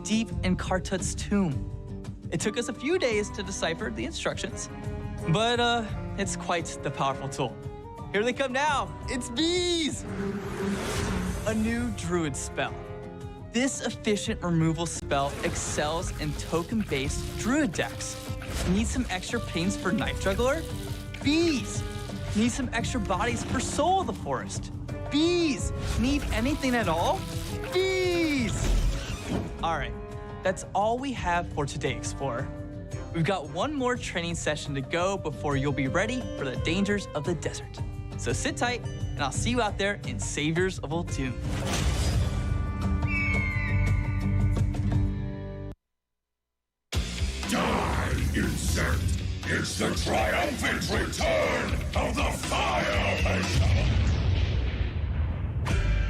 deep in Kartut's tomb. It took us a few days to decipher the instructions, but it's quite the powerful tool. Here they come now. It's bees! A new druid spell. This efficient removal spell excels in token-based druid decks. Need some extra pains for Knife Juggler? Bees! Need some extra bodies for Soul of the Forest? Bees! Need anything at all? Bees! All right, that's all we have for today, Explorer. We've got one more training session to go before you'll be ready for the dangers of the desert. So sit tight, and I'll see you out there in Saviors of Uldum. Die, insect! It's the triumphant return of the Fire Nation!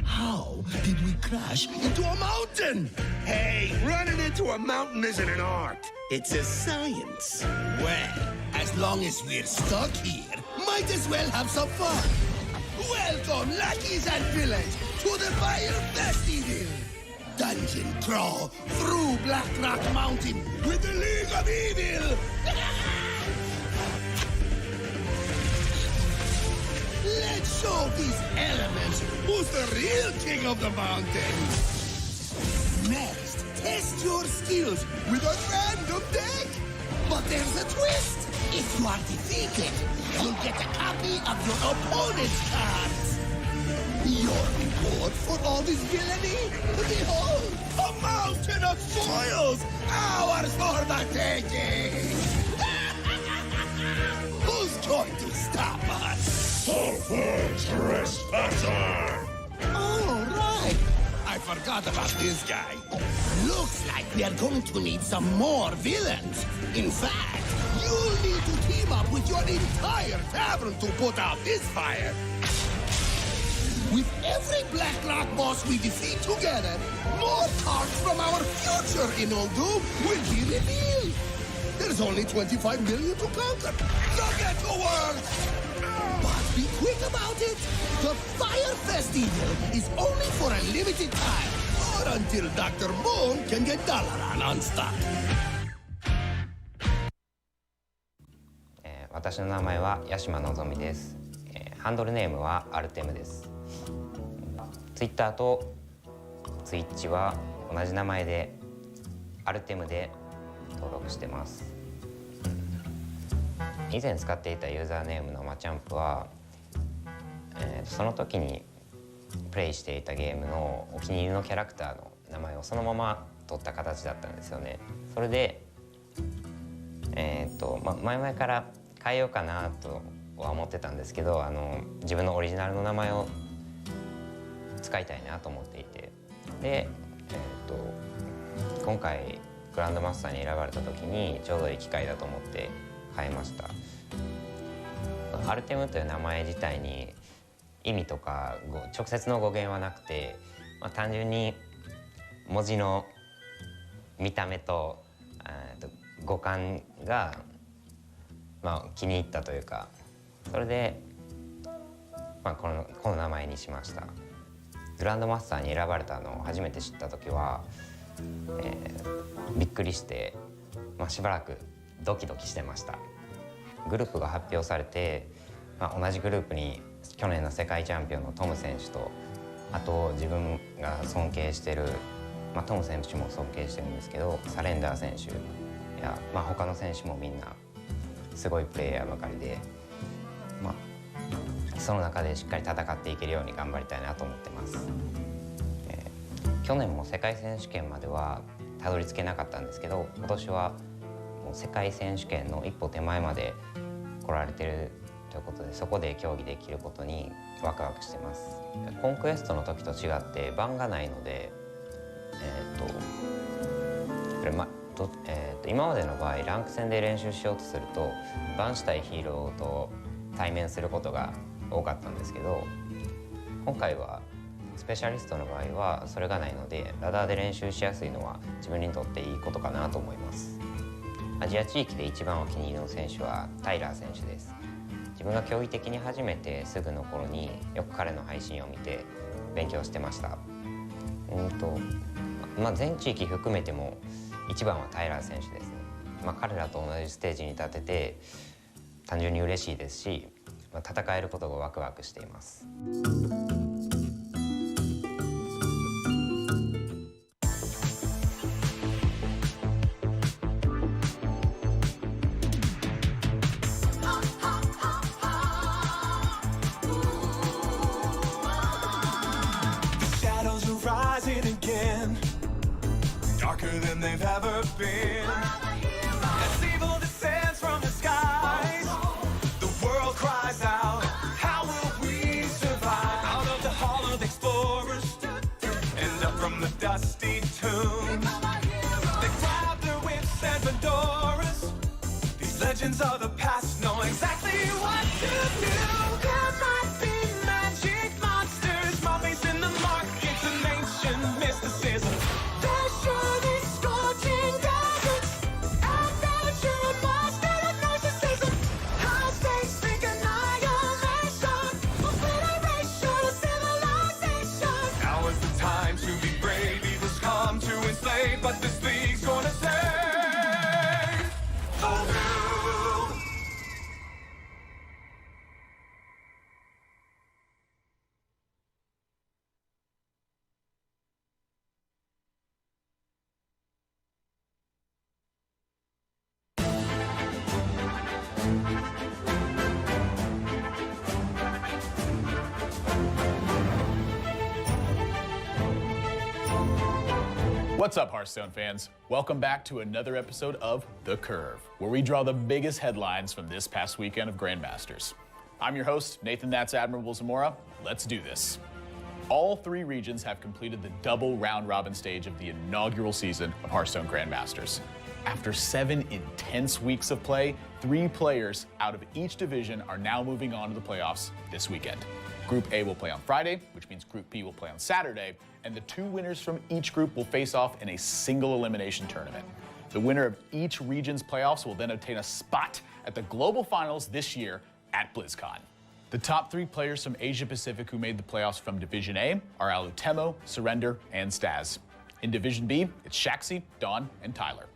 How did we crash into a mountain? Hey, running into a mountain isn't an art. It's a science. Well, as long as we're stuck here, might as well have some fun. Welcome, lackeys and villains, to the Fire Festival! Dungeon crawl through Black Rock Mountain with the League of Evil! Let's show these elements who's the real king of the mountain! Next, test your skills with a random deck! But there's a twist! If you are defeated, you'll get a copy of your opponent's cards! Your reward for all this villainy? Behold, a mountain of foils! Ours for the taking! Who's going to stop us? Sulfur Trespasser! Oh, right! I forgot about this guy. Looks like we are going to need some more villains. In fact, you'll need to team up with your entire tavern to put out this fire. With every Black Rock boss we defeat together, more cards from our future in Uldum will be revealed. There's only 25 million to conquer. So get to work! But be quick about it. The Fire Festival is only for a limited time, or until Dr. Moon can get Dalaran unstuck. 私の名前は八島のぞみです。ハンドルネームはアルテムです。Twitter と Twitch は同じ名前でアルテムで登録してます。以前使っていたユーザーネームのマチャンプは、その時にプレイしていたゲームのお気に入りのキャラクターの名前をそのまま取った形だったんですよね。それで、前々から変えようかなとは思ってたんですけど、自分のオリジナルの名前を使いたいなと思っていて、で、今回グランドマスターに選ばれた時にちょうどいい機会だと思って変えました。アルテムという名前自体に意味とか直接の語源はなくて、単純に文字の見た目と語感が、気に入ったというか、それで、この名前にしました。グランドマスターに選ばれたのを初めて知った時は、びっくりして、しばらくドキドキしてました。グループが発表されて、同じグループに去年の世界チャンピオンのトム選手と、あと自分が尊敬してる、トム選手も尊敬してるんですけど、サレンダー選手や、他の選手もみんなすごいプレーヤーばかりで、その中でしっかり戦っていけるように頑張りたいなと思ってます。去年も世界選手権まではたどり着けなかったんですけど、今年はもう世界選手権の一歩手前まで来られてるということで、そこで競技できることにワクワクしてます。コンクエストの時と違って番がないので、今までの場合ランク戦で練習しようとすると番したいヒーローと対面することが多かったんですけど、今回はスペシャリストの場合はそれがないので、ラダーで練習しやすいのは自分にとっていいことかなと思います。アジア地域で一番お気に入りの選手はタイラー選手です。自分が競技的に始めてすぐの頃によく彼の配信を見て勉強してました。全地域含めても一番はタイラー選手ですね。彼らと同じステージに立てて単純に嬉しいですし、戦えることがワクワクしています。Darker than they've ever been. As evil descends from the skies, the world cries out, how will we survive? Out of the hall of explorers, and up from the dusty tomb, they grab their whips and fedoras. These legends of the past know exactly what to do. There might be magic monsters, mummies in the markets, and ancient mysticism. But this league's gonna save the world. What's up, Hearthstone fans? Welcome back to another episode of The Curve, where we draw the biggest headlines from this past weekend of Grandmasters. I'm your host, Nathan That's Admirable Zamora. Let's do this. All three regions have completed the double round-robin stage of the inaugural season of Hearthstone Grandmasters. After 7 intense weeks of play, 3 players out of each division are now moving on to the playoffs this weekend. Group A will play on Friday, which means Group B will play on Saturday, and the 2 winners from each group will face off in a single elimination tournament. The winner of each region's playoffs will then obtain a spot at the global finals this year at BlizzCon. The top 3 players from Asia Pacific who made the playoffs from Division A are Alutemo, Surrender, and Staz. In Division B, it's Shaxi, Dawn, and Tyler.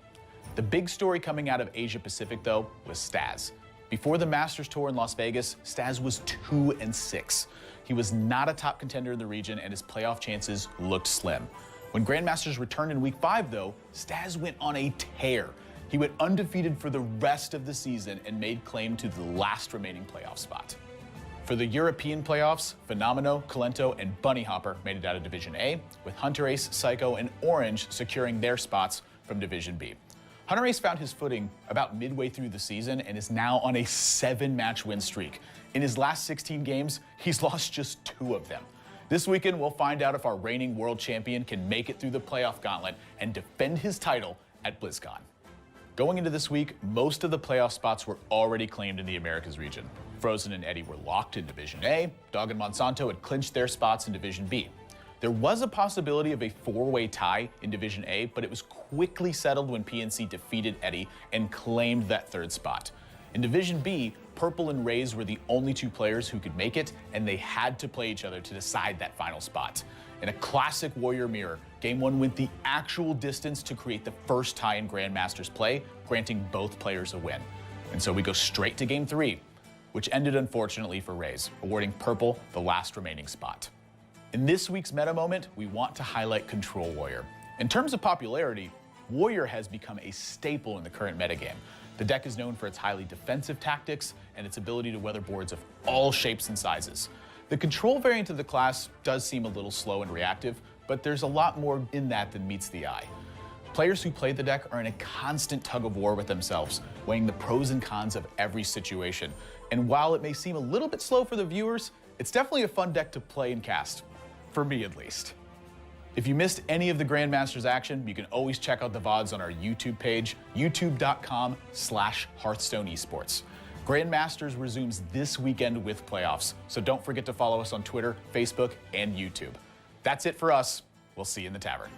The big story coming out of Asia Pacific, though, was Staz. Before the Masters Tour in Las Vegas, Staz was 2-6. He was not a top contender in the region, and his playoff chances looked slim. When Grandmasters returned in Week 5, though, Staz went on a tear. He went undefeated for the rest of the season and made claim to the last remaining playoff spot. For the European playoffs, Phenomeno, Colento, and Bunny Hopper made it out of Division A, with Hunter Ace, Psycho, and Orange securing their spots from Division B. Hunter Ace found his footing about midway through the season and is now on a 7-match win streak. In his last 16 games, he's lost just 2 of them. This weekend, we'll find out if our reigning world champion can make it through the playoff gauntlet and defend his title at BlizzCon. Going into this week, most of the playoff spots were already claimed in the Americas region. Frozen and Eddie were locked in Division A. Dog and Monsanto had clinched their spots in Division B. There was a possibility of a 4-way tie in Division A, but it was quickly settled when PNC defeated Eddie and claimed that 3rd spot. In Division B, Purple and Raze were the only 2 players who could make it, and they had to play each other to decide that final spot. In a classic Warrior Mirror, Game 1 went the actual distance to create the first tie in Grandmasters play, granting both players a win. And so we go straight to Game 3, which ended unfortunately for Raze, awarding Purple the last remaining spot. In this week's meta moment, we want to highlight Control Warrior. In terms of popularity, Warrior has become a staple in the current metagame. The deck is known for its highly defensive tactics and its ability to weather boards of all shapes and sizes. The control variant of the class does seem a little slow and reactive, but there's a lot more in that than meets the eye. Players who play the deck are in a constant tug of war with themselves, weighing the pros and cons of every situation. And while it may seem a little bit slow for the viewers, it's definitely a fun deck to play and cast. For me, at least. If you missed any of the Grandmasters action, you can always check out the VODs on our YouTube page, youtube.com/Hearthstone Esports. Grandmasters resumes this weekend with playoffs, so don't forget to follow us on Twitter, Facebook, and YouTube. That's it for us. We'll see you in the tavern.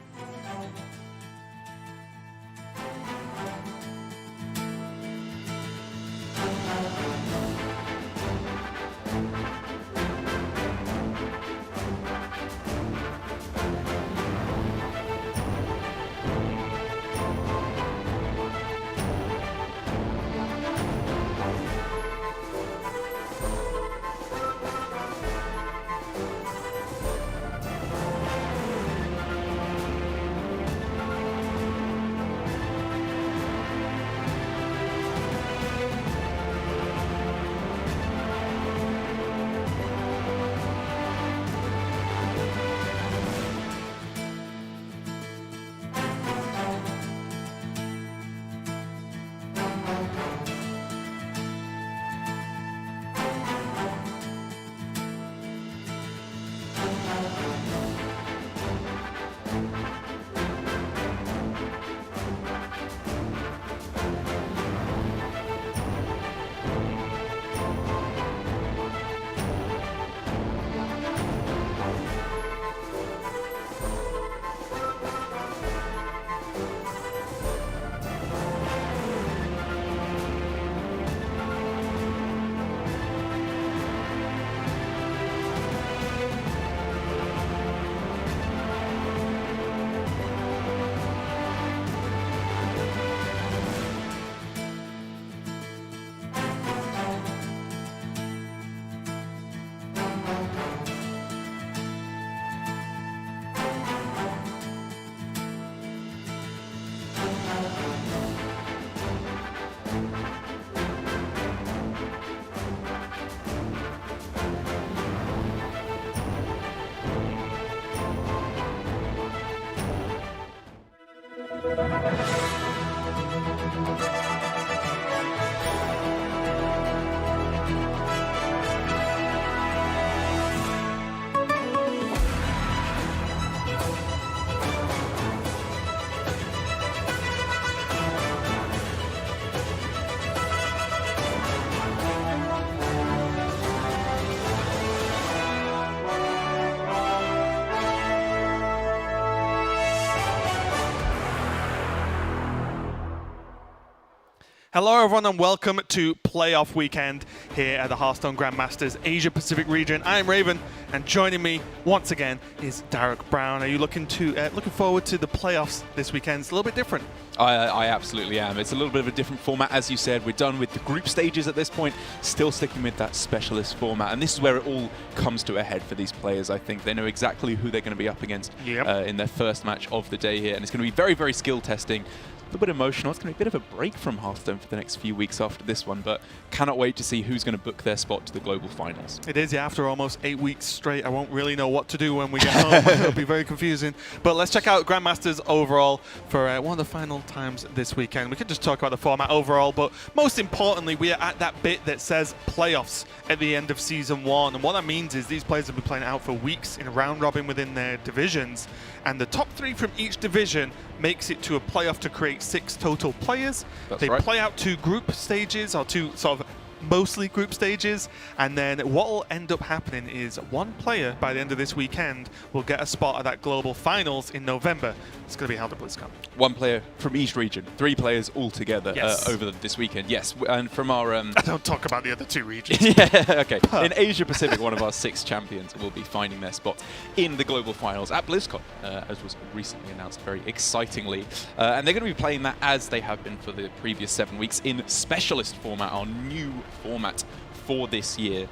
Hello everyone and welcome to Playoff Weekend here at the Hearthstone Grandmasters Asia Pacific region. I am Raven and joining me once again is Derek Brown. Are you looking forward to the playoffs this weekend? It's a little bit different. I absolutely am. It's a little bit of a different format. As you said, we're done with the group stages at this point, still sticking with that specialist format. And this is where it all comes to a head for these players, I think. They know exactly who they're going to be up against in their first match of the day here. And it's going to be very, very skill testing. A little bit emotional. It's going to be a bit of a break from Hearthstone for the next few weeks after this one, but cannot wait to see who's going to book their spot to the global finals. It is, yeah. After almost 8 weeks straight, I won't really know what to do when we get home. It'll be very confusing. But let's check out Grandmasters overall for one of the final times this weekend. We could just talk about the format overall, but most importantly, we are at that bit that says playoffs at the end of Season 1. And what that means is these players have been playing out for weeks in a round robin within their divisions. And the top 3 from each division makes it to a playoff to create 6 total players. They play out 2 group stages, or 2 sort of mostly group stages, and then what will end up happening is one player by the end of this weekend will get a spot at that global finals in November. It's going to be held at BlizzCon. One player from each region, 3 players all together over this weekend. Yes, and from our... I don't talk about the other 2 regions. Yeah, okay. In Asia Pacific, one of our 6 champions will be finding their spot in the global finals at BlizzCon, as was recently announced very excitingly. And they're going to be playing that as they have been for the previous 7 weeks in specialist format, our new format for this year,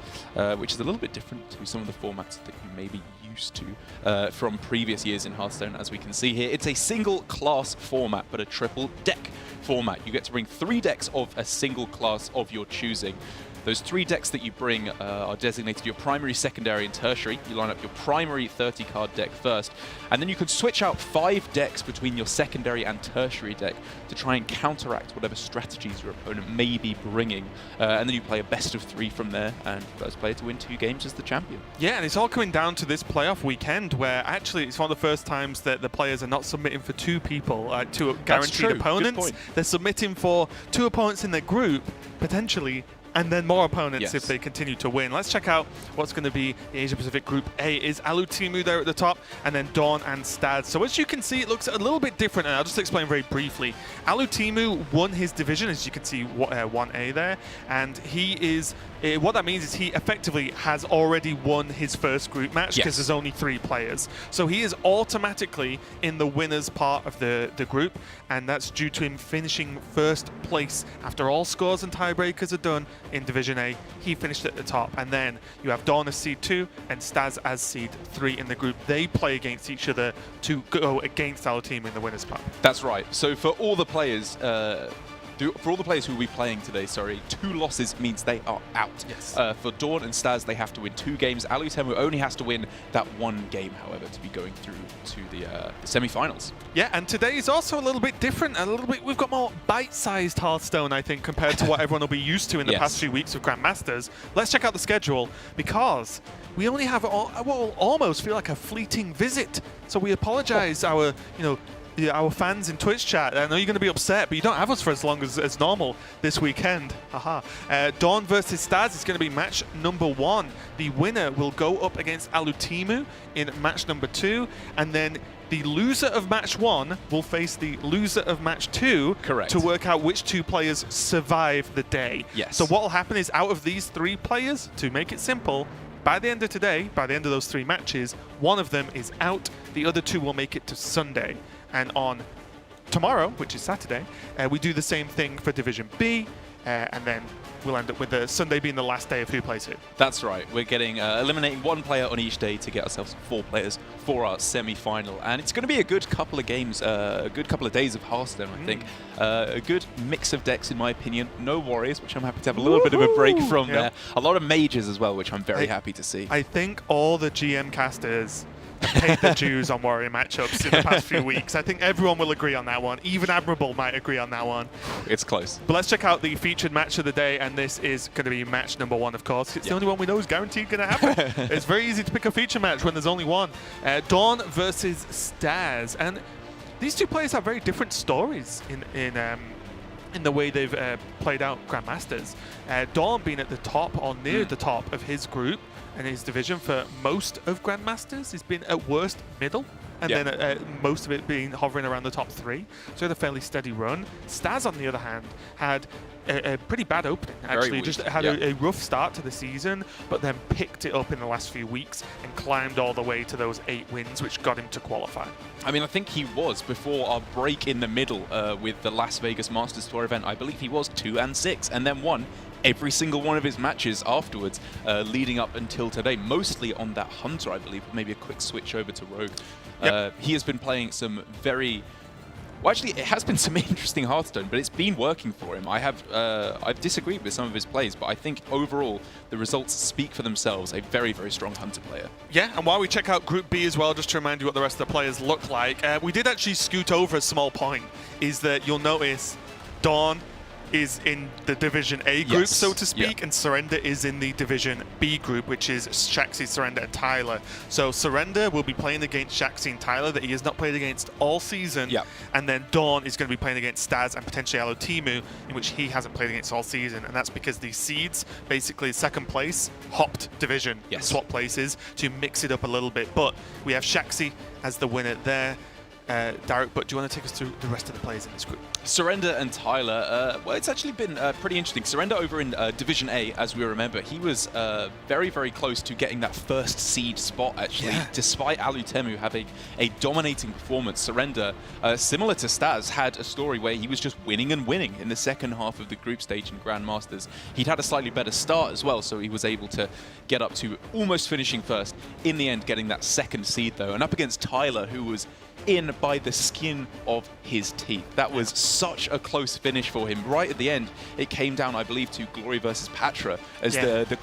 which is a little bit different to some of the formats that you may be used to from previous years in Hearthstone. As we can see here, it's a single class format, but a triple deck format. You get to bring 3 decks of a single class of your choosing. Those 3 decks that you bring are designated your primary, secondary, and tertiary. You line up your primary 30-card deck first, and then you can switch out 5 decks between your secondary and tertiary deck to try and counteract whatever strategies your opponent may be bringing. And then you play a best of 3 from there, and first player to win 2 games is the champion. Yeah, and it's all coming down to this playoff weekend, where actually it's one of the first times that the players are not submitting for 2 people, 2 guaranteed opponents. They're submitting for 2 opponents in their group, potentially, and then more opponents if they continue to win. Let's check out what's going to be the Asia Pacific Group A. Is Alutimu there at the top, and then Dawn and Staz. So as you can see, it looks a little bit different, and I'll just explain very briefly. Alutimu won his division, as you can see, 1A there, and he is... what that means is he effectively has already won his first group match because there's only 3 players. So he is automatically in the winners part of the group, and that's due to him finishing first place after all scores and tiebreakers are done in Division A. He finished at the top, and then you have Dawn as Seed 2 and Staz as Seed 3 in the group. They play against each other to go against our team in the winners part. That's right. So for all the players... For all the players who will be playing today, 2 losses means they are out. Yes. For Dawn and Staz, they have to win 2 games. Alutemu only has to win that 1 game, however, to be going through to the semi-finals. Yeah, and today is also a little bit different. We've got more bite-sized Hearthstone, I think, compared to what everyone will be used to in the past few weeks of Grandmasters. Let's check out the schedule, because we only have what will almost feel like a fleeting visit. So we apologize, our fans in Twitch chat. I know you're going to be upset, but you don't have us for as long as normal this weekend. Haha. Dawn versus Staz is going to be match number 1. The winner will go up against Alutimu in match number 2, and then the loser of match 1 will face the loser of match 2 to work out which 2 players survive the day. Yes. So what will happen is, out of these 3 players, to make it simple, by the end of today, by the end of those 3 matches, 1 of them is out, the other 2 will make it to Sunday. And on tomorrow, which is Saturday, we do the same thing for Division B, and then we'll end up with the Sunday being the last day of who plays who. That's right. We're getting eliminating 1 player on each day to get ourselves 4 players for our semi-final, and it's going to be a good couple of games, a good couple of days of Hearthstone, I think. A good mix of decks, in my opinion. No Warriors, which I'm happy to have a little bit of a break from there. A lot of Mages as well, which I'm very happy to see. I think all the GM casters paid the dues on Warrior matchups in the past few weeks. I think everyone will agree on that one. Even Admirable might agree on that one. It's close. But let's check out the featured match of the day, and this is going to be match number 1, of course. It's the only one we know is guaranteed going to happen. It's very easy to pick a feature match when there's only one. Dawn versus Staz. And these 2 players have very different stories in the way they've played out Grandmasters. Dawn being at the top, or near the top of his group and his division for most of Grandmasters. He's been at worst middle and then most of it being hovering around the top 3. So he had a fairly steady run. Staz, on the other hand, had a pretty bad opening, actually. Just had a rough start to the season, but then picked it up in the last few weeks and climbed all the way to those 8 wins, which got him to qualify. I mean, I think he was, before our break in the middle with the Las Vegas Masters Tour event, I believe he was 2-6 and then won every single one of his matches afterwards, leading up until today, mostly on that Hunter, I believe, maybe a quick switch over to Rogue. He has been playing some very... Well, actually, it has been some interesting Hearthstone, but it's been working for him. I've disagreed with some of his plays, but I think overall the results speak for themselves. A very, very strong Hunter player. Yeah, and while we check out Group B as well, just to remind you what the rest of the players look like, we did actually scoot over a small point, is that you'll notice Dawn is in the Division A group, so to speak, and Surrender is in the Division B group, which is Shaxi, Surrender, and Tyler. So Surrender will be playing against Shaxi and Tyler that he has not played against all season, and then Dawn is going to be playing against Staz and potentially Alotimu, in which he hasn't played against all season, and that's because the seeds, basically second place, hopped division, swap places to mix it up a little bit. But we have Shaxi as the winner there. Derek, but do you want to take us through the rest of the players in this group? Surrender and Tyler, well, it's actually been pretty interesting. Surrender over in Division A, as we remember, he was very, very close to getting that first seed spot, actually, despite Alotimu having a dominating performance. Surrender, similar to Staz, had a story where he was just winning and winning in the second half of the group stage in Grandmasters. He'd had a slightly better start as well, so he was able to get up to almost finishing first. In the end, getting that second seed, though, and up against Tyler, who was in by the skin of his teeth. That was such a close finish for him. Right at the end, it came down, I believe, to Glory versus Patra as the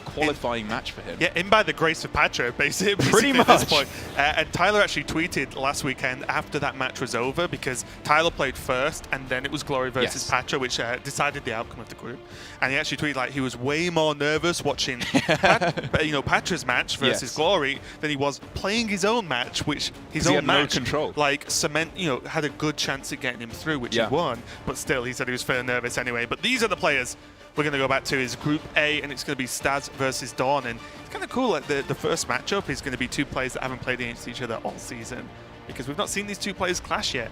qualifying match for him. Yeah, in by the grace of Patra, basically. Pretty much. At this point. And Tyler actually tweeted last weekend after that match was over, because Tyler played first, and then it was Glory versus Patra, which decided the outcome of the group. And he actually tweeted like he was way more nervous watching Patra's match versus Glory than he was playing his own match, which his own match, like cement, had a good chance at getting him through, which he won. But still, he said he was fairly nervous anyway. But these are the players we're going to go back to is Group A, and it's going to be Staz versus Dawn. And it's kind of cool that the first matchup is going to be two players that haven't played against each other all season, because we've not seen these two players clash yet.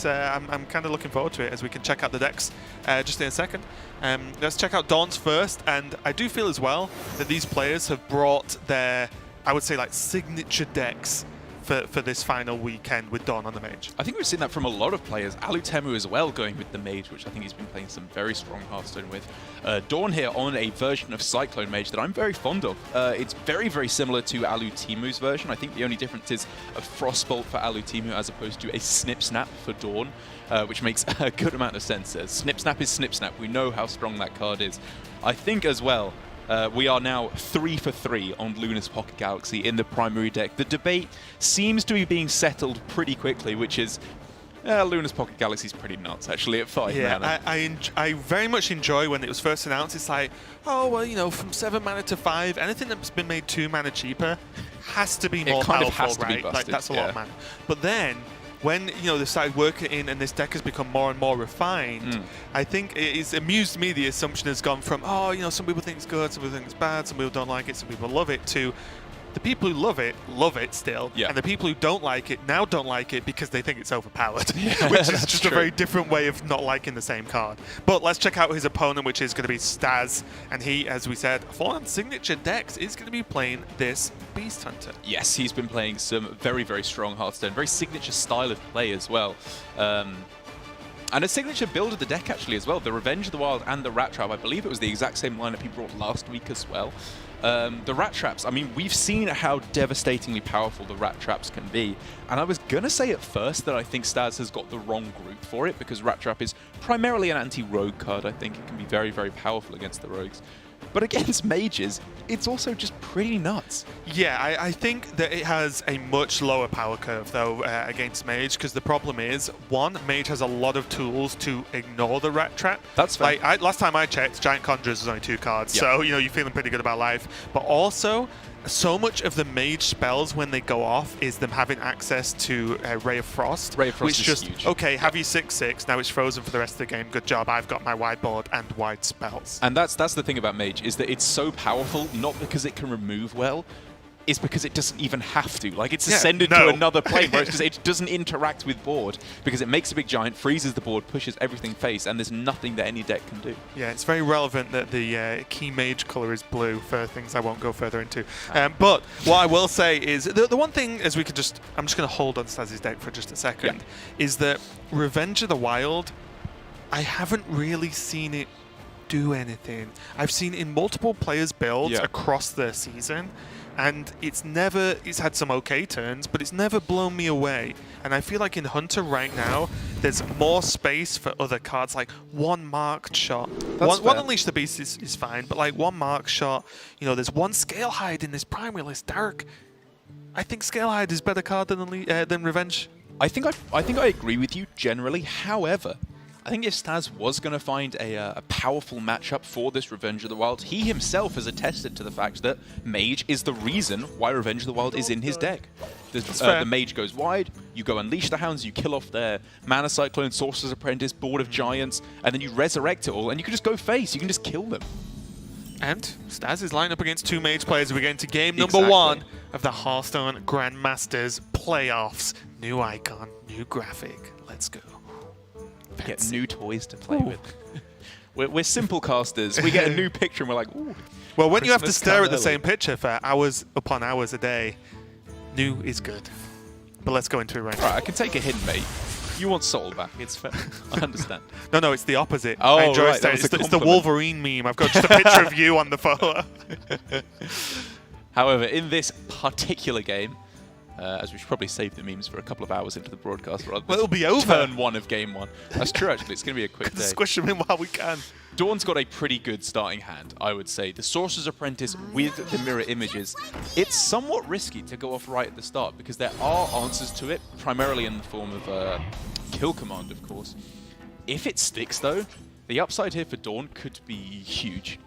I'm kind of looking forward to it, as we can check out the decks just in a second. Let's check out Dawn's first, and I do feel as well that these players have brought their, I would say, like signature decks for this final weekend with Dawn on the Mage. I think we've seen that from a lot of players. Alotimu as well going with the Mage, which I think he's been playing some very strong Hearthstone with. Dawn here on a version of Cyclone Mage that I'm very fond of. It's very, very similar to Alotimu's version. I think the only difference is a Frostbolt for Alotimu as opposed to a Snip Snap for Dawn, which makes a good amount of sense. Snip Snap is Snip Snap. We know how strong that card is. I think as well, we are now 3 for 3 on Luna's Pocket Galaxy in the primary deck. The debate seems to be being settled pretty quickly, which is Luna's Pocket Galaxy is pretty nuts, actually, at 5 mana. I very much enjoy when it was first announced. It's like, oh, well, from 7 mana to 5, anything that's been made 2 mana cheaper has to be more powerful, right? Like, that's a lot of mana. But then, when they started working in and this deck has become more and more refined, I think it's amused me. The assumption has gone from, some people think it's good, some people think it's bad, some people don't like it, some people love it, to the people who love it still, and the people who don't like it now don't like it because they think it's overpowered, which is just a very different way of not liking the same card. But let's check out his opponent, which is going to be Staz, and he, as we said, for signature decks, is going to be playing this Beast Hunter. Yes, he's been playing some very, very strong Hearthstone, very signature style of play as well. And a signature build of the deck, actually, as well. The Revenge of the Wild and the Rat Trap, I believe it was the exact same lineup he brought last week as well. The Rat Traps, I mean, we've seen how devastatingly powerful the Rat Traps can be. And I was going to say at first that I think Staz has got the wrong group for it, because Rat Trap is primarily an anti-rogue card. I think it can be very, very powerful against the rogues. But against mages, it's also just pretty nuts. Yeah, I think that it has a much lower power curve, though, against mage, because the problem is, one, mage has a lot of tools to ignore the Rat Trap. That's fair. Like, last time I checked, Giant Conjurers is only 2 cards, so, you're feeling pretty good about life. But also, so much of the mage spells when they go off is them having access to Ray of Frost. Ray of Frost which is just, huge. okay, have you 6/6, now it's frozen for the rest of the game, good job, I've got my wide board and wide spells. And that's the thing about mage, is that it's so powerful, not because it can remove well, is because it doesn't even have to. Like, it's ascended to another plane, where it doesn't interact with board, because it makes a big giant, freezes the board, pushes everything face, and there's nothing that any deck can do. Yeah, it's very relevant that the key mage color is blue for things I won't go further into. But what I will say is, the one thing, as we could just, I'm just going to hold on Staz's deck for just a second, is that Revenge of the Wild, I haven't really seen it do anything. I've seen it in multiple players' builds across the season, and it's had some okay turns, but it's never blown me away. And I feel like in Hunter right now, there's more space for other cards, like one marked shot. One Unleash the Beast is fine, but like one marked shot, you know, there's one Scalehide in this primary list. Derek, I think Scalehide is a better card than Revenge. I think I agree with you generally. However, I think if Staz was going to find a powerful matchup for this Revenge of the Wild, he himself has attested to the fact that Mage is the reason why Revenge of the Wild is in his deck. The Mage goes wide, you go Unleash the Hounds, you kill off their Mana Cyclone, Sorcerer's Apprentice, Board of Giants, and then you resurrect it all, and you can just go face, you can just kill them. And Staz is lined up against two Mage players. We're getting to game number 1 of the Hearthstone Grandmasters playoffs. New icon, new graphic. Let's go. Get new toys to play with. We're simple casters. We get a new picture and we're like, ooh. Well, when you have to stare at the same picture for hours upon hours a day, new is good. But let's go into it right now. Right, I can take a hint, mate. You want Soul back. It's fair. I understand. No, it's the opposite. Oh, I enjoy right. It's the Wolverine meme. I've got just a picture of you on the photo. However, in this particular game, as we should probably save the memes for a couple of hours into the broadcast rather than it'll be over. Turn 1 of game 1. That's true, actually. It's going to be a quick day. Squish them in while we can. Dawn's got a pretty good starting hand, I would say. The Sorcerer's Apprentice with the mirror images. It's somewhat risky to go off right at the start because there are answers to it, primarily in the form of Kill Command, of course. If it sticks, though, the upside here for Dawn could be huge.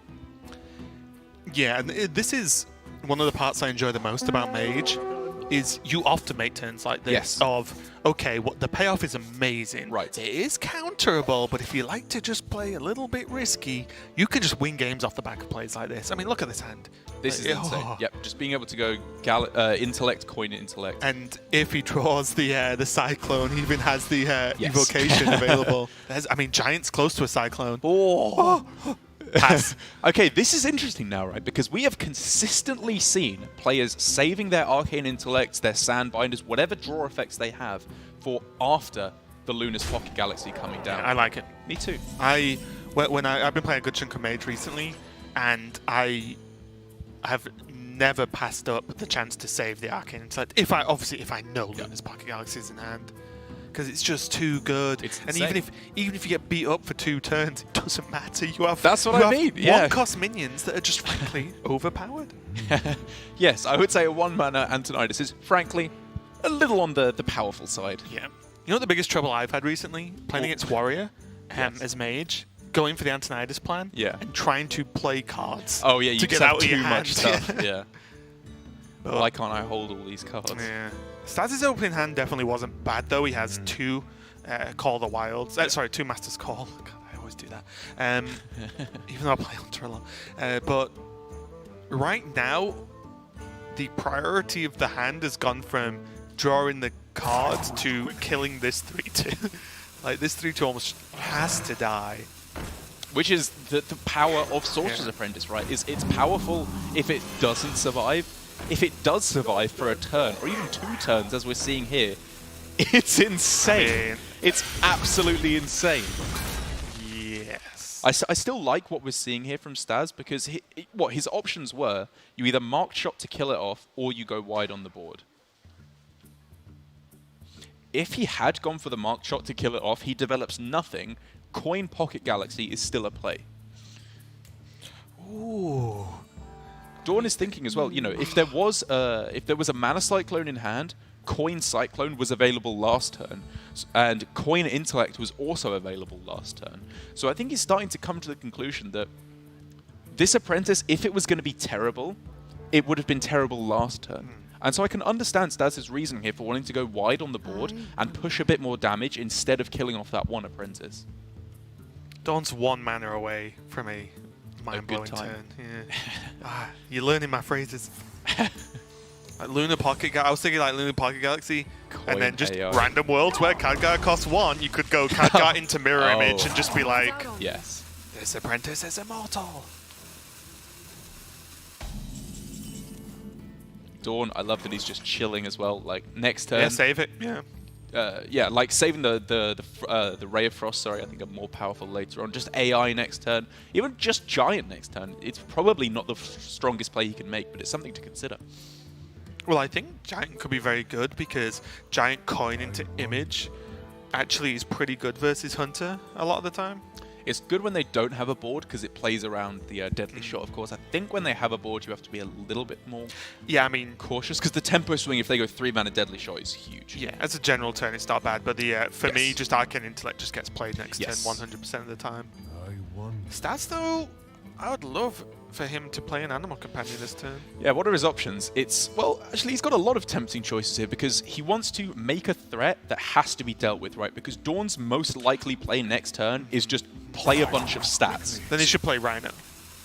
Yeah, and this is one of the parts I enjoy the most about Mage. Is you often make turns like this of, okay, the payoff is amazing. Right. It is counterable, but if you like to just play a little bit risky, you can just win games off the back of plays like this. I mean, look at this hand. This is insane. Yep, just being able to go Intellect, Coin Intellect. And if he draws the Cyclone, he even has the Evocation available. I mean, Giant's close to a Cyclone. Pass. Okay, this is interesting now, right? Because we have consistently seen players saving their Arcane Intellects, their Sandbinders, whatever draw effects they have for after the Luna's Pocket Galaxy coming down. Yeah, I like it. Me too. I've been playing a good chunk of Mage recently, and I have never passed up the chance to save the Arcane Intellect. If I know Luna's Pocket Galaxy is in hand. Because it's just too good. And even if you get beat up for 2 turns, it doesn't matter. That's what I mean. One-cost minions that are just frankly overpowered. Yes, I would say a 1-mana Antonidas is frankly a little on the powerful side. Yeah. You know what the biggest trouble I've had recently? Playing against Warrior as Mage, going for the Antonidas plan, and trying to play cards. Oh yeah, you to get out too of much stuff. Yeah. Why can't I hold all these cards? Yeah. Staz's opening hand definitely wasn't bad, though. He has 2 Call the Wilds. 2 Master's Call. God, I always do that. Even though I play Hunter a lot. But right now, the priority of the hand has gone from drawing the cards to killing this 3-2. Like, this 3-2 almost has to die. Which is the power of Sorcerer's Apprentice, right? It's powerful if it doesn't survive. If it does survive for a turn, or even 2 turns, as we're seeing here, it's insane. It's absolutely insane. Yes. I still like what we're seeing here from Staz, because his options were, you either mark shot to kill it off, or you go wide on the board. If he had gone for the mark shot to kill it off, he develops nothing. Coin Pocket Galaxy is still a play. Ooh. Dawn is thinking as well, you know, if there was a Mana Cyclone in hand, Coin Cyclone was available last turn, and Coin Intellect was also available last turn. So I think he's starting to come to the conclusion that this Apprentice, if it was going to be terrible, it would have been terrible last turn. And so I can understand Staz's reasoning here for wanting to go wide on the board and push a bit more damage instead of killing off that 1 Apprentice. Dawn's 1 mana away from a mind-blowing turn. Yeah. You're learning my phrases. Like Lunar Pocket I was thinking like Lunar Pocket Galaxy, and then just AI. random worlds where Khadgar costs 1. You could go Khadgar into Mirror Image and just be like, Yes. this apprentice is immortal. Dawn, I love that he's just chilling as well. Like next turn, Yeah, save it. Yeah. yeah, like saving the Ray of Frost. Sorry, I think are more powerful later on. Just AI next turn, even just Giant next turn. It's probably not the strongest play he can make, but it's something to consider. Well, I think Giant could be very good because Giant coin into Image actually is pretty good versus Hunter a lot of the time. It's good when they don't have a board because it plays around the Deadly Shot, of course. I think when they have a board, you have to be a little bit more cautious because the tempo swing, if they go 3-mana Deadly Shot, is huge. Yeah, as a general turn, it's not bad, but the for me, just Arcane Intellect just gets played next turn 100% of the time. Stats, though, I would love for him to play an Animal Companion this turn. Yeah, what are his options? Well, actually, he's got a lot of tempting choices here because he wants to make a threat that has to be dealt with, right? Because Dawn's most likely play next turn is just play a bunch of stats. Then he should play Rhino.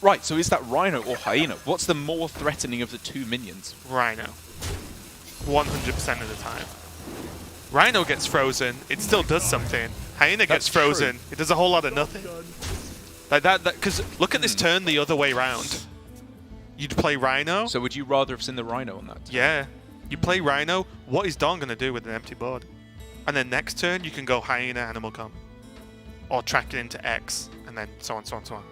Right, so is that Rhino or Hyena? What's the more threatening of the 2 minions? Rhino. 100% of the time. Rhino gets frozen, it still does something. Hyena gets frozen, it does a whole lot of nothing. Like that, because look at this turn the other way round. You'd play Rhino. So would you rather have seen the Rhino on that turn? Yeah. You play Rhino, what is Dawn going to do with an empty board? And then next turn, you can go Hyena, Animal Comp. Or track it into X, and then so on, so on, so on.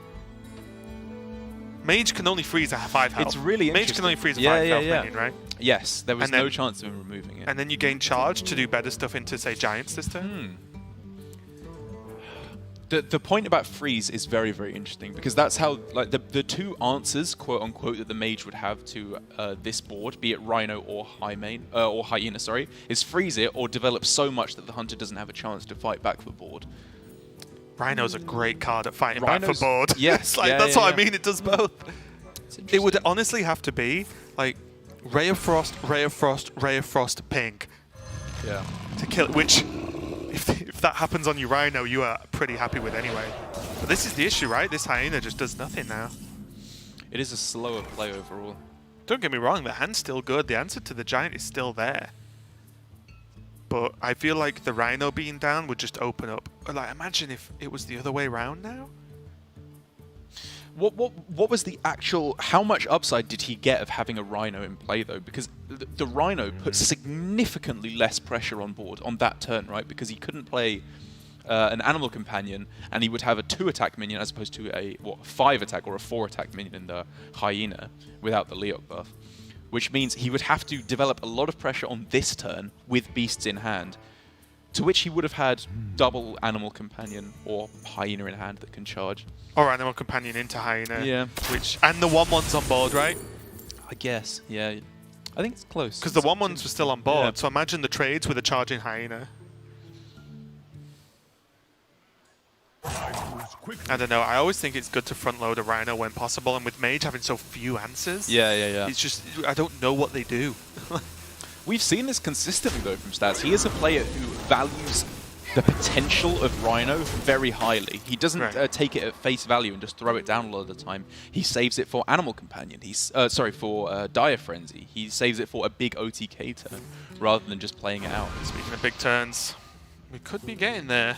Mage can only freeze a 5 health. It's really Mage can only freeze a 5 health minion, right? Yes, there was And then- no chance of him removing it. And then you gain charge to do better stuff into, say, Giants this turn. The point about freeze is very, very interesting because that's how, like, the two answers, quote unquote, that the mage would have to this board, be it Rhino or Hyena, sorry, is freeze it or develop so much that the hunter doesn't have a chance to fight back for board. Rhino's a great card at fighting back for board. Yes, like, that's what I mean. It does both. It would honestly have to be like Ray of Frost, Ray of Frost, Ray of Frost, pink. Yeah. To kill, which if that happens on your Rhino, you are pretty happy with anyway. But this is the issue, right? This Hyena just does nothing now. It is a slower play overall. Don't get me wrong, the hand's still good. The answer to the Giant is still there. But I feel like the Rhino being down would just open up. Like, imagine if it was the other way around now. What was the actual... How much upside did he get of having a Rhino in play, though? Because the Rhino put significantly less pressure on board on that turn, right? Because he couldn't play an Animal Companion, and he would have a 2-attack minion as opposed to a 5-attack or a 4-attack minion in the Hyena without the Leok buff. Which means he would have to develop a lot of pressure on this turn with beasts in hand, to which he would have had double Animal Companion or Hyena in hand that can charge. Or Animal Companion into Hyena. Yeah. And the 1/1's on board, right? I guess, yeah. I think it's close. Because the 1/1s were still on board, Yeah. so imagine the trades with a charging Hyena. I don't know, I always think it's good to front load a Rhino when possible, and with Mage having so few answers, Yeah. it's just, I don't know what they do. We've seen this consistently, though, from stats. He is a player who values the potential of Rhino very highly. He doesn't take it at face value and just throw it down a lot of the time. He saves it for Animal Companion. For Dire Frenzy. He saves it for a big OTK turn rather than just playing it out. Speaking of big turns, we could be getting there.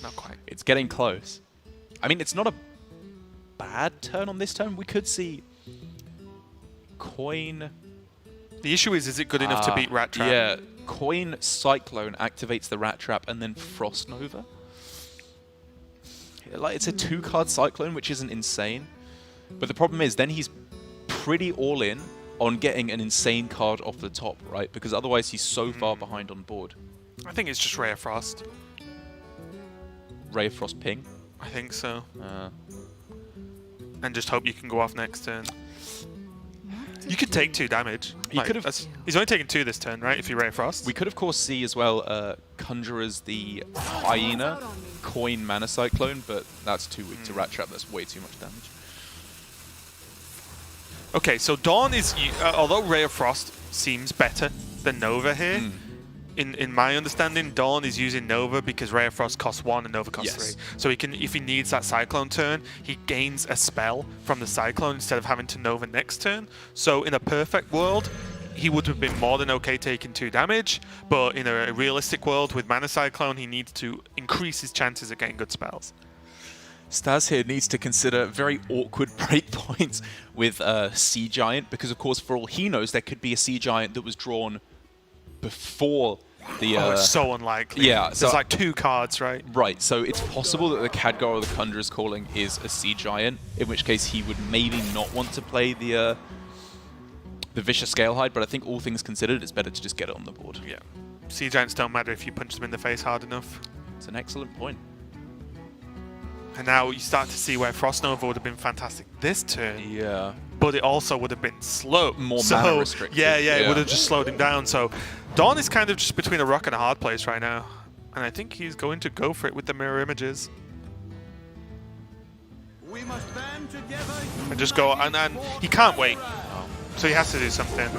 Not quite. It's getting close. I mean, it's not a bad turn on this turn. We could see Coin... The issue is it good enough to beat Rat Trap? Yeah, Coin Cyclone activates the Rat Trap and then Frost Nova. Like, it's a 2-card Cyclone, which isn't insane. But the problem is, then he's pretty all in on getting an insane card off the top, right? Because otherwise he's so far behind on board. I think it's just Ray of Frost. Ray of Frost ping? I think so. And just hope you can go off next turn. You could take 2 damage. He's only taken 2 this turn, right? If you Ray of Frost. We could, of course, see as well Conjurers the Hyena, Coin Mana Cyclone, but that's too weak to Rat Trap. That's way too much damage. Okay, so Dawn is... although Ray of Frost seems better than Nova here, in my understanding, Dawn is using Nova because Ray of Frost costs 1 and Nova costs 3. So he can, if he needs that Cyclone turn, he gains a spell from the Cyclone instead of having to Nova next turn. So in a perfect world, he would have been more than okay taking 2 damage, but in a realistic world with Mana Cyclone, he needs to increase his chances of getting good spells. Staz here needs to consider very awkward breakpoints with Sea Giant, because of course, for all he knows, there could be a Sea Giant that was drawn before the... oh, it's so unlikely. Yeah. There's like 2 cards, right? Right, so it's possible that the Khadgar or the Conjurer's Calling is a Sea Giant, in which case he would maybe not want to play the Vicious Scalehide, but I think all things considered, it's better to just get it on the board. Yeah. Sea Giants don't matter if you punch them in the face hard enough. It's an excellent point. And now you start to see where Frost Nova would have been fantastic this turn. Yeah. But it also would have been slow. More mana restricted. Yeah, it would have just slowed him down. So Dawn is kind of just between a rock and a hard place right now. And I think he's going to go for it with the mirror images. We must band together. And just go, and he can't wait. So he has to do something.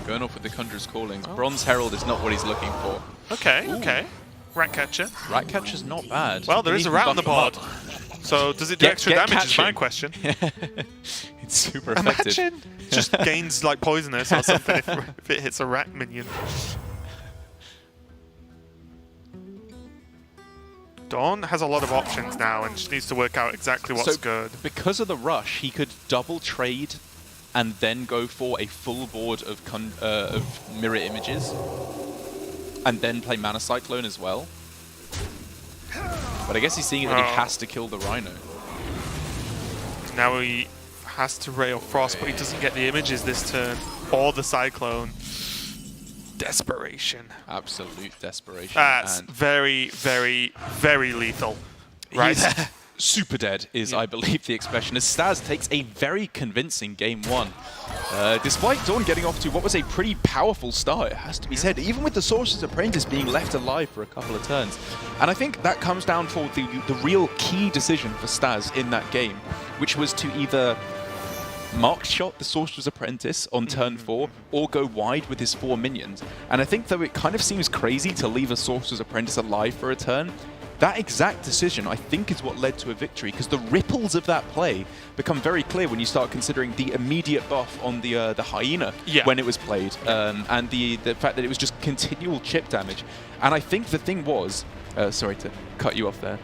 Going off with the Conjurer's Callings. Bronze Herald is not what he's looking for. Okay, okay. Rat Catcher. Rat Catcher's not bad. Well, there is a rat on the board. So does it do extra damage is my question. It's super effective. Imagine! Just gains like poisonous or something if it hits a rat minion. Dawn has a lot of options now and just needs to work out exactly what's good. Because of the rush, he could double trade and then go for a full board of mirror images and then play Mana Cyclone as well. But I guess he's seeing that he has to kill the Rhino. Now he has to Ray of Frost, but he doesn't get the images this turn or the Cyclone. Desperation. Absolute desperation. That's very, very, very lethal. Right there. Super dead is, I believe, the expression, as Staz takes a very convincing game 1. Despite Dawn getting off to what was a pretty powerful start, it has to be said, even with the Sorcerer's Apprentice being left alive for a couple of turns. And I think that comes down for the real key decision for Staz in that game, which was to either mark shot the Sorcerer's Apprentice on turn 4 or go wide with his 4 minions. And I think, though it kind of seems crazy to leave a Sorcerer's Apprentice alive for a turn, that exact decision, I think, is what led to a victory, because the ripples of that play become very clear when you start considering the immediate buff on the Hyena when it was played, and the fact that it was just continual chip damage. And I think the thing was, sorry to cut you off there,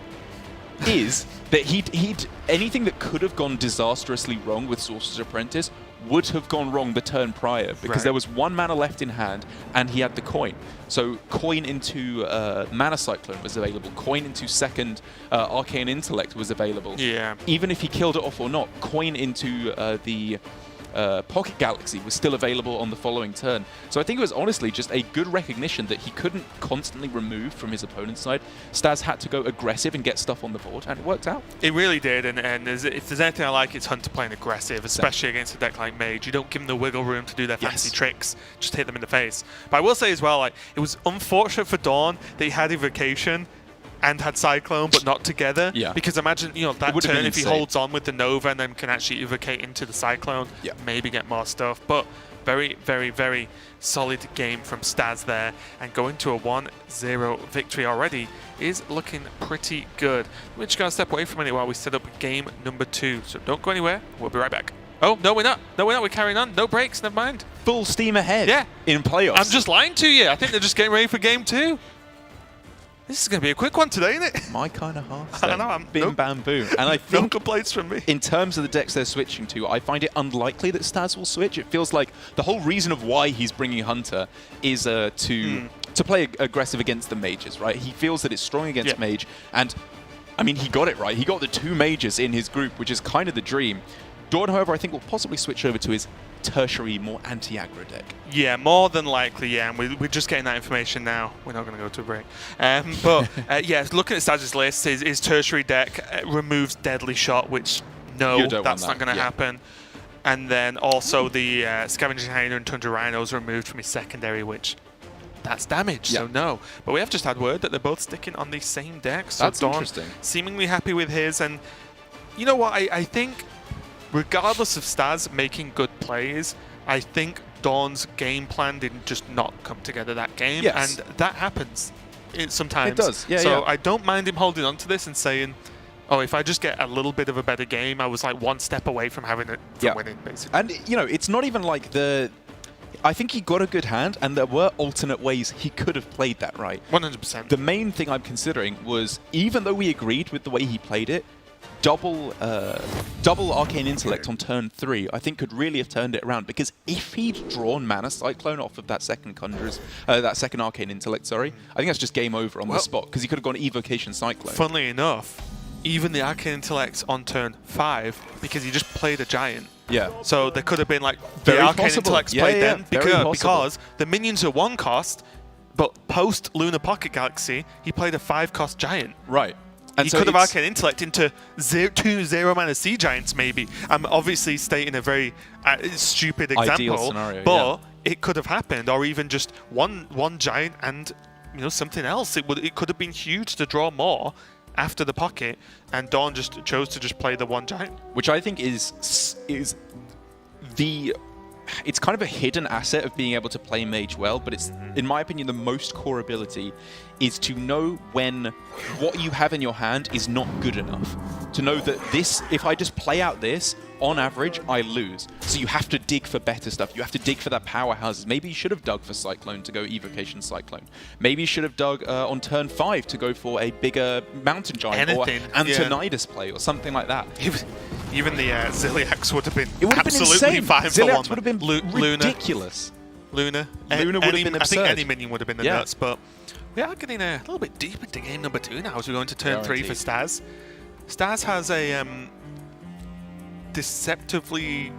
is that he'd anything that could have gone disastrously wrong with Sorcerer's Apprentice would have gone wrong the turn prior, because there was 1 mana left in hand and he had the coin. So coin into Mana Cyclone was available, coin into second Arcane Intellect was available. Yeah. Even if he killed it off or not, coin into the Pocket Galaxy was still available on the following turn. So I think it was honestly just a good recognition that he couldn't constantly remove from his opponent's side. Staz had to go aggressive and get stuff on the board, and it worked out. It really did, and if there's anything I like, it's Hunter playing aggressive, especially against a deck like Mage. You don't give them the wiggle room to do their fancy tricks, just hit them in the face. But I will say as well, like, it was unfortunate for Dawn that he had Evocation and had Cyclone, but not together. Yeah. Because imagine, that turn, if he holds on with the Nova and then can actually evocate into the Cyclone, maybe get more stuff. But very, very, very solid game from Staz there. And going to a 1-0 victory already is looking pretty good. We're just going to step away from it while we set up game number 2. So don't go anywhere. We'll be right back. Oh, no, we're not. No, we're not. We're carrying on. No breaks. Never mind. Full steam ahead. Yeah. In playoffs. I'm just lying to you. I think they're just getting ready for game 2. This is going to be a quick one today, isn't it? My kind of Hearthstone. I know, I'm Bim bam boom. And I think no complaints from me. In terms of the decks they're switching to, I find it unlikely that Staz will switch. It feels like the whole reason of why he's bringing Hunter is to play aggressive against the mages, right? He feels that it's strong against mage, and I mean, he got it right. He got the 2 mages in his group, which is kind of the dream. Dawn, however, I think will possibly switch over to his tertiary, more anti-aggro deck. Yeah, more than likely, yeah. And we're just getting that information now. We're not going to go to a break. But, yeah, looking at Staz's list, his tertiary deck removes Deadly Shot, which, no, that's not going to happen. And then also the Scavenging Hyena and Tundra Rhinos removed from his secondary, which... that's damage, so no. But we have just had word that they're both sticking on the same deck. So that's Dawn interesting. Seemingly happy with his. And you know what? I think regardless of Staz making good plays, I think Dawn's game plan didn't just not come together that game, Yes. and that happens sometimes. It does, yeah. So I don't mind him holding on to this and saying, oh, if I just get a little bit of a better game, I was like one step away from having it, from winning, basically. And, you know, it's not even like I think he got a good hand, and there were alternate ways he could have played that, right? 100%. The main thing I'm considering was, even though we agreed with the way he played it, double Arcane Intellect on turn 3, I think could really have turned it around. Because if he'd drawn Mana Cyclone off of that second that second Arcane Intellect, sorry, I think that's just game over on the spot. Because he could have gone Evocation Cyclone. Funnily enough, even the Arcane Intellect on turn 5, because he just played a Giant. Yeah. So there could have been like Very the Arcane possible. Intellects Yeah, played yeah, then very because the minions are 1 cost, but post Lunar Pocket Galaxy, he played a 5-cost Giant. Right. And He so could have it's- Arcane Intellect into 2 0-mana Sea Giants, maybe. I'm obviously stating a very stupid example, Ideal scenario, but it could have happened, or even just one Giant and something else. It could have been huge to draw more after the pocket, and Dawn just chose to just play the 1 Giant. Which I think is it's kind of a hidden asset of being able to play Mage well, but it's, in my opinion, the most core ability is to know when what you have in your hand is not good enough. To know that this, if I just play out this, on average, I lose. So you have to dig for better stuff. You have to dig for that powerhouses. Maybe you should have dug for Cyclone to go Evocation Cyclone. Maybe you should have dug on turn 5 to go for a bigger Mountain Giant Anything, or Antonidas play or something like that. Even the Ziliax would have been It would have been absolutely insane. fine for Ziliax one. would have been ridiculous. Luna would have been I think absurd. any minion would have been the nuts, but we are getting a little bit deep into game number 2 now as we go into turn 3 for Staz. Staz has a deceptively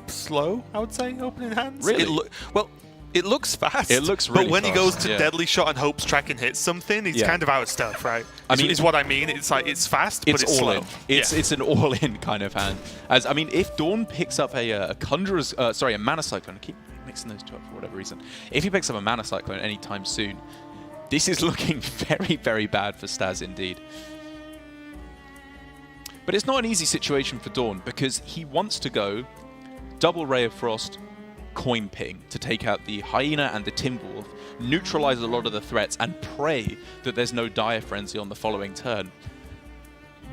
slow, I would say, opening hands. Really? It looks fast. It looks really But when he fast, goes to yeah. Deadly Shot and hopes track and hits something, he's kind of out of stuff, right? I mean, is what I mean. It's like it's fast, but it's all slow. in. It's an all-in kind of hand. As I mean, if Dawn picks up a Conjurer's, a Mana Cyclone, I keep mixing those two up for whatever reason. If he picks up a Mana Cyclone anytime soon, this is looking very, very bad for Staz indeed. But it's not an easy situation for Dawn because he wants to go double Ray of Frost, Coin Ping to take out the Hyena and the Timberwolf, neutralize a lot of the threats, and pray that there's no Dire Frenzy on the following turn.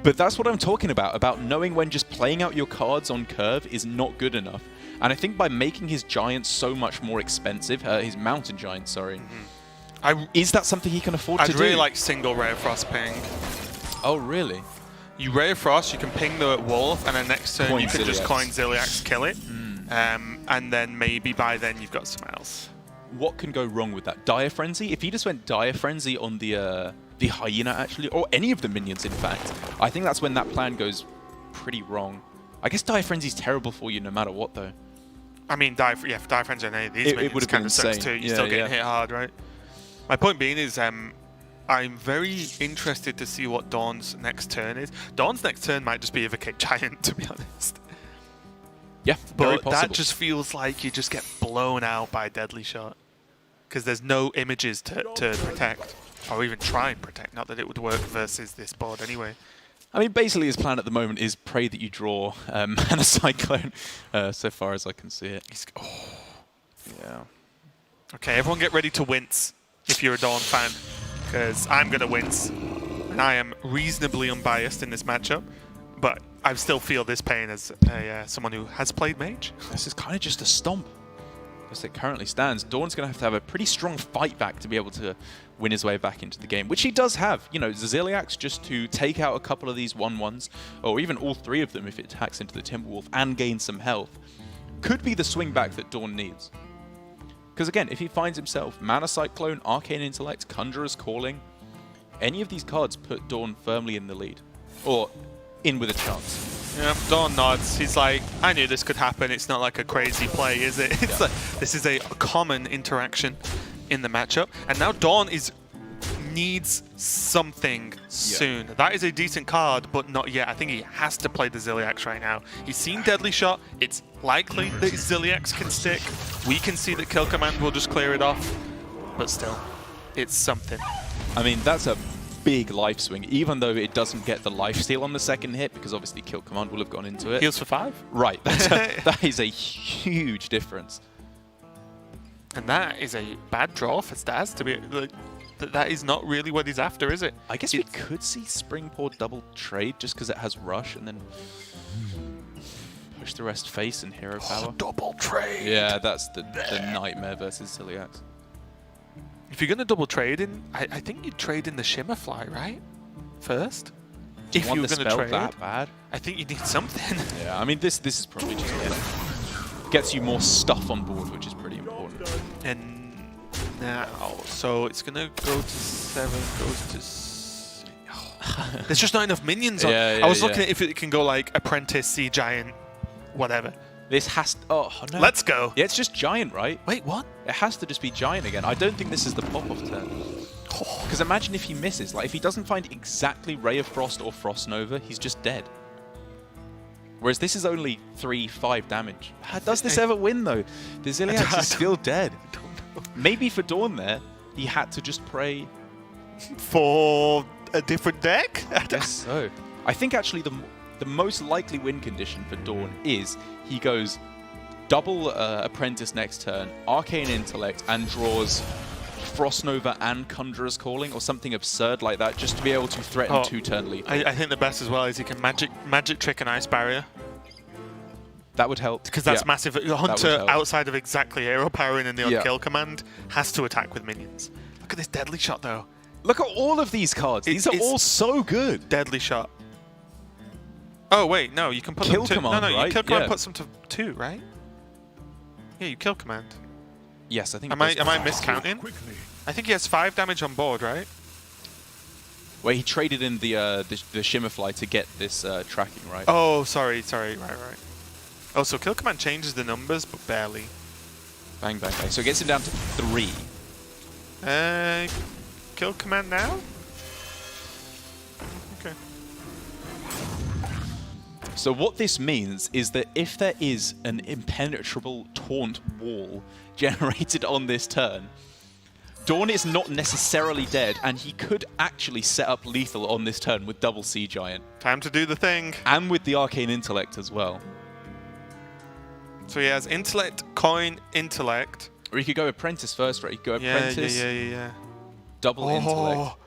But that's what I'm talking about knowing when just playing out your cards on curve is not good enough. And I think by making his Giant so much more expensive, his Mountain Giant, sorry, is that something he can afford to do? I'd really like single Ray of Frost ping. Oh, really? You Ray of Frost, you can ping the Wolf, and then next turn you can just coin Ziliax, kill it. And then maybe by then you've got something else. What can go wrong with that? Dire Frenzy? If he just went Dire Frenzy on the Hyena, actually, or any of the minions, in fact, I think that's when that plan goes pretty wrong. I guess Dire Frenzy's terrible for you no matter what, though. I mean, if Dire Frenzy on any of these It minions would have kind been of sucks insane. too. You're still getting hit hard, right? My point being is, I'm very interested to see what Dawn's next turn is. Dawn's next turn might just be Evocate Giant, to be honest. Yeah, very But possible. that just feels like you just get blown out by Deadly Shot. Because there's no images to protect. Or even try and protect. Not that it would work versus this board anyway. I mean, basically his plan at the moment is pray that you draw Mana Cyclone, so far as I can see it. Yeah. Okay, everyone get ready to wince if you're a Dawn fan. Because I'm going to wince. And I am reasonably unbiased in this matchup. But I still feel this pain as someone who has played Mage. This is kind of just a stomp. As it currently stands, Dawn's going to have a pretty strong fight back to be able to win his way back into the game, which he does have. You know, Ziliax just to take out a couple of these 1/1s, or even all 3 of them if it attacks into the Timberwolf and gains some health, could be the swing back that Dawn needs. Because again, if he finds himself Mana Cyclone, Arcane Intellect, Conjurer's Calling, any of these cards put Dawn firmly in the lead. Or in with a chance. Yeah, Dawn nods. He's like, I knew this could happen. It's not like a crazy play, is it? It's like, this is a common interaction in the matchup. And now Dawn needs something soon. That is a decent card, but not yet. I think he has to play the Ziliax right now. He's seen Deadly Shot. It's likely that Ziliax can stick. We can see that Kill Command will just clear it off. But still, it's something. I mean, that's a big life swing, even though it doesn't get the lifesteal on the second hit, because obviously Kill Command will have gone into it. Heals for 5? Right, that is a huge difference. And that is a bad draw for Staz to be like, that is not really what he's after, is it? I guess we could see Springport double trade just because it has rush and then push the rest face and hero power. Double trade. Yeah, that's the nightmare versus Celiax. If you're going to double trade in, I think you'd trade in the Shimmerfly, right? First. If you were going to trade that bad, I think you need something. Yeah, I mean this is probably just gets you more stuff on board, which is pretty important. And now, so it's going to go to 7, goes to... There's just not enough minions on. I was looking at if it can go like Apprentice, Sea Giant, whatever. This has... Oh, no. Let's go. Yeah, it's just Giant, right? Wait, what? It has to just be Giant again. I don't think this is the pop-off turn. Because imagine if he misses. Like, if he doesn't find exactly Ray of Frost or Frost Nova, he's just dead. Whereas this is only 3-5 damage. Does this ever win, though? The Zilliax is still dead. Maybe for Dawn there, he had to just pray... For a different deck? I guess so. I think actually the most likely win condition for Dawn is he goes double Apprentice next turn, Arcane Intellect, and draws Frost Nova and Conjurer's Calling or something absurd like that, just to be able to threaten 2-turn lead. I think the best as well is he can magic trick an Ice Barrier. That would help. Because that's massive. Hunter, outside of exactly hero powering and the on-kill command, has to attack with minions. Look at this Deadly Shot, though. Look at all of these cards. These are all so good. Deadly Shot. Oh, wait, no, you can put kill them to... command, no, right? you kill command puts them to 2, right? Yeah, you kill command. Yes, I think... Am I miscounting? I think he has 5 damage on board, right? Well, he traded in the Shimmerfly to get this tracking, right? Oh, sorry, right. Oh, so kill command changes the numbers, but barely. Bang, bang, bang. So it gets him down to 3. Kill command now? Okay. So what this means is that if there is an impenetrable taunt wall generated on this turn, Dawn is not necessarily dead, and he could actually set up lethal on this turn with double Sea Giant. Time to do the thing. And with the Arcane Intellect as well. So he has Intellect, Coin, Intellect. Or he could go Apprentice first, right? He could go Apprentice, yeah. double Intellect.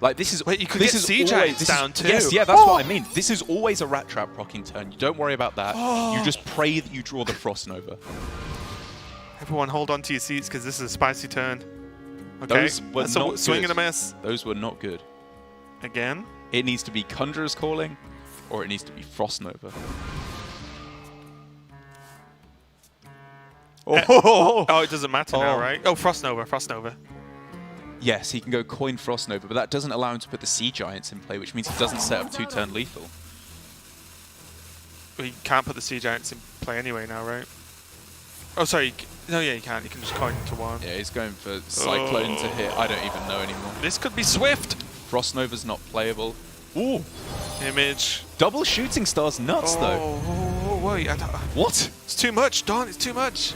Like, this is... Wait, you could get Sea Giants down too. Yes, yeah, that's what I mean. This is always a Rat Trap proccing turn. You don't worry about that. You just pray that you draw the Frost Nova. Everyone hold on to your seats because this is a spicy turn. Okay, Those were that's not a swing good. and a miss. Those were not good. Again? It needs to be Conjurer's Calling, or it needs to be Frost Nova. Oh, it doesn't matter now, right? Oh, Frost Nova. Yes, he can go Coin Frost Nova, but that doesn't allow him to put the Sea Giants in play, which means he doesn't set up 2-turn lethal. Well, he can't put the Sea Giants in play anyway now, right? Oh, sorry. No, yeah, you can. You can just coin into 1. Yeah, he's going for Cyclone to hit. I don't even know anymore. This could be Swift. Frost Nova's not playable. Ooh. Image. Double Shooting Star's nuts, though. Oh, wait. What? It's too much, Dawn. It's too much.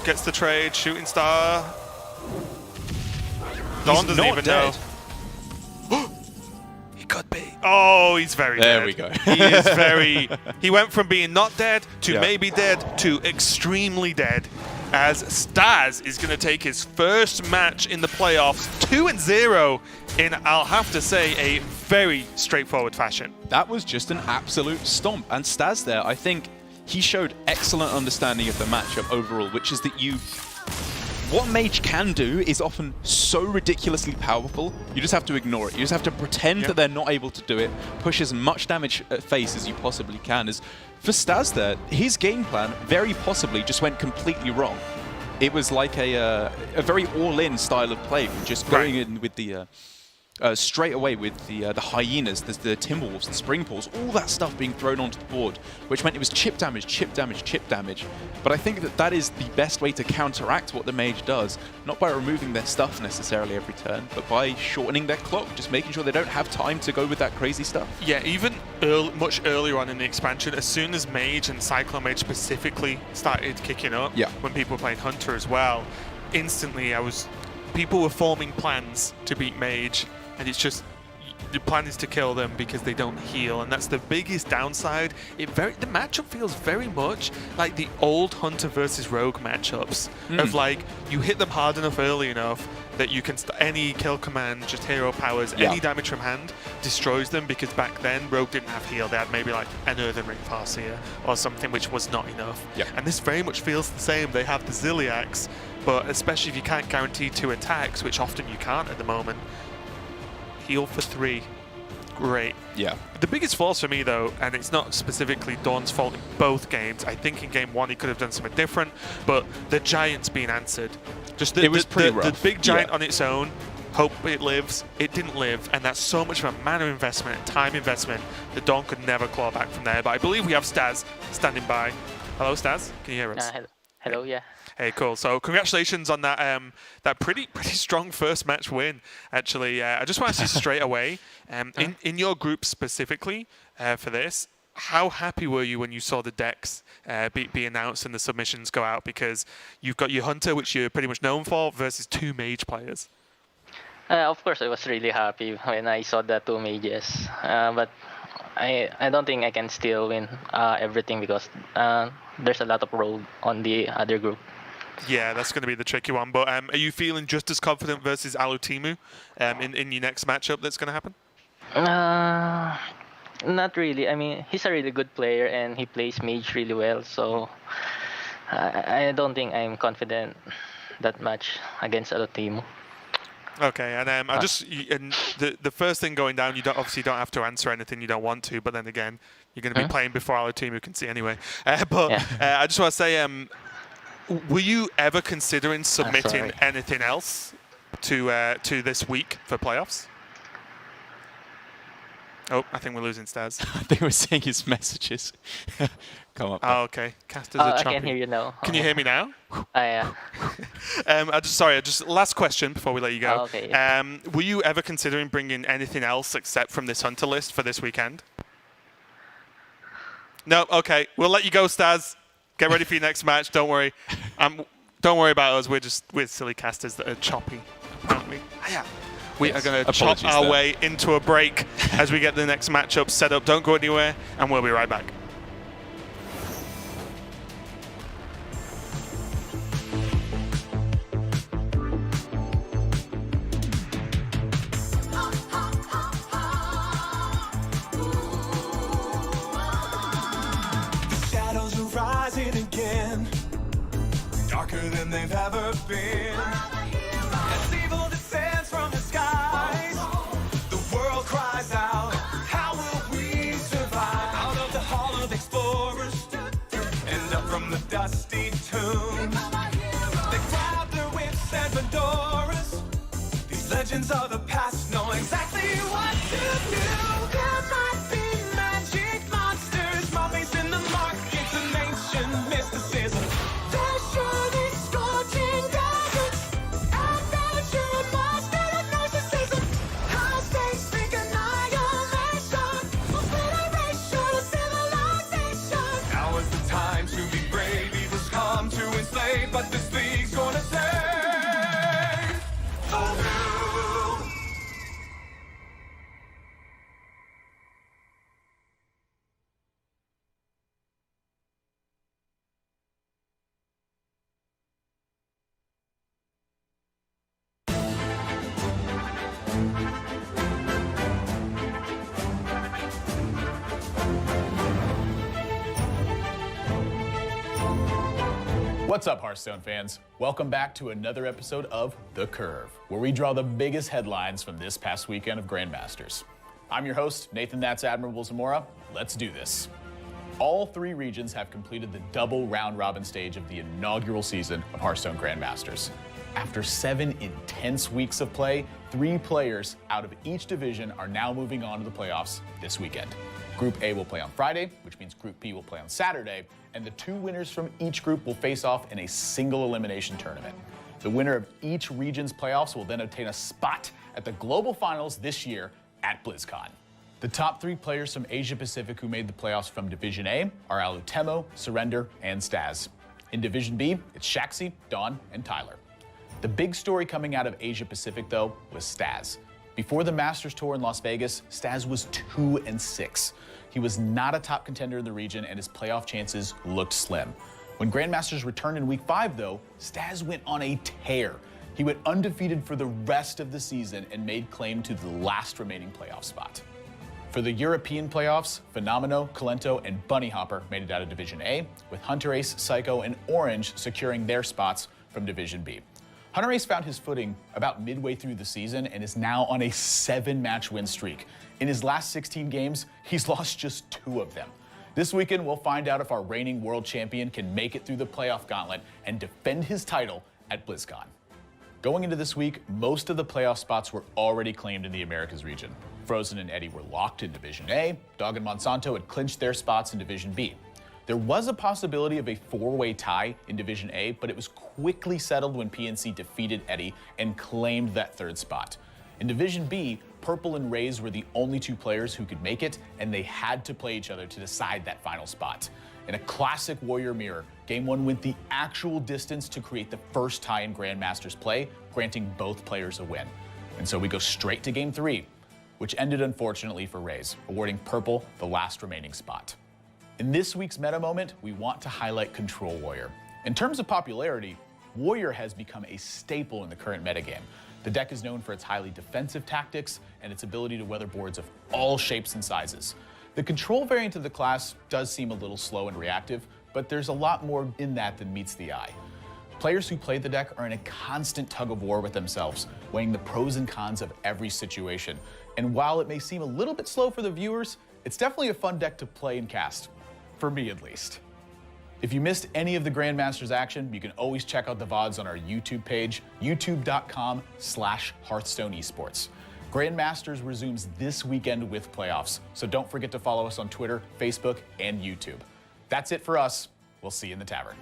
Gets the trade. Shooting Star. Dawn doesn't even know. He could be. Oh, he's very dead. There we go. He is very... He went from being not dead to maybe dead to extremely dead. As Staz is going to take his first match in the playoffs, 2-0 in, I'll have to say, a very straightforward fashion. That was just an absolute stomp. And Staz there, I think he showed excellent understanding of the matchup overall, which is that what Mage can do is often so ridiculously powerful, you just have to ignore it. You just have to pretend that they're not able to do it, push as much damage at face as you possibly can. As for Staz there, his game plan very possibly just went completely wrong. It was like a very all-in style of play, just going in with the... straight away with the hyenas, the Timberwolves, the Springpools, all that stuff being thrown onto the board, which meant it was chip damage, chip damage, chip damage. But I think that is the best way to counteract what the Mage does, not by removing their stuff necessarily every turn, but by shortening their clock, just making sure they don't have time to go with that crazy stuff. Yeah, even much earlier on in the expansion, as soon as Mage and Cyclone Mage specifically started kicking up, when people were playing Hunter as well, instantly people were forming plans to beat Mage. And it's just, the plan is to kill them because they don't heal, and that's the biggest downside. The matchup feels very much like the old Hunter versus Rogue matchups of like you hit them hard enough early enough that you can any kill command, just hero powers, any damage from hand destroys them, because back then Rogue didn't have heal. They had maybe like an Earthen Ring Farseer or something, which was not enough. And this very much feels the same. They have the Ziliax, but especially if you can't guarantee 2 attacks, which often you can't at the moment, heal for 3. Great. The biggest flaws for me, though, and it's not specifically Dawn's fault in both games. I think in game 1 he could have done something different, but the Giant's being answered. Just it was pretty rough. The big Giant on its own, hope it lives. It didn't live, and that's so much of a mana investment and time investment that Dawn could never claw back from there. But I believe we have Staz standing by. Hello, Staz. Can you hear us? Hello, yeah. Hey, cool. So congratulations on that that pretty strong first match win. Actually, I just want to see straight away, in your group specifically for this, how happy were you when you saw the decks be announced and the submissions go out? Because you've got your Hunter, which you're pretty much known for, versus 2 mage players. Of course, I was really happy when I saw the 2 mages, but I don't think I can still win everything, because there's a lot of rogue on the other group. Yeah, that's going to be the tricky one. But are you feeling just as confident versus Alutimu in your next matchup that's going to happen? Not really. I mean, he's a really good player and he plays mage really well. So I don't think I'm confident that much against Alutimu. Okay, and the first thing going down, you obviously don't have to answer anything you don't want to, but then again, you're going to be playing before Alutimu can see anyway. I just want to say, were you ever considering submitting anything else to this week for playoffs? Oh, I think we're losing Staz. I think we're seeing his messages come up. Oh, okay. Casters are choppy. I can hear you now. Can you hear me now? Yeah. Last question before we let you go. Okay. Were you ever considering bringing anything else except from this Hunter list for this weekend? No? Okay. We'll let you go, Staz. Get ready for your next match. Don't worry. Don't worry about us. We're silly casters that are choppy, aren't we? Yeah. We are going to chop our way into a break as we get the next matchup set up. Don't go anywhere, and we'll be right back. The shadows are rising again, darker than they've ever been. As evil descends from the skies, the world cries out, how will we survive? Out of the hall of explorers, and up from the dusty tomb, they grab their whips and fedoras. These legends of the past know exactly what to do. There might be magic monsters, mummies in the markets, and ancient mysticism. There should be scorching deserts, adventure, monster, and narcissism. High stakes, think annihilation, obliteration of civilization. Now is the time to be brave. Evil's come to enslave, but this league's gonna save the world. What's up, Hearthstone fans? Welcome back to another episode of The Curve, where we draw the biggest headlines from this past weekend of Grandmasters. I'm your host, Nathan That's Admirable Zamora. Let's do this. All 3 regions have completed the double round-robin stage of the inaugural season of Hearthstone Grandmasters. After 7 intense weeks of play, 3 players out of each division are now moving on to the playoffs this weekend. Group A will play on Friday, which means Group B will play on Saturday, and the 2 winners from each group will face off in a single elimination tournament. The winner of each region's playoffs will then obtain a spot at the global finals this year at BlizzCon. The top 3 players from Asia Pacific who made the playoffs from Division A are Alutemo, Surrender, and Staz. In Division B, it's Shaxi, Dawn, and Tyler. The big story coming out of Asia Pacific, though, was Staz. Before the Masters Tour in Las Vegas, Staz was 2-6. He was not a top contender in the region, and his playoff chances looked slim. When Grandmasters returned in week 5, though, Staz went on a tear. He went undefeated for the rest of the season and made claim to the last remaining playoff spot. For the European playoffs, Phenomeno, Colento, and Bunny Hopper made it out of Division A, with Hunter Ace, Psycho, and Orange securing their spots from Division B. Hunter Ace found his footing about midway through the season and is now on a 7-match win streak. In his last 16 games, he's lost just 2 of them. This weekend, we'll find out if our reigning world champion can make it through the playoff gauntlet and defend his title at BlizzCon. Going into this week, most of the playoff spots were already claimed in the Americas region. Frozen and Eddie were locked in Division A. Dog and Monsanto had clinched their spots in Division B. There was a possibility of a 4-way tie in Division A, but it was quickly settled when PNC defeated Eddie and claimed that 3rd spot. In Division B, Purple and Rays were the only 2 players who could make it, and they had to play each other to decide that final spot. In a classic Warrior mirror, Game 1 went the actual distance to create the first tie in Grandmasters play, granting both players a win. And so we go straight to Game 3, which ended unfortunately for Rays, awarding Purple the last remaining spot. In this week's meta moment, we want to highlight Control Warrior. In terms of popularity, Warrior has become a staple in the current metagame. The deck is known for its highly defensive tactics and its ability to weather boards of all shapes and sizes. The Control variant of the class does seem a little slow and reactive, but there's a lot more in that than meets the eye. Players who play the deck are in a constant tug of war with themselves, weighing the pros and cons of every situation. And while it may seem a little bit slow for the viewers, it's definitely a fun deck to play and cast. For me, at least. If you missed any of the Grandmasters action, you can always check out the VODs on our YouTube page, youtube.com/Hearthstone Esports. Grandmasters resumes this weekend with playoffs, so don't forget to follow us on Twitter, Facebook, and YouTube. That's it for us. We'll see you in the tavern.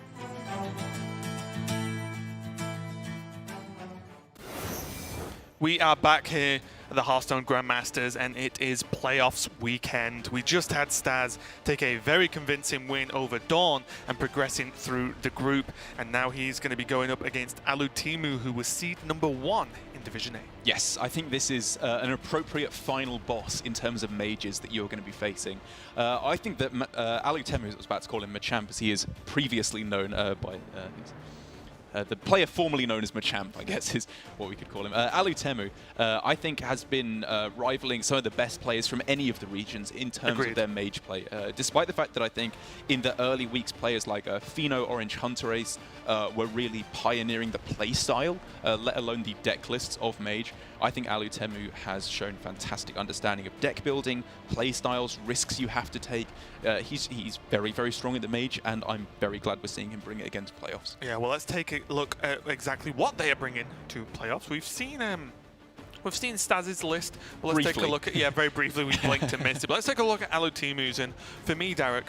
We are back here at the Hearthstone Grandmasters, and it is playoffs weekend. We just had Staz take a very convincing win over Dawn and progressing through the group, and now he's going to be going up against Alutimu, who was seed number 1 in Division A. Yes, I think this is an appropriate final boss in terms of mages that you're going to be facing. I think that Alutemu, I was about to call him Machamp, as he is previously known by the player formerly known as Machamp, I guess is what we could call him. Alutemu, I think, has been rivaling some of the best players from any of the regions in terms of their mage play. Despite the fact that I think in the early weeks, players like Pheno, Orange, Hunter Ace were really pioneering the play style, let alone the deck lists of mage. I think Alutemu has shown fantastic understanding of deck building, play styles, risks you have to take. He's very, very strong in the mage, and I'm very glad we're seeing him bring it against playoffs. Yeah, well, let's take a look at exactly what they are bringing to playoffs. We've seen Staz's list, but let's take a look at, very briefly, we blinked and missed it, but let's take a look at Alutimu's, and for me, Derek,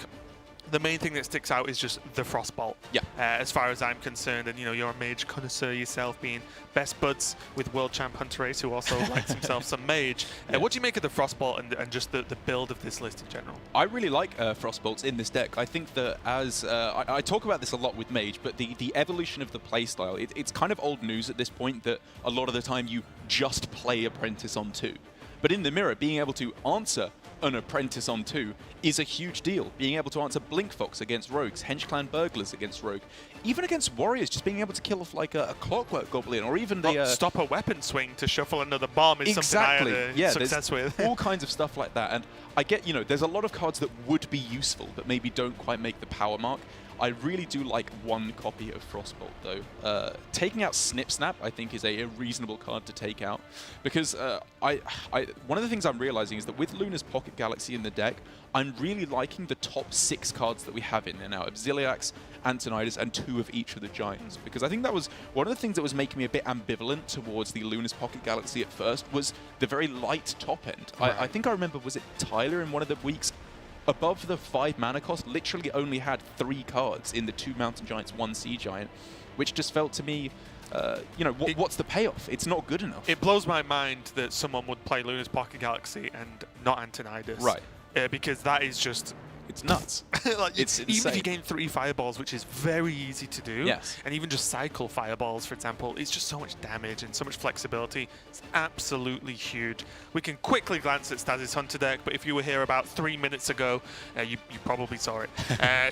the main thing that sticks out is just the Frostbolt. Yeah. As far as I'm concerned, and you're a mage connoisseur yourself, being best buds with world champ Hunter Ace, who also likes himself some mage. What do you make of the Frostbolt and just the build of this list in general? I really like Frostbolts in this deck. I think that as I talk about this a lot with mage, but the evolution of the playstyle, it's kind of old news at this point that a lot of the time you just play Apprentice on 2. But in the mirror, being able to answer an Apprentice on 2 is a huge deal. Being able to answer Blink Fox against Rogues, Hench Clan Burglars against Rogue, even against Warriors, just being able to kill off like a Clockwork Goblin, or even the... stop a weapon swing to shuffle another bomb is something I had success with. All kinds of stuff like that. And I get, there's a lot of cards that would be useful, but maybe don't quite make the power mark. I really do like one copy of Frostbolt, though. Taking out Snip Snap, I think, is a reasonable card to take out, because one of the things I'm realizing is that with Luna's Pocket Galaxy in the deck, I'm really liking the top 6 cards that we have in there now, of Ziliax, Antonidas, and 2 of each of the Giants, because I think that was one of the things that was making me a bit ambivalent towards the Luna's Pocket Galaxy at first, was the very light top end. Right. I think I remember, was it Tyler in one of the weeks, above the 5 mana cost, literally only had 3 cards in the 2 Mountain Giants, 1 Sea Giant, which just felt to me, what's the payoff? It's not good enough. It blows my mind that someone would play Luna's Pocket Galaxy and not Antonidas. Right. Because that is just It's nuts. Like, it's even insane. if you gain 3 fireballs, which is very easy to do, Yes. and even just cycle fireballs, for example, it's just so much damage and so much flexibility. It's absolutely huge. We can quickly glance at Staz's Hunter deck, but if you were here about 3 minutes ago, you probably saw it.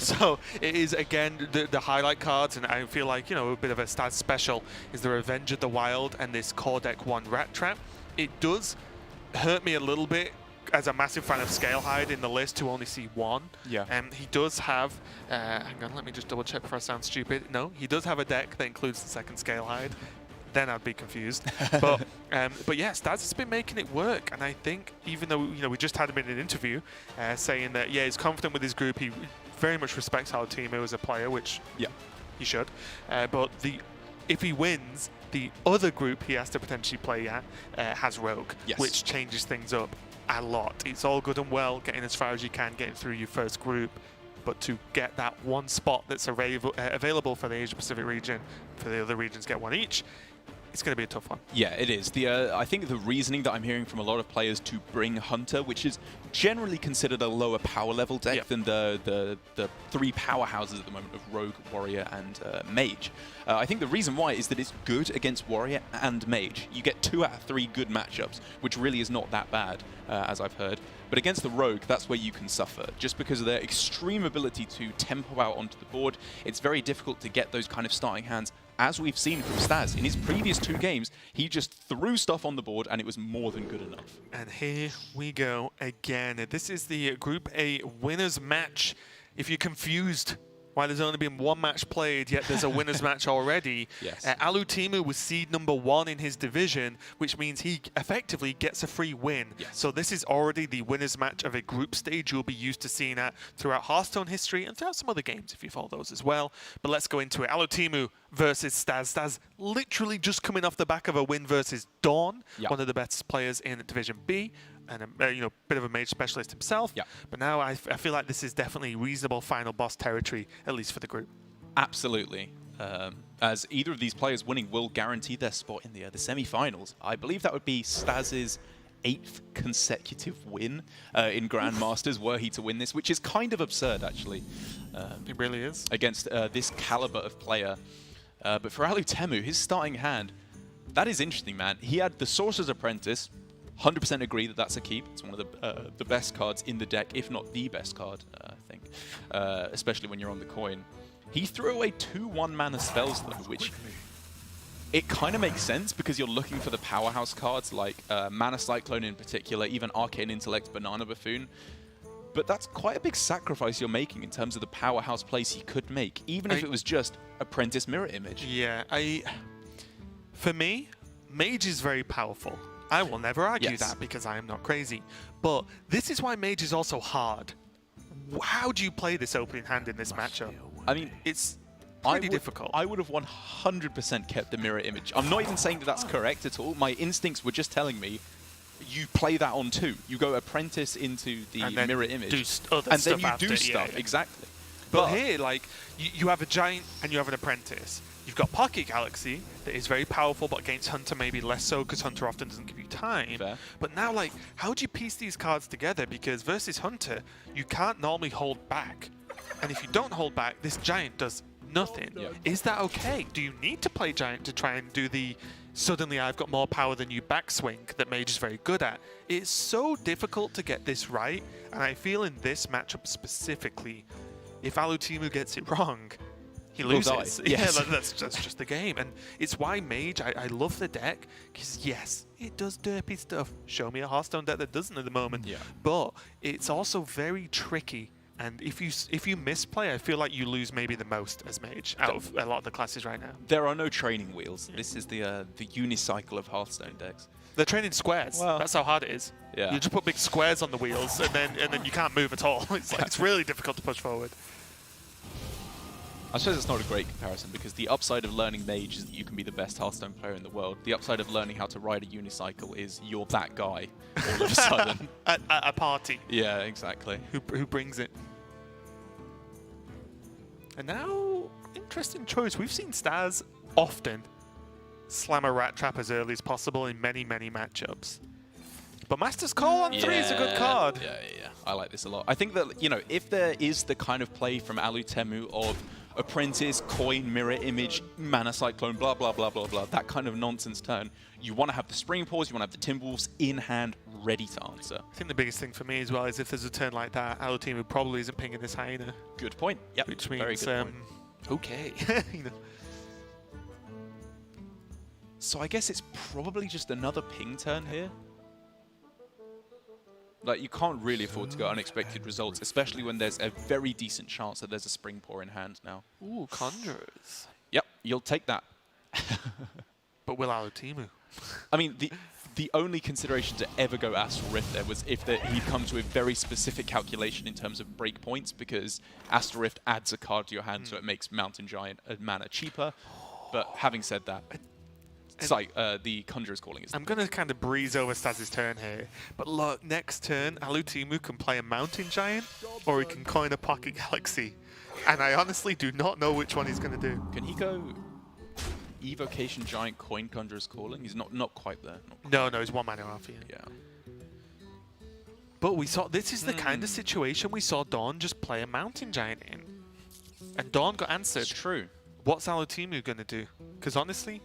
So it is, again, the highlight cards, and I feel like, you know, a bit of a Staz special is the Revenge of the Wild and this core deck 1 Rat Trap. It does hurt me a little bit as a massive fan of Scalehide in the list to only see 1. Yeah. He does have, hang on, let me just double check before I sound stupid. No, he does have a deck that includes the second Scalehide. Then I'd be confused. But yeah, Staz has been making it work, and I think even though, you know, we just had him in an interview saying that, yeah, he's confident with his group, he very much respects Halotimo as a player, which he should. But if he wins, the other group he has to potentially play at has Rogue, which changes things up a lot. It's all good and well getting as far as you can, getting through your first group, but to get that one spot that's available for the Asia Pacific region, for the other regions get one each, it's going to be a tough one. Yeah, it is. I think the reasoning that I'm hearing from a lot of players to bring Hunter, which is generally considered a lower power level deck than the 3 powerhouses at the moment of Rogue, Warrior, and Mage. I think the reason why is that it's good against Warrior and Mage. You get 2 out of 3 good matchups, which really is not that bad, as I've heard. But against the Rogue, that's where you can suffer. Just because of their extreme ability to tempo out onto the board, it's very difficult to get those kind of starting hands. As we've seen from Staz, in his previous 2 games, he just threw stuff on the board and it was more than good enough. And here we go again. This is the Group A winners match. If you're confused why there's only been 1 match played, yet there's a winners match already. Yes. Halotimo was seed number 1 in his division, which means he effectively gets a free win. Yes. So this is already the winners match of a group stage you'll be used to seeing at throughout Hearthstone history and throughout some other games if you follow those as well. But let's go into it. Halotimo versus Staz. Staz literally just coming off the back of a win versus Dawn, one of the best players in Division B, and a you know, bit of a mage specialist himself. But now I feel like this is definitely reasonable final boss territory, at least for the group. Absolutely. As either of these players winning will guarantee their spot in the semi-finals. I believe that would be Staz's 8th consecutive win in Grandmasters were he to win this, which is kind of absurd, actually. It really is. Against this caliber of player. But for Halotimo, his starting hand, that is interesting, man. He had the Sorcerer's Apprentice. 100% agree that that's a keep. It's one of the best cards in the deck, if not the best card, I think, especially when you're on the coin. He threw away 2 1-mana spells, though, which it kind of makes sense because you're looking for the powerhouse cards like Mana Cyclone in particular, even Arcane Intellect, Banana Buffoon. But that's quite a big sacrifice you're making in terms of the powerhouse plays he could make, even if it was just Apprentice Mirror Image. Yeah, for me, Mage is very powerful. I will never argue that because I am not crazy. But this is why Mage is also hard. How do you play this opening hand in this matchup? I mean, it's pretty difficult. I would have 100% kept the mirror image. I'm not even saying that that's correct at all. My instincts were just telling me, you play that on 2. You go Apprentice into the mirror image, and then you do stuff. Exactly. But here, like, you have a Giant and you have an Apprentice. You've got Pocket Galaxy that is very powerful, but against Hunter maybe less so because Hunter often doesn't give you time. Fair. But now, like, how do you piece these cards together? Because versus Hunter, you can't normally hold back. And if you don't hold back, this Giant does nothing. Is that okay? Do you need to play Giant to try and do the suddenly I've got more power than you backswing that Mage is very good at? It's so difficult to get this right, and I feel in this matchup specifically, if Halotimo gets it wrong, he loses. Yes. Yeah, that's just the game. And it's why Mage, I love the deck, because yes, it does derpy stuff. Show me a Hearthstone deck that doesn't at the moment. But it's also very tricky. And if you misplay, I feel like you lose maybe the most as Mage out of a lot of the classes right now. There are no training wheels. This is the unicycle of Hearthstone decks. They're training squares. Well, that's how hard it is. You just put big squares on the wheels, and then you can't move at all. It's like, it's really difficult to push forward. I suppose it's not a great comparison because the upside of learning Mage is that you can be the best Hearthstone player in the world. The upside of learning how to ride a unicycle is you're that guy all of a sudden. at a party. Yeah, exactly. Who brings it. And now, interesting choice. We've seen Staz often slam a Rat Trap as early as possible in many, many matchups. But Master's Call on 3 is a good card. Yeah. I like this a lot. I think that, you know, if there is the kind of play from Alutemu of Apprentice, Coin, Mirror Image, Mana Cyclone, blah, blah, blah, blah, blah, that kind of nonsense turn, you want to have the Spring Pause, you want to have the Timberwolves in hand, ready to answer. I think the biggest thing for me as well is if there's a turn like that, Alutemu probably isn't pinging this Hyena. Good point. Yep. Which means, very good point. Okay. You know. So I guess it's probably just another ping turn here. Like, you can't really afford to go unexpected results, especially when there's a very decent chance that there's a Spring Pour in hand now. Ooh, Conjurers. Yep, you'll take that. But will Alutemu? I mean, the only consideration to ever go Astral Rift there was if he'd come to a very specific calculation in terms of break points, because Astral Rift adds a card to your hand, so it makes Mountain Giant mana cheaper. But having said that, it's like the Conjurer's Calling is. I'm going to kind of breeze over Staz's turn here. But look, next turn, Alutemu can play a Mountain Giant, or he can coin a Pocket Galaxy. And I honestly do not know which one he's going to do. Can he go Evocation Giant, coin Conjurer's Calling? He's not quite there. Not quite. No, he's 1 mana off here. Yeah. But we saw, this is the kind of situation we saw Dawn just play a Mountain Giant in. And Dawn got answered. It's true. What's Alutemu going to do? Because honestly,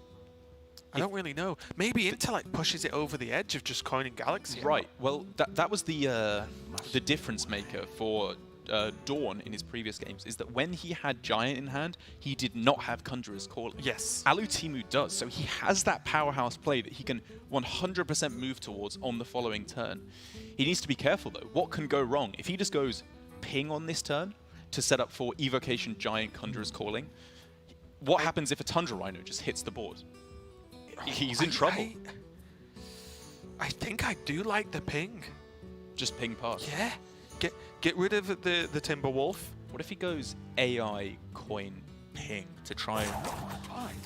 I don't really know. Maybe Intellect pushes it over the edge of just coining Galaxy. Right. Well, that was the difference maker for Dawn in his previous games, is that when he had Giant in hand, he did not have Conjurer's Calling. Yes. Alutemu does, so he has that powerhouse play that he can 100% move towards on the following turn. He needs to be careful, though. What can go wrong? If he just goes ping on this turn to set up for Evocation Giant, Conjurer's Calling, what happens if a Tundra Rhino just hits the board? He's in trouble. I think I do like the ping. Just ping past. Yeah. Get rid of the Timberwolf. What if he goes AI coin ping to try and...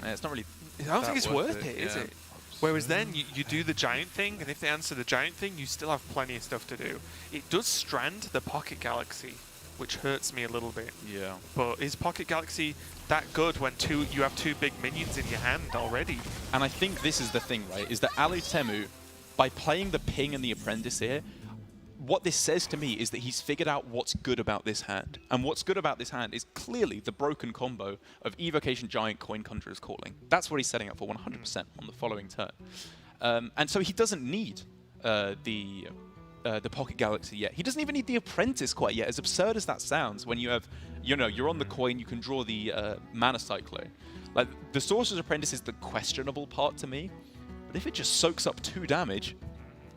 it's not really... I don't think it's worth it, is it? Whereas then you do the Giant thing, and if they answer the Giant thing, you still have plenty of stuff to do. It does strand the Pocket Galaxy, which hurts me a little bit. Yeah. But is Pocket Galaxy that good when you have 2 big minions in your hand already? And I think this is the thing, right, is that Alutemu, by playing the ping and the Apprentice here, what this says to me is that he's figured out what's good about this hand. And what's good about this hand is clearly the broken combo of Evocation Giant, Coin Conjurer's Calling. That's what he's setting up for 100% on the following turn. And so he doesn't need the Pocket Galaxy yet. He doesn't even need the Apprentice quite yet, as absurd as that sounds. When you have, you're on the coin, you can draw the Mana Cyclone. Like, the Sorcerer's Apprentice is the questionable part to me. But if it just soaks up 2 damage,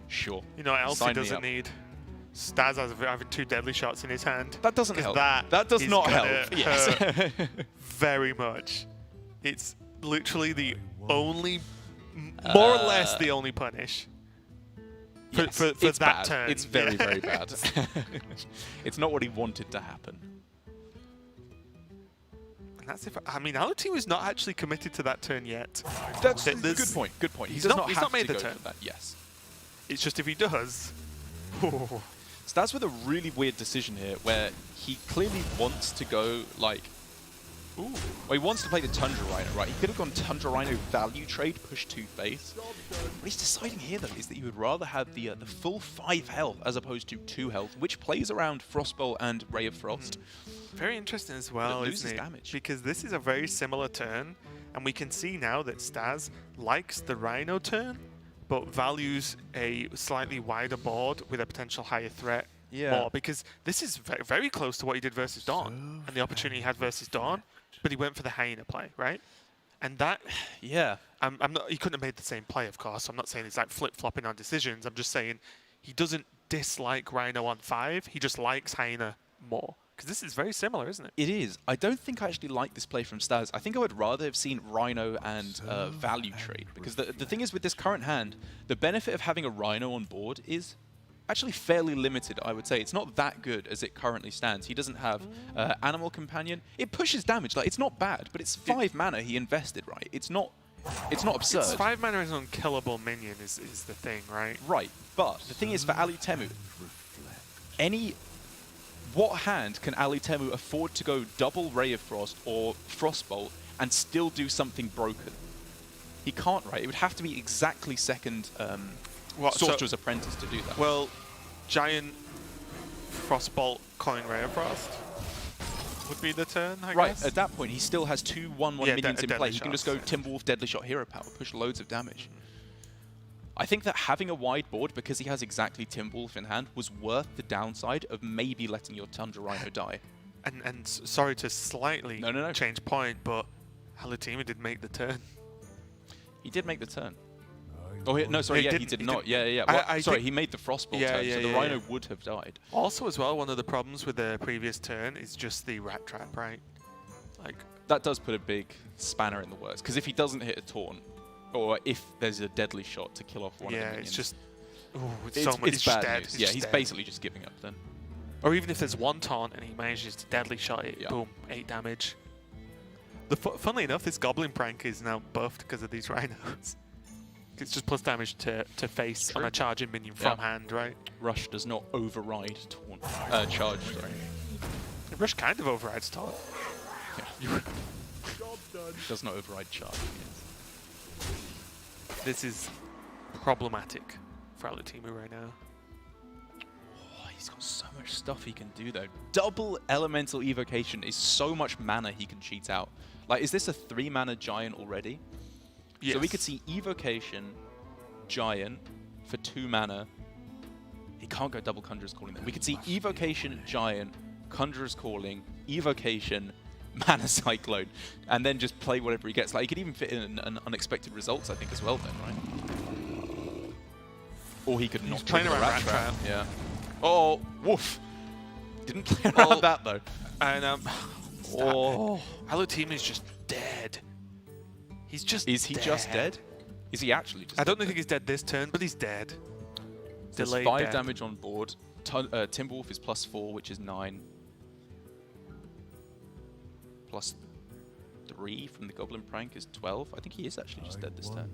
sure. You know what else he doesn't need? Staz has having 2 deadly shots in his hand. That doesn't help. That does not help. Yes. Very much. It's literally the only, more or less the only punish. For it's that bad. turn. It's very, very bad. It's not what he wanted to happen. And that's if I mean, Alutemu is not actually committed to that turn yet. That's a good point. Good point. He's not made the turn. That. Yes. It's just if he does. Staz with a really weird decision here, where he clearly wants to go like. Well, he wants to play the Tundra Rhino, right? He could have gone Tundra Rhino value trade, push 2 face. What he's deciding here, though, is that he would rather have the full 5 health as opposed to 2 health, which plays around Frostbolt and Ray of Frost. Very interesting as well, but it loses isn't it? Damage. Because this is a very similar turn, and we can see now that Staz likes the Rhino turn, but values a slightly wider board with a potential higher threat more. Because this is very close to what he did versus Dawn, and the opportunity he had versus Dawn. But he went for the Hyena play, right? And that, I'm not. He couldn't have made the same play, of course. I'm not saying he's like flip-flopping on decisions. I'm just saying he doesn't dislike Rhino on 5. He just likes Hyena more. Because this is very similar, isn't it? It is. I don't think I actually like this play from Staz. I think I would rather have seen Rhino and value trade. Because the thing is, with this current hand, the benefit of having a Rhino on board is actually fairly limited, I would say. It's not that good as it currently stands. He doesn't have Animal Companion. It pushes damage. Like, it's not bad, but it's 5 mana he invested, right? It's not absurd. It's 5 mana as an unkillable minion is the thing, right? Right. But the thing is, for Alutemu, what hand can Alutemu afford to go double Ray of Frost or Frostbolt and still do something broken? He can't, right? It would have to be exactly second Sorcerer's Apprentice to do that. Well, Giant Frostbolt calling Ray of Frost would be the turn, I Right, guess. at that point, he still has 2 1/1 minions in play. He can just go shots, Timberwolf, Deadly Shot, Hero Power, push loads of damage. I think that having a wide board, because he has exactly Timberwolf in hand, was worth the downside of maybe letting your Tundra Rhino die. And sorry to slightly No. change point, but Halutimi did make the turn. He did make the turn. Oh, no, sorry, He he didn't- did he not. didn't. Yeah. Well, I sorry, think- he made the Frostbolt Yeah, turn, yeah, so the yeah, Rhino yeah. would have died. Also, as well, one of the problems with the previous turn is just the Rat Trap, right? Like, That does put a big spanner in the works, because if he doesn't hit a taunt, or if there's a Deadly Shot to kill off one of the minions, it's just... Ooh, it's so much. it's bad dead. news. It's Yeah, just he's dead. basically just giving up then. Or even if there's one taunt and he manages to deadly shot it, Yeah. boom, 8 damage. Funnily enough, this Goblin Prank is now buffed because of these Rhinos. It's just plus damage to face on a charging minion from hand, right? Rush does not override taunt. Charge, sorry. Rush kind of overrides taunt. Yeah. Does not override charge. This is problematic for Halutimi right now. Oh, he's got so much stuff he can do though. Double Elemental Evocation is so much mana he can cheat out. Like, is this a 3 mana Giant already? Yes. So we could see Evocation, Giant for 2 mana. He can't go double Conjurer's Calling then. We could see Evocation, Giant, Conjurer's Calling, Evocation, Mana Cyclone, and then just play whatever he gets. Like, he could even fit in an Unexpected Results, I think, as well then, right? Or he could not playing trigger around Rat Rat Trap. Yeah. Oh, woof. Didn't play around that though. And Oh. Halutimi is just dead. He's just Is he just dead? Is he actually just I don't dead? think he's dead this turn, but he's dead. There's Delayed 5 death. damage on board. Timberwolf is +4, which is 9. +3 from the Goblin Prank is 12. I think he is actually just dead this turn.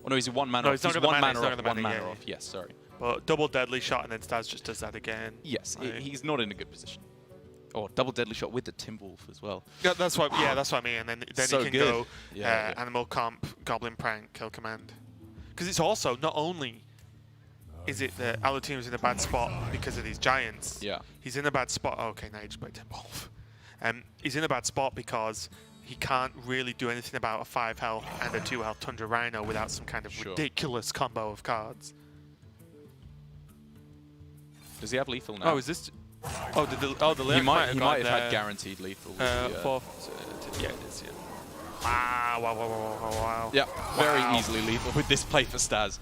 Oh no, he's a 1 mana No, off. he's not He's got the 1 mana, mana he's not off. got the 1 mana, mana yeah, off. Yes, sorry. But double deadly shot and then Staz just does that again. Yes, Like- he's not in a good position. Oh, double Deadly Shot with the Timberwolf as well. Yeah, that's what. Yeah, that's what I mean. And then So he can good. go Yeah, yeah. Animal Comp, Goblin Prank, Kill Command. Because it's also not only is it that Halutimi's in a bad spot because of these giants. Yeah. He's in a bad spot. Oh, okay, now he just played Timberwolf. He's in a bad spot because he can't really do anything about a 5 health and a 2 health Tundra Rhino without some kind of Sure. ridiculous combo of cards. Does he have lethal now? Oh, is this? Oh, the he Leon might have got had guaranteed lethal. with the, yeah, it is. Yeah. Wow. Yeah, very Wow. easily lethal with this play for Staz.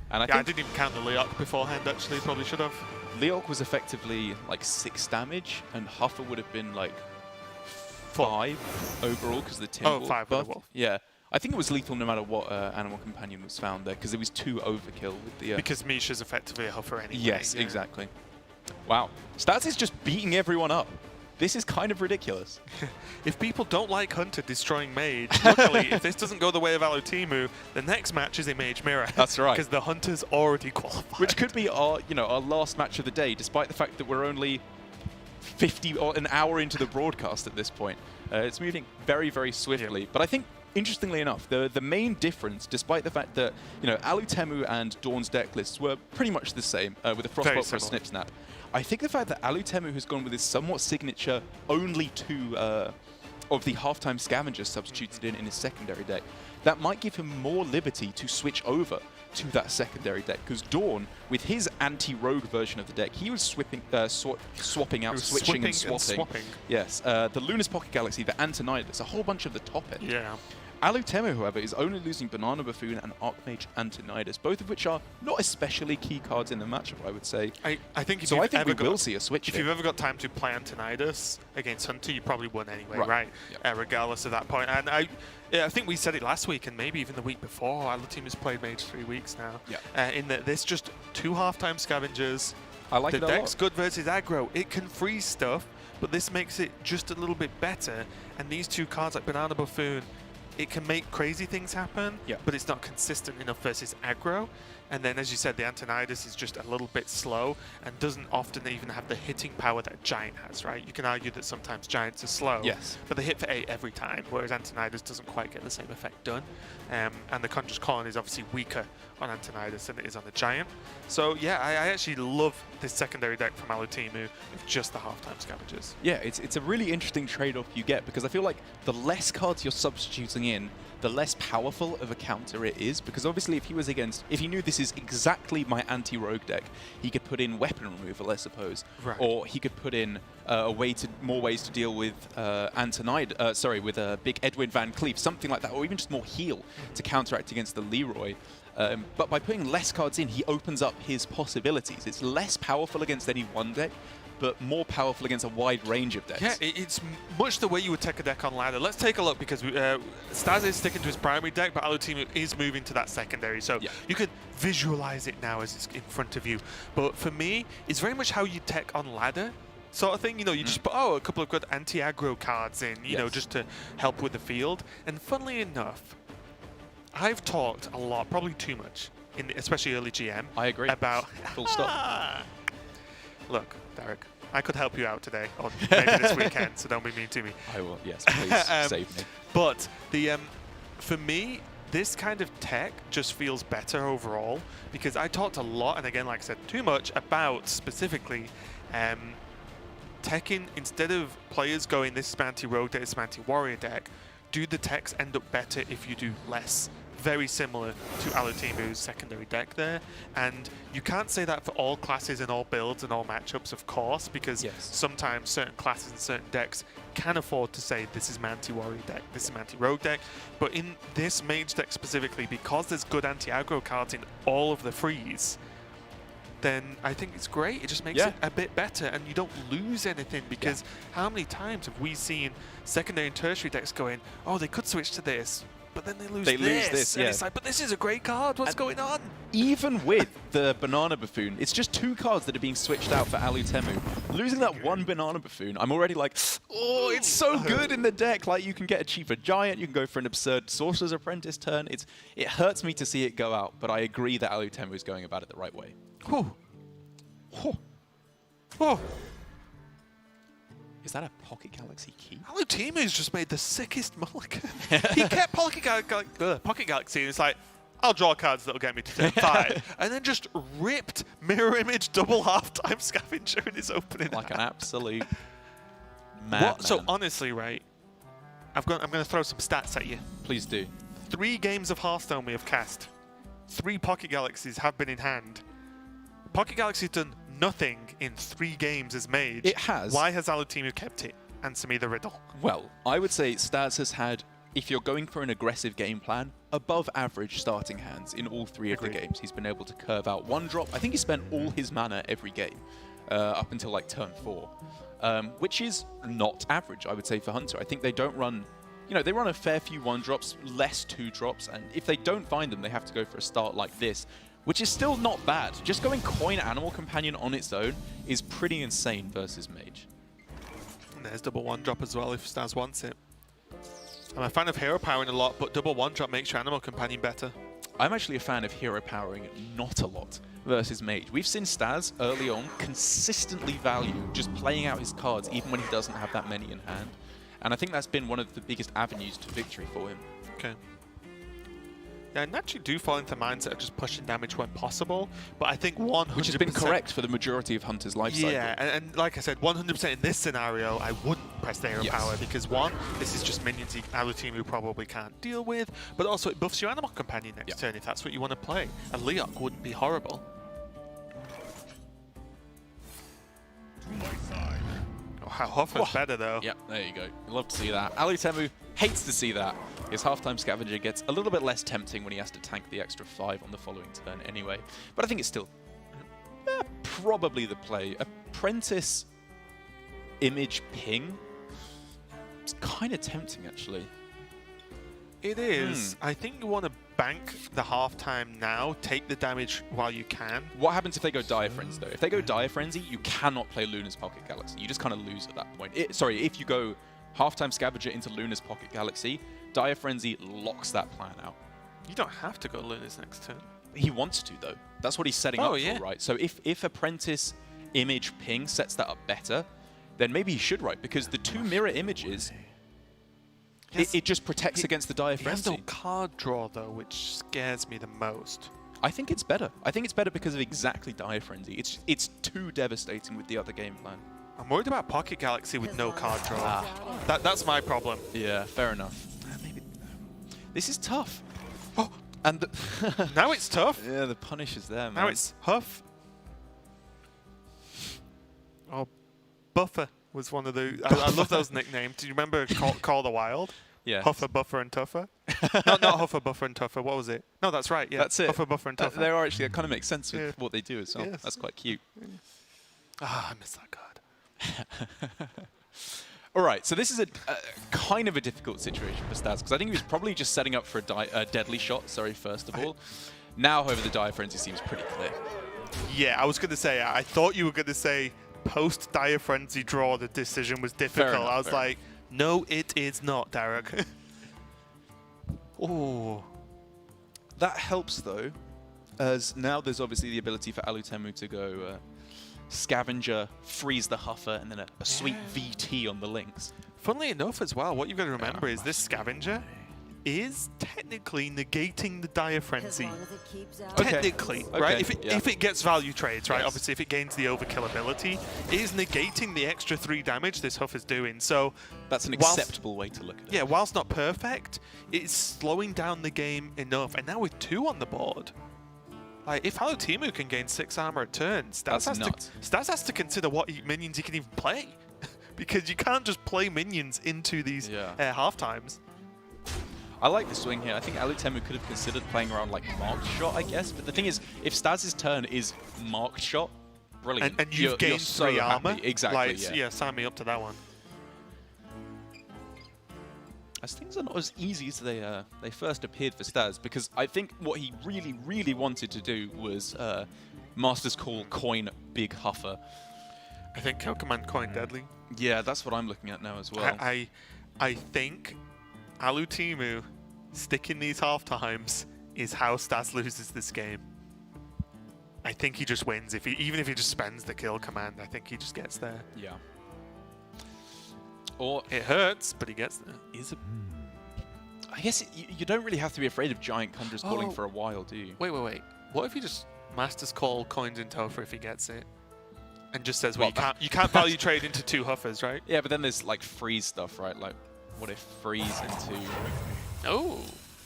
And I Yeah, I think didn't even count the Leok beforehand, actually. Probably should have. Leok was effectively like 6 damage, and Huffer would have been like 5 overall because the Timberwolf 5 with the buff. wolf. Yeah, I think it was lethal no matter what Animal Companion was found there because it was 2 overkill with the. Because Misha's effectively a huffer anyway. Yes, yeah. exactly. Wow, Staz is just beating everyone up. This is kind of ridiculous. If people don't like Hunter destroying Mage, luckily, if this doesn't go the way of Halutimi, the next match is a Mage Mirror. That's right. Because the Hunter's already qualified. Which could be our, our last match of the day, despite the fact that we're only 50 or an hour into the broadcast at this point. It's moving very, very swiftly. Yeah. But I think, interestingly enough, the main difference, despite the fact that Alutemu and Dawn's deck lists were pretty much the same, with a Frostbolt for a similar. Snip Snap. I think the fact that Alutemu has gone with his somewhat signature only 2 of the halftime scavengers substituted in his secondary deck, that might give him more liberty to switch over to that secondary deck. Because Dawn, with his anti-rogue version of the deck, he was swapping out, switching and swapping. Yes, the Luna's Pocket Galaxy, the Antonidas, a whole bunch of the top end. Yeah. Alutemu, however, is only losing Banana Buffoon and Archmage Antonidas, both of which are not especially key cards in the matchup, I would say. I think if So you've I think ever we will see a switch If here. you've ever got time to play Antonidas against Hunter, you probably won anyway, Right. right? Yep. Regardless of that point. And I think we said it last week and maybe even the week before. Our team has played Mage 3 weeks now. Yeah. In that there's just 2 halftime scavengers. I like the it a deck's lot. good versus aggro. It can freeze stuff, but this makes it just a little bit better. And these 2 cards like Banana Buffoon, it can make crazy things happen, but it's not consistent enough versus aggro. And then, as you said, the Antonidas is just a little bit slow and doesn't often even have the hitting power that a Giant has, right? You can argue that sometimes Giants are slow, but they hit for 8 every time, whereas Antonidas doesn't quite get the same effect done. And the Conjurer's Colony is obviously weaker on Antonidas than it is on the Giant. So, yeah, I actually love this secondary deck from Alutimu with just the halftime Scavengers. Yeah, it's a really interesting trade-off you get, because I feel like the less cards you're substituting in, the less powerful of a counter it is, because obviously if he knew this is exactly my anti-rogue deck, he could put in weapon removal, I suppose, or he could put in more ways to deal with with big Edwin Van Cleef, something like that, or even just more heal to counteract against the Leroy. But by putting less cards in, he opens up his possibilities. It's less powerful against any one deck, but more powerful against a wide range of decks. Yeah, it's much the way you would take a deck on ladder. Let's take a look, because Staz is sticking to his primary deck, but Alutimu is moving to that secondary. So you can visualize it now as it's in front of you. But for me, it's very much how you tech on ladder sort of thing. You know, you just put, a couple of good anti-aggro cards in, you know, just to help with the field. And funnily enough, I've talked a lot, probably too much, especially early GM. I agree. About full stop. Look, Derek, I could help you out today, or maybe this weekend, so don't be mean to me. I will, yes, please save me. But for me, this kind of tech just feels better overall, because I talked a lot, and again, like I said, too much about specifically teching. Instead of players going, this is my anti-rogue deck, this is my anti-warrior deck, do the techs end up better if you do less? Very similar to Alutimu's secondary deck there, and you can't say that for all classes and all builds and all matchups, of course, because sometimes certain classes and certain decks can afford to say, this is my anti-warrior deck, this is my anti-rogue deck. But in this mage deck specifically, because there's good anti-aggro cards in all of the freeze, then I think it's great. It just makes it a bit better, and you don't lose anything, because how many times have we seen secondary and tertiary decks going, oh, they could switch to this, but then they lose this. And it's like, but this is a great card. What's going on? Even with the Banana Buffoon, it's just 2 cards that are being switched out for Alutemu. Losing that 1 Banana Buffoon, I'm already like, oh, it's so good in the deck. Like, you can get a cheaper Giant, you can go for an absurd Sorcerer's Apprentice turn. It hurts me to see it go out, but I agree that Alutemu is going about it the right way. Whew. Oh. Is that a Pocket Galaxy key? Alutimu's just made the sickest mulligan. He kept Pocket Galaxy, and it's like, I'll draw cards that'll get me to turn 5, and then just ripped Mirror Image double halftime Scavenger in his opening. Like an absolute madman. So honestly, right, I'm going to throw some stats at you. Please do. 3 games of Hearthstone we have cast. 3 Pocket Galaxies have been in hand. Pocket Galaxy's done nothing in 3 games as mage. It has. Why has Alutimu kept it? Answer me the riddle. Well, I would say Staz has had, if you're going for an aggressive game plan, above average starting hands in all 3 of the games. He's been able to curve out 1 drop. I think he spent all his mana every game up until like turn 4, which is not average, I would say, for Hunter. I think they don't run, they run a fair few 1 drops, less 2 drops, and if they don't find them, they have to go for a start like this, which is still not bad. Just going Coin Animal Companion on its own is pretty insane versus Mage. And there's double 1-drop as well if Staz wants it. I'm a fan of hero powering a lot, but double 1-drop makes your Animal Companion better. I'm actually a fan of hero powering not a lot versus Mage. We've seen Staz early on consistently value just playing out his cards even when he doesn't have that many in hand. And I think that's been one of the biggest avenues to victory for him. Okay. Yeah, I naturally do fall into mindset of just pushing damage when possible, but I think 100%... Which has been correct for the majority of Hunter's life cycle. Yeah, and like I said, 100% in this scenario, I wouldn't press the hero power, because 1, this is just minions Alutimu probably can't deal with, but also it buffs your Animal Companion next turn if that's what you want to play. And Leok wouldn't be horrible. Oh, how Hoffer's better, though. Yep, there you go. Love to see that. Alutemu hates to see that. His halftime Scavenger gets a little bit less tempting when he has to tank the extra 5 on the following turn anyway. But I think it's still probably the play. Apprentice Image Ping? It's kind of tempting, actually. It is. I think you want to bank the halftime now, take the damage while you can. What happens if they go Dire Frenzy, though? If they go Dire Frenzy, you cannot play Luna's Pocket Galaxy. You just kind of lose at that point. Sorry, if you go halftime Scavenger into Luna's Pocket Galaxy, Dire Frenzy locks that plan out. You don't have to go Luna's next turn. He wants to, though. That's what he's setting up for, right? So if Apprentice image ping sets that up better, then maybe he should, right? Because the 2 mirror images, it just protects against the Dire Frenzy. He has no card draw, though, which scares me the most. I think it's better. I think it's better because of exactly Dire Frenzy. It's too devastating with the other game plan. I'm worried about Pocket Galaxy with no card draw. That's my problem. Yeah, fair enough. Maybe this is tough. Oh, and now it's tough. Yeah, the punish is there, man. Now it's Huff. Oh, Buffer was one of the. I love those nicknames. Do you remember Call the Wild? Yeah. Huffer, Buffer, and Tougher. not Huffer, Buffer, and Tougher. What was it? No, that's right. Yeah, that's it. Huffer, Buffer, and Tougher. They are actually. It kind of makes sense with what they do as well. Yes. That's quite cute. Ah, I miss that card. All right, so this is a kind of a difficult situation for Stats because I think he was probably just setting up for a deadly shot. Sorry, first of all. Now, however, the Dire Frenzy seems pretty clear. Yeah, I was going to say. I thought you were going to say post Dire Frenzy draw the decision was difficult. Enough, I was like. No, it is not, Derek. Oh. That helps, though, as now there's obviously the ability for Alutemu to go Scavenger, freeze the Huffer, and then a sweet VT on the links. Funnily enough as well, what you've got to remember is this Scavenger is technically negating the Dire Frenzy. Technically, right? If it gets value trades, right? Yes. Obviously, if it gains the overkill ability, it is negating the extra 3 damage this Huff is doing. So that's an acceptable way to look at it. Yeah, whilst not perfect, it's slowing down the game enough. And now with 2 on the board, like if Alutemu can gain 6 armor a turn, Stas has to consider what minions he can even play, because you can't just play minions into these half times. I like the swing here. I think Alutemu could have considered playing around like Marked Shot, I guess. But the thing is, if Stas' turn is Marked Shot, brilliant. And you've gained 3 armor. Happy. Exactly, yeah, sign me up to that one. As things are not as easy as they first appeared for Stas, because I think what he really, really wanted to do was Master's Call coin Big Huffer. I think Kill Command coin Deadly. Yeah, that's what I'm looking at now as well. I think Alutemu sticking these half times is how Stas loses this game. I think he just wins even if he just spends the kill command. I think he just gets there. Yeah. Or it hurts, but he gets there. I guess you don't really have to be afraid of giant Conjurers calling for a while, do you? Wait. What if he just Master's Call coins in Topher if he gets it, and just says, well, you can't value trade into 2 Huffers, right? Yeah, but then there's like freeze stuff, right? Like, what if freeze into? Oh,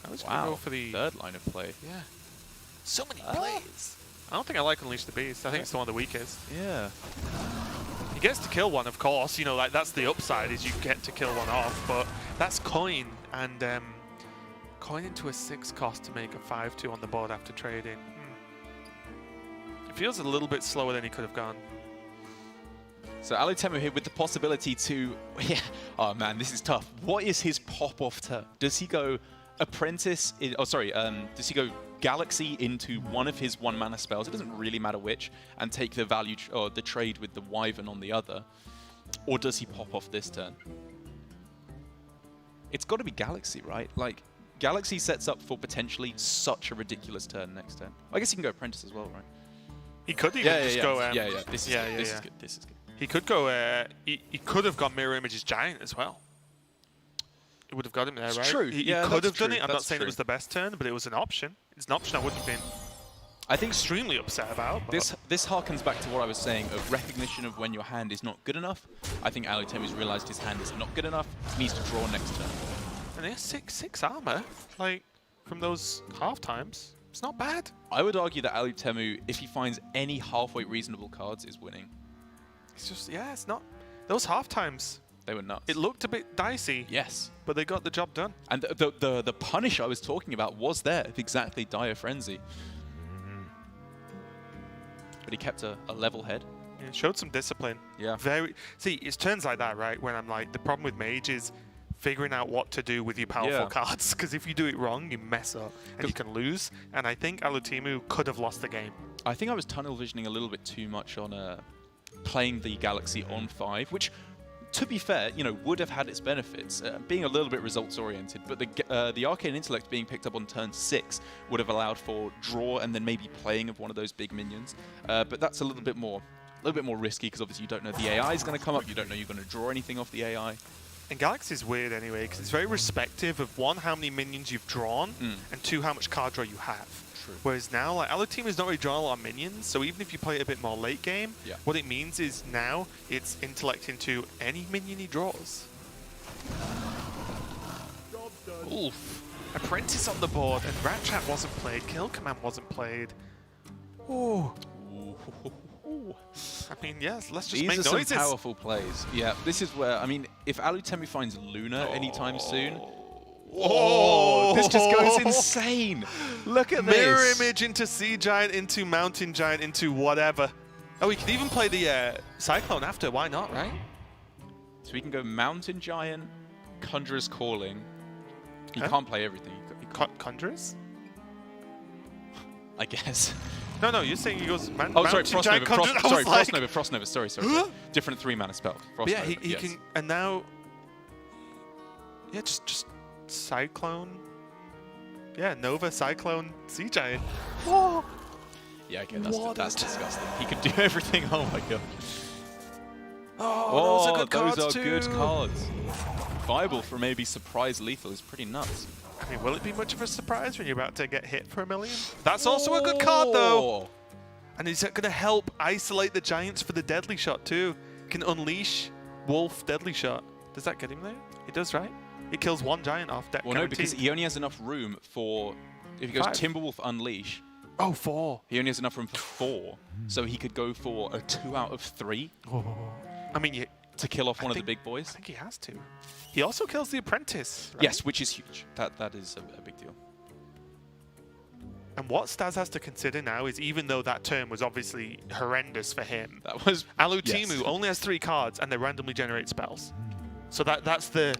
I was gonna go for the 3rd line of play. Yeah, so many plays. I don't think I like Unleash the Beast. I think it's the one of the weakest. Yeah. He gets to kill one, of course. You know, like that's the upside is you get to kill one off, but that's coin and coin into a 6 cost to make a 5/2 on the board after trading. It feels a little bit slower than he could have gone. So Alutemu here with the possibility to, oh man, this is tough. What is his pop-off turn? Does he go Apprentice, does he go Galaxy into one of his 1-mana spells, it doesn't really matter which, and take the value, or the trade with the Wyvern on the other? Or does he pop off this turn? It's got to be Galaxy, right? Like, Galaxy sets up for potentially such a ridiculous turn next turn. I guess he can go Apprentice as well, right? He could even just go... This is good. This is good. This is good. He could go. He could have gone Mirror Image's Giant as well. It would have got him there, right? It's true. He could have done it. I'm not saying it was the best turn, but it was an option. It's an option I wouldn't have been. I think extremely upset about. This harkens back to what I was saying of recognition of when your hand is not good enough. I think Alutemu's realized his hand is not good enough. He needs to draw next turn. And he has 6 armor, like from those half times. It's not bad. I would argue that Alutemu, if he finds any halfway reasonable cards, is winning. It's just, it's not. Those half times, they were nuts. It looked a bit dicey. Yes. But they got the job done. And the punish I was talking about was there, exactly Dire Frenzy. But he kept a level head. Yeah, showed some discipline. Yeah. See, it's turns like that, right? When I'm like, the problem with Mage is figuring out what to do with your powerful cards. Because if you do it wrong, you mess up and you can lose. And I think Alutemu could have lost the game. I think I was tunnel visioning a little bit too much on playing the Galaxy on 5, which to be fair, you know, would have had its benefits, being a little bit results-oriented, but the Arcane Intellect being picked up on turn 6 would have allowed for draw and then maybe playing of one of those big minions. But that's a little bit more risky, because obviously you don't know the AI is going to come up, you don't know you're going to draw anything off the AI. And Galaxy's weird anyway, because it's very respective of 1, how many minions you've drawn, and 2, how much card draw you have. True. Whereas now, like, our team is not really drawing a lot of minions, so even if you play it a bit more late game, what it means is now it's intellect into any minion he draws. Oof. Apprentice on the board, and Rat Trap wasn't played, Kill Command wasn't played. Ooh. I mean, yes, let's just make noises. These are some powerful plays. Yeah, this is where, I mean, if Alutemu finds Luna anytime soon, this just goes insane. Look at this. Mirror image into Sea Giant, into Mountain Giant, into whatever. Oh, we could even play the Cyclone after. Why not, right? So we can go Mountain Giant, Conjurer's Calling. You can't play everything. Conjurers? I guess. No, you're saying he goes Frostnova, sorry. Different 3-mana spell. Yeah, he can, and now, yeah, just Cyclone. Yeah, Nova, Cyclone, Sea Giant. Oh. Yeah, okay, that's disgusting. He could do everything, oh my god. Oh, those are good cards. Viable for maybe surprise lethal is pretty nuts. I mean, will it be much of a surprise when you're about to get hit for $1 million? That's also a good card, though. And is that going to help isolate the Giants for the Deadly Shot, too? Can unleash Wolf Deadly Shot. Does that get him there? It does, right? It kills 1 Giant off deck. Well, guaranteed. No, because he only has enough room for... If he goes 5. Timberwolf Unleash... Oh, 4. He only has enough room for 4. So he could go for a 2 out of 3. Oh. I mean, to kill off one of the big boys. I think he has to. He also kills the Apprentice, right? Yes, which is huge. That is a big deal. And what Staz has to consider now is, even though that turn was obviously horrendous for him, that was Alutemu only has 3 cards and they randomly generate spells. So that's the...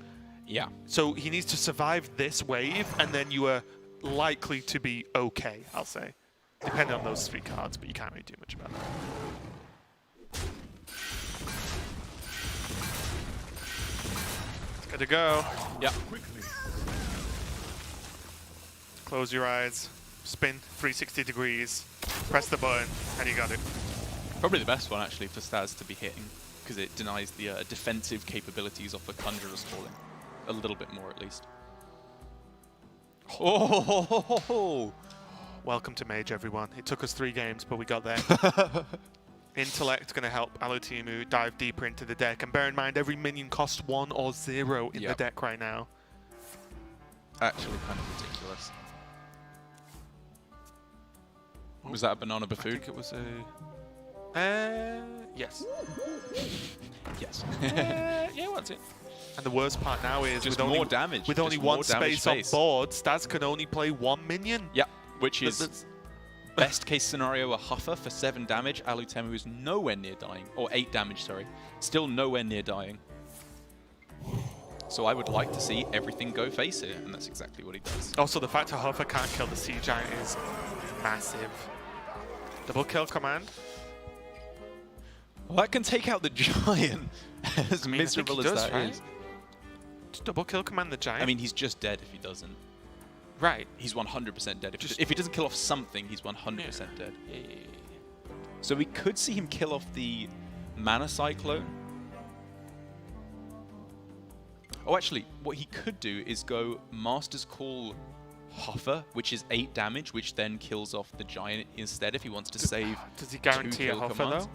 Yeah. So he needs to survive this wave, and then you are likely to be okay, I'll say. Depending on those 3 cards, but you can't really do much about that. Good to go. Yeah. Close your eyes. Spin 360 degrees. Press the button, and you got it. Probably the best one, actually, for Staz to be hitting, because it denies the defensive capabilities of the Conjurer's Calling. A little bit more, at least. Oh! Welcome to Mage, everyone. It took us 3 games, but we got there. Intellect going to help Alutemu dive deeper into the deck. And bear in mind, every minion costs 1 or 0 in the deck right now. Actually, kind of ridiculous. Was that a Banana Buffoon? I think it was a... yes. Yes. Yeah, what's it? And the worst part now is... Just more damage. With only 1 space on board, Staz can only play 1 minion. Yeah, which is... Best case scenario, a Huffer for 7 damage. Alutemu is nowhere near dying. Or 8 damage, sorry. Still nowhere near dying. So I would like to see everything go face it, and that's exactly what he does. Also, the fact that Huffer can't kill the Sea Giant is massive. Double kill command. Well, that can take out the Giant, as miserable as that is. Just double kill command the Giant? I mean, he's just dead if he doesn't. Right. He's 100% dead. If he doesn't kill off something, he's 100% dead. Yeah. So we could see him kill off the Mana Cyclone. Oh, actually, what he could do is go Master's Call Huffer, which is 8 damage, which then kills off the Giant instead if he wants to save. Does he guarantee a Huffer, though?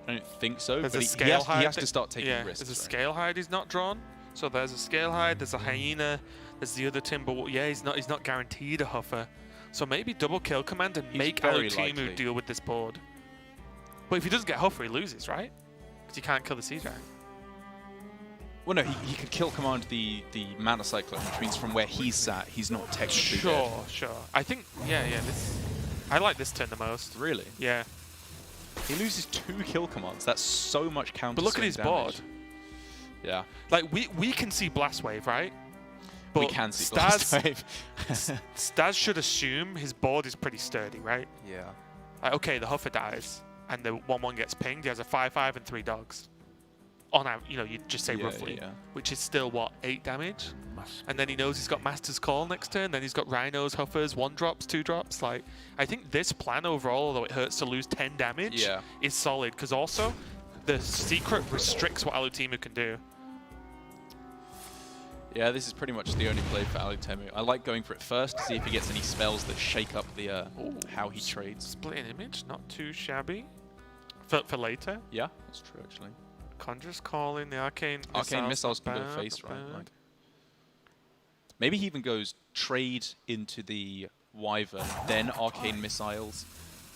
I don't think so, there's but he has to start taking risks. There's a Scale Hide he's not drawn. So there's a Scale Hide, there's a Hyena, there's the other Timber. Yeah, he's not guaranteed a Huffer. So maybe double kill command and make Alutemu deal with this board. But if he doesn't get Huffer, he loses, right? Because he can't kill the Sea Giant. Well, no, he could kill command the Mana Cyclone, which means from where he's sat, he's not technically dead. Sure. I think, yeah. I like this turn the most. Really? Yeah. He loses 2 kill commands. That's so much counter. But look at his board. Yeah. Like, we can see Blast Wave, right? But we can see Blast Wave. Staz should assume his board is pretty sturdy, right? Yeah. Like, okay, the Huffer dies, and the 1/1 gets pinged. He has a 5/5 and 3 dogs. on average, you know, you just say roughly, which is still what, 8 damage, and then he knows he's got Master's Call next turn. Then he's got Rhinos, Huffers, 1-drops, 2-drops. Like, I think this plan overall, although it hurts to lose 10 damage, is solid because also the secret restricts what Alutemu can do. Yeah, this is pretty much the only play for Alutemu. I like going for it first to see if he gets any spells that shake up the how he trades. Splitting Image, not too shabby for later. Yeah, that's true actually. Conjurer's Calling, the Arcane Missiles can go face, right? Like, maybe he even goes trade into the Wyvern, then Arcane Missiles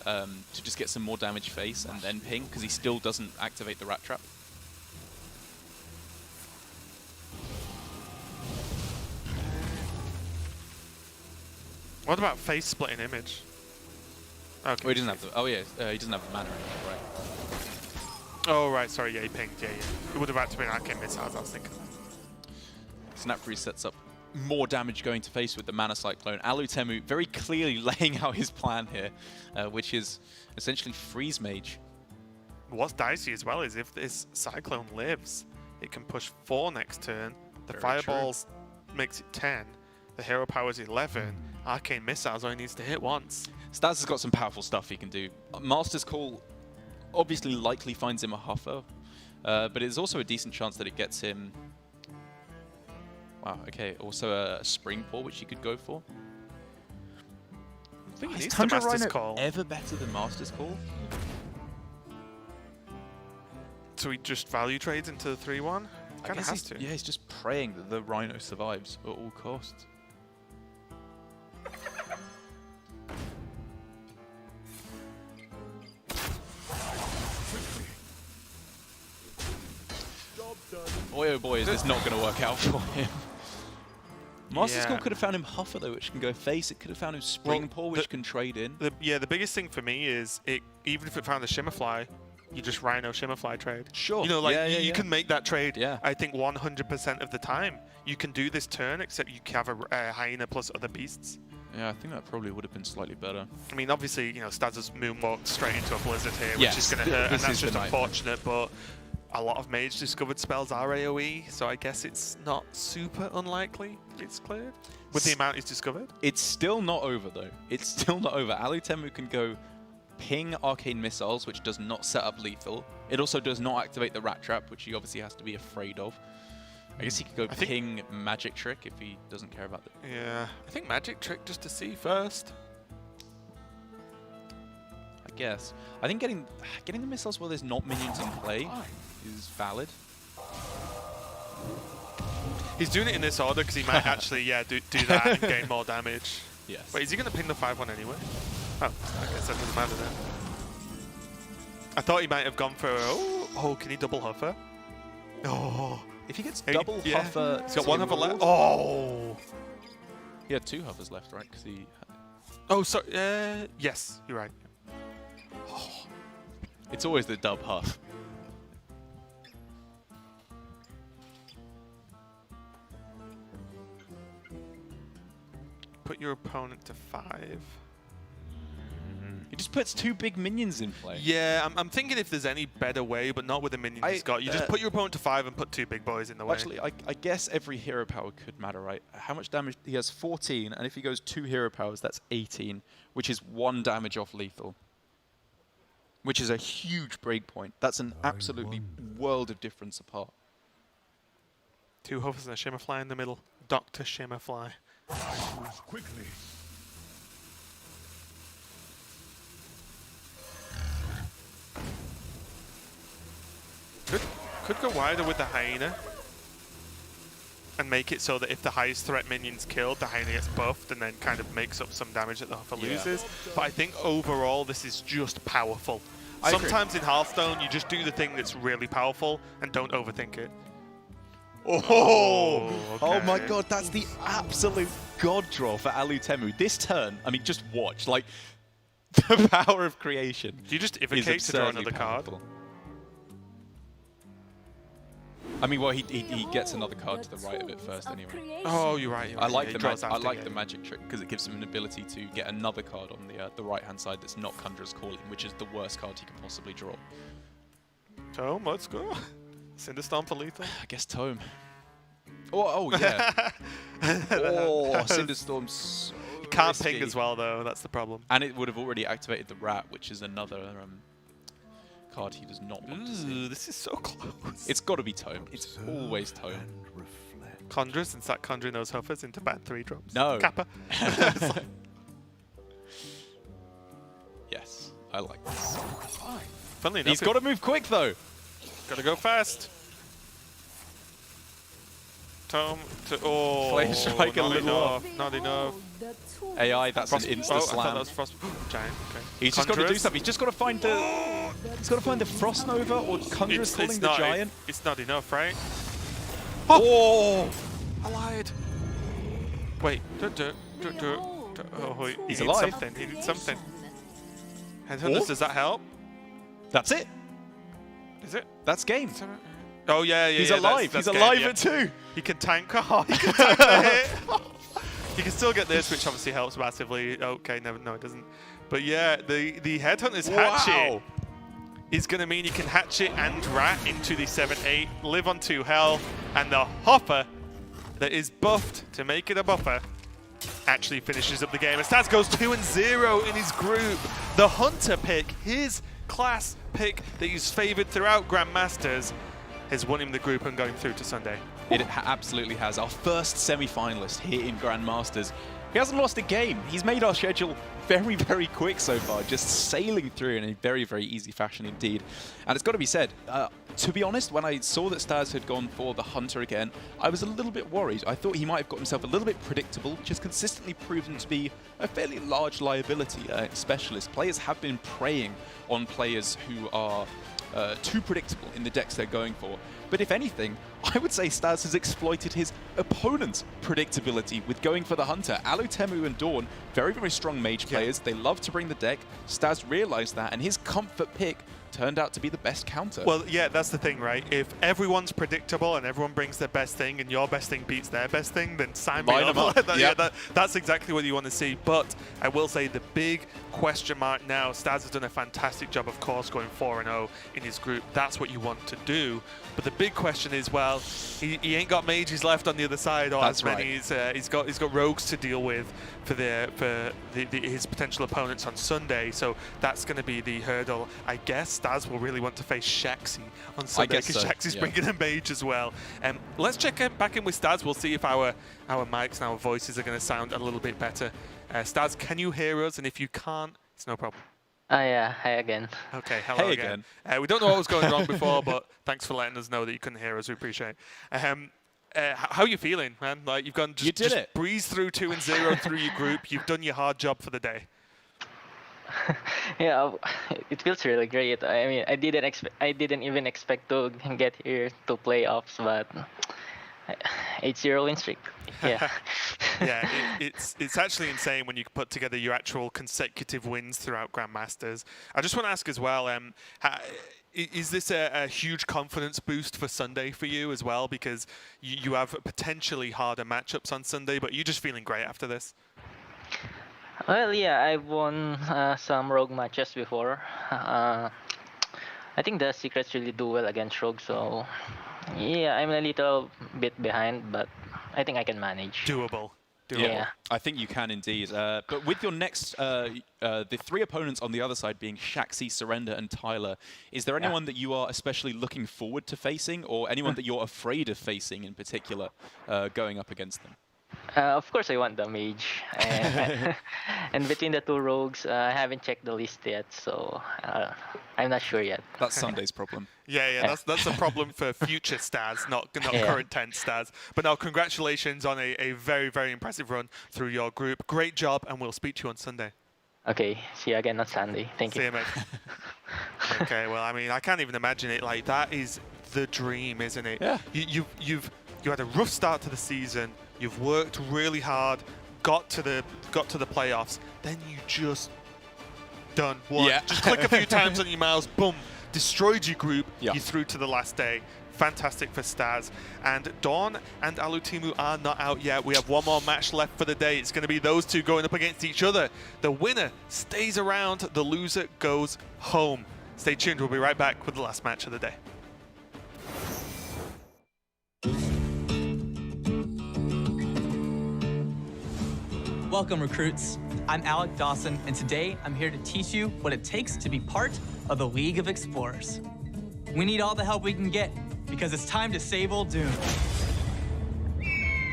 to just get some more damage face, and then ping, because he still doesn't activate the Rat Trap. What about face splitting Image? Okay. Oh, he doesn't have the. Oh yeah, he doesn't have the mana anymore, right? Oh right, sorry, yeah, he pinged, yeah. It would have had to be an Arcane Missiles, I was thinking. Snap Freeze sets up more damage going to face with the Mana Cyclone. Alutemu very clearly laying out his plan here, which is essentially Freeze Mage. What's dicey as well is if this Cyclone lives, it can push 4 next turn. The Fireballs makes it 10. The Hero Power's 11. Arcane Missiles only needs to hit once. Staz has got some powerful stuff he can do. Master's Call obviously likely finds him a Huffer, but it's also a decent chance that it gets him... Wow, okay, also a Spring Pour, which you could go for. I think Is Tundra Rhino ever better than Master's Call? So he just value trades into the 3-1? Kind of has to. Yeah, he's just praying that the Rhino survives at all costs. Boy, oh boy, is this not going to work out for him. Master's Call could have found him Huffer, though, which can go face. It could have found him Spring Pour, which can trade in. The biggest thing for me is, even if it found the Shimmerfly, you just Rhino Shimmerfly trade. Sure. You know, like, you can make that trade, Yeah. I think, 100% of the time. You can do this turn, except you have a Hyena plus other beasts. Yeah, I think that probably would have been slightly better. I mean, obviously, you know, Staz has moonwalked straight into a Blizzard here, which is going to hurt, and that's just unfortunate, but a lot of Mage discovered spells are AoE, so I guess it's not super unlikely it's cleared with the amount he's discovered. It's still not over, though. It's still not over. Alutemu can go ping Arcane Missiles, which does not set up lethal. It also does not activate the Rat Trap, which he obviously has to be afraid of. I guess he could go ping Magic Trick if he doesn't care about it. Yeah, I think Magic Trick just to see first. I guess. I think getting the missiles while there's not minions in play is valid. He's doing it in this order because he might actually, do that and gain more damage. Yes. Wait, is he going to ping the 5-1 anyway? Oh, I guess that doesn't matter then. I thought he might have gone for, can he double Huffer? Oh. If he gets double Huffer... He's got 1 Huffer left. Oh! He had 2 Huffers left, right? Because he... Oh, sorry. Yes, you're right. Oh. It's always the dub Huff. Put your opponent to 5. He just puts 2 big minions in play. Yeah, I'm thinking if there's any better way, but not with the minions he's got. You just put your opponent to 5 and put 2 big boys in the way. Actually, I guess every hero power could matter, right? How much damage? He has 14, and if he goes 2 hero powers, that's 18, which is 1 damage off lethal. Which is a huge breakpoint. That's an absolutely world of difference apart. 2 Huffers and a Shimmerfly in the middle. Dr. Shimmerfly. Quickly. Could go wider with the Hyena and make it so that if the highest threat minion's killed, the Hyena gets buffed and then kind of makes up some damage that the Huffer loses. But I think overall this is just powerful. Sometimes in Hearthstone you just do the thing that's really powerful and don't overthink it. Oh, oh my god, that's the absolute god draw for Alutemu. This turn, I mean, just watch, like, the power of creation. Do you just evocate to draw another card? I mean, well, he gets another card to the right of it first anyway. Oh, you're right. I like the magic trick because it gives him an ability to get another card on the right-hand side that's not Conjurer's Calling, which is the worst card he can possibly draw. So, let's go. Cinderstorm for lethal? I guess Tome. Oh yeah. Oh, Cinderstorm's You can't risky. ping as well, though. That's the problem. And it would have already activated the rat, which is another card he does not want to see. This is so close. It's got to be Tome. It's always Tome. Conjure, since that Conjure knows Huffers into bad 3-drops. No. Kappa. Yes, I like this. Funnily enough, He's got to move quick, though. Gotta go fast. Tome to Flame strike a not little enough. off. Not enough. AI, that's an insta I slam. thought that was Frost. Giant. Okay. He's just got to do Conjurers. something. He's just got to find the. He's got to find the Frost Nova or Conjurers calling the not, giant. It's not enough, right? Oh! I lied. Wait. Oh, He's he alive. needs something. He needs something. Headhunters, does that help? That's it. Is it? That's game. Oh yeah. He's yeah, alive. That's He's game, alive yeah. at 2. He can tank. Oh, he can tank the hit. He can still get this, which obviously helps massively. Okay, no, it doesn't. But yeah, the Headhunter's hatchet is going to mean you can hatchet and rat into the 7-8, live on 2 health, and the Hopper that is buffed to make it a buffer actually finishes up the game. And Stats goes 2-0 in his group. The Hunter pick, his class pick that he's favored throughout Grandmasters, has won him the group and going through to Sunday. It absolutely has. Our first semi-finalist here in Grandmasters. He hasn't lost a game. He's made our schedule very, very quick so far, just sailing through in a very, very easy fashion indeed. And it's got to be said, to be honest, when I saw that Staz had gone for the Hunter again, I was a little bit worried. I thought he might have got himself a little bit predictable, which has consistently proven to be a fairly large liability. Specialist players have been preying on players who are too predictable in the decks they're going for. But if anything, I would say Staz has exploited his opponent's predictability with going for the Hunter. Alutemu and Dawn, very, very strong mage players. They love to bring the deck. Staz realized that, and his comfort pick turned out to be the best counter. Well, yeah, that's the thing, right? If everyone's predictable and everyone brings their best thing and your best thing beats their best thing, then sign me Line up. them up. Yeah, that's exactly what you want to see. But I will say the big question mark now, Staz has done a fantastic job, of course, going 4-0 in his group. That's what you want to do. But the big question is, well, he ain't got mages left on the other side, or That's as many. right. He's got rogues to deal with for his potential opponents on Sunday. So that's going to be the hurdle. I guess Staz will really want to face Shaxi on Sunday because so, Shaxi's yeah. bringing a mage as well. Let's check back in with Staz. We'll see if our mics and our voices are going to sound a little bit better. Staz, can you hear us? And if you can't, it's no problem. Yeah, hi again. Okay, hello Hey again. We don't know what was going wrong before, but thanks for letting us know that you couldn't hear us. We appreciate it. How are you feeling, man? Like you've gone just breeze through 2-0 through your group. You've done your hard job for the day. Yeah, it feels really great. I mean, I didn't even expect to get here to playoffs, but 8-0 win streak. Yeah. Yeah, it's actually insane when you put together your actual consecutive wins throughout Grandmasters. I just want to ask as well, is this a huge confidence boost for Sunday for you as well? Because you have potentially harder matchups on Sunday, but you're just feeling great after this? Well, yeah, I've won some rogue matches before. I think the secrets really do well against rogue, so yeah, I'm a little bit behind, but I think I can manage. Doable. Yeah. I think you can indeed. But with your next, the 3 opponents on the other side being Shaxi, Surrender, and Tyler, is there anyone that you are especially looking forward to facing, or anyone that you're afraid of facing in particular going up against them? Of course, I want the mage. And between the 2 rogues, I haven't checked the list yet, so I'm not sure yet. That's Sunday's problem. Yeah, that's a problem for future Staz, not current tense Staz. But no, congratulations on a very, very impressive run through your group. Great job, and we'll speak to you on Sunday. Okay, see you again on Sunday. Thank you. See you, mate. Okay, well, I mean, I can't even imagine it. Like, that is the dream, isn't it? Yeah. You had a rough start to the season. You've worked really hard, got to the playoffs. Then you just done one. Yeah. Just click a few times on your mouse, boom, destroyed your group. Yeah. You through to the last day. Fantastic for Staz. And Dawn and Alutemu are not out yet. We have one more match left for the day. It's going to be those 2 going up against each other. The winner stays around. The loser goes home. Stay tuned. We'll be right back with the last match of the day. Welcome, recruits. I'm Alec Dawson, and today I'm here to teach you what it takes to be part of the League of Explorers. We need all the help we can get, because it's time to save Old Doom.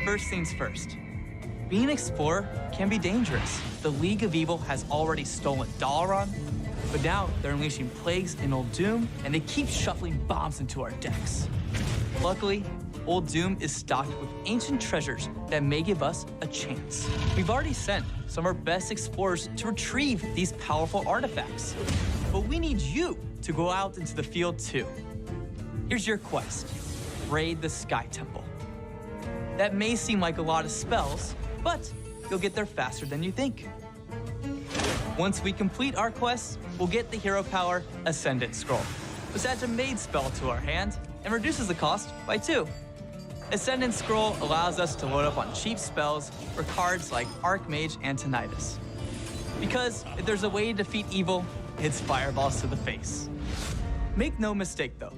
First things first. Being an explorer can be dangerous. The League of Evil has already stolen Dalaran, but now they're unleashing plagues in Old Doom, and they keep shuffling bombs into our decks. Luckily, Old Doom is stocked with ancient treasures that may give us a chance. We've already sent some of our best explorers to retrieve these powerful artifacts, but we need you to go out into the field too. Here's your quest: raid the Sky Temple. That may seem like a lot of spells, but you'll get there faster than you think. Once we complete our quest, we'll get the hero power Ascendant Scroll, which adds a mage spell to our hand and reduces the cost by 2. Ascendant Scroll allows us to load up on cheap spells for cards like Archmage and Tinnitus. Because if there's a way to defeat evil, it's fireballs to the face. Make no mistake though,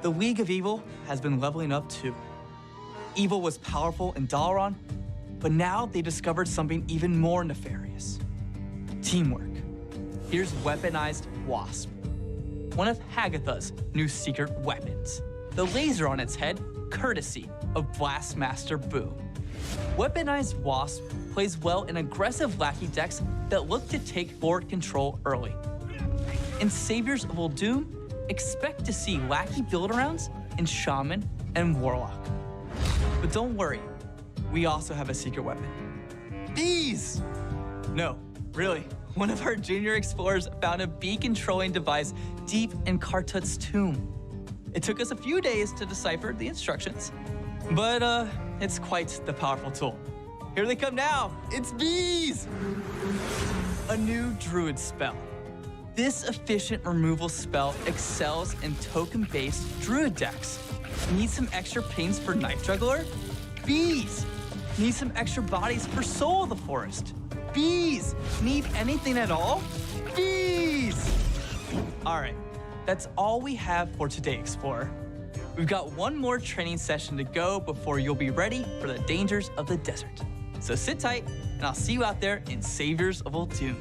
the League of Evil has been leveling up too. Evil was powerful in Dalaran, but now they discovered something even more nefarious: teamwork. Here's Weaponized Wasp, one of Hagatha's new secret weapons. The laser on its head, courtesy of Blastmaster Boo. Weaponized Wasp plays well in aggressive lackey decks that look to take forward control early. In Saviors of Old Doom, expect to see lackey build-arounds in Shaman and Warlock. But don't worry, we also have a secret weapon. Bees! No, really, one of our junior explorers found a bee-controlling device deep in Kartut's tomb. It took us a few days to decipher the instructions, but it's quite the powerful tool. Here they come now, it's bees! A new druid spell. This efficient removal spell excels in token-based druid decks. Need some extra pings for Night Juggler? Bees! Need some extra bodies for Soul of the Forest? Bees! Need anything at all? Bees! All right, that's all we have for today, Explorer. We've got one more training session to go before you'll be ready for the dangers of the desert. So sit tight, and I'll see you out there in Saviors of Old Doom.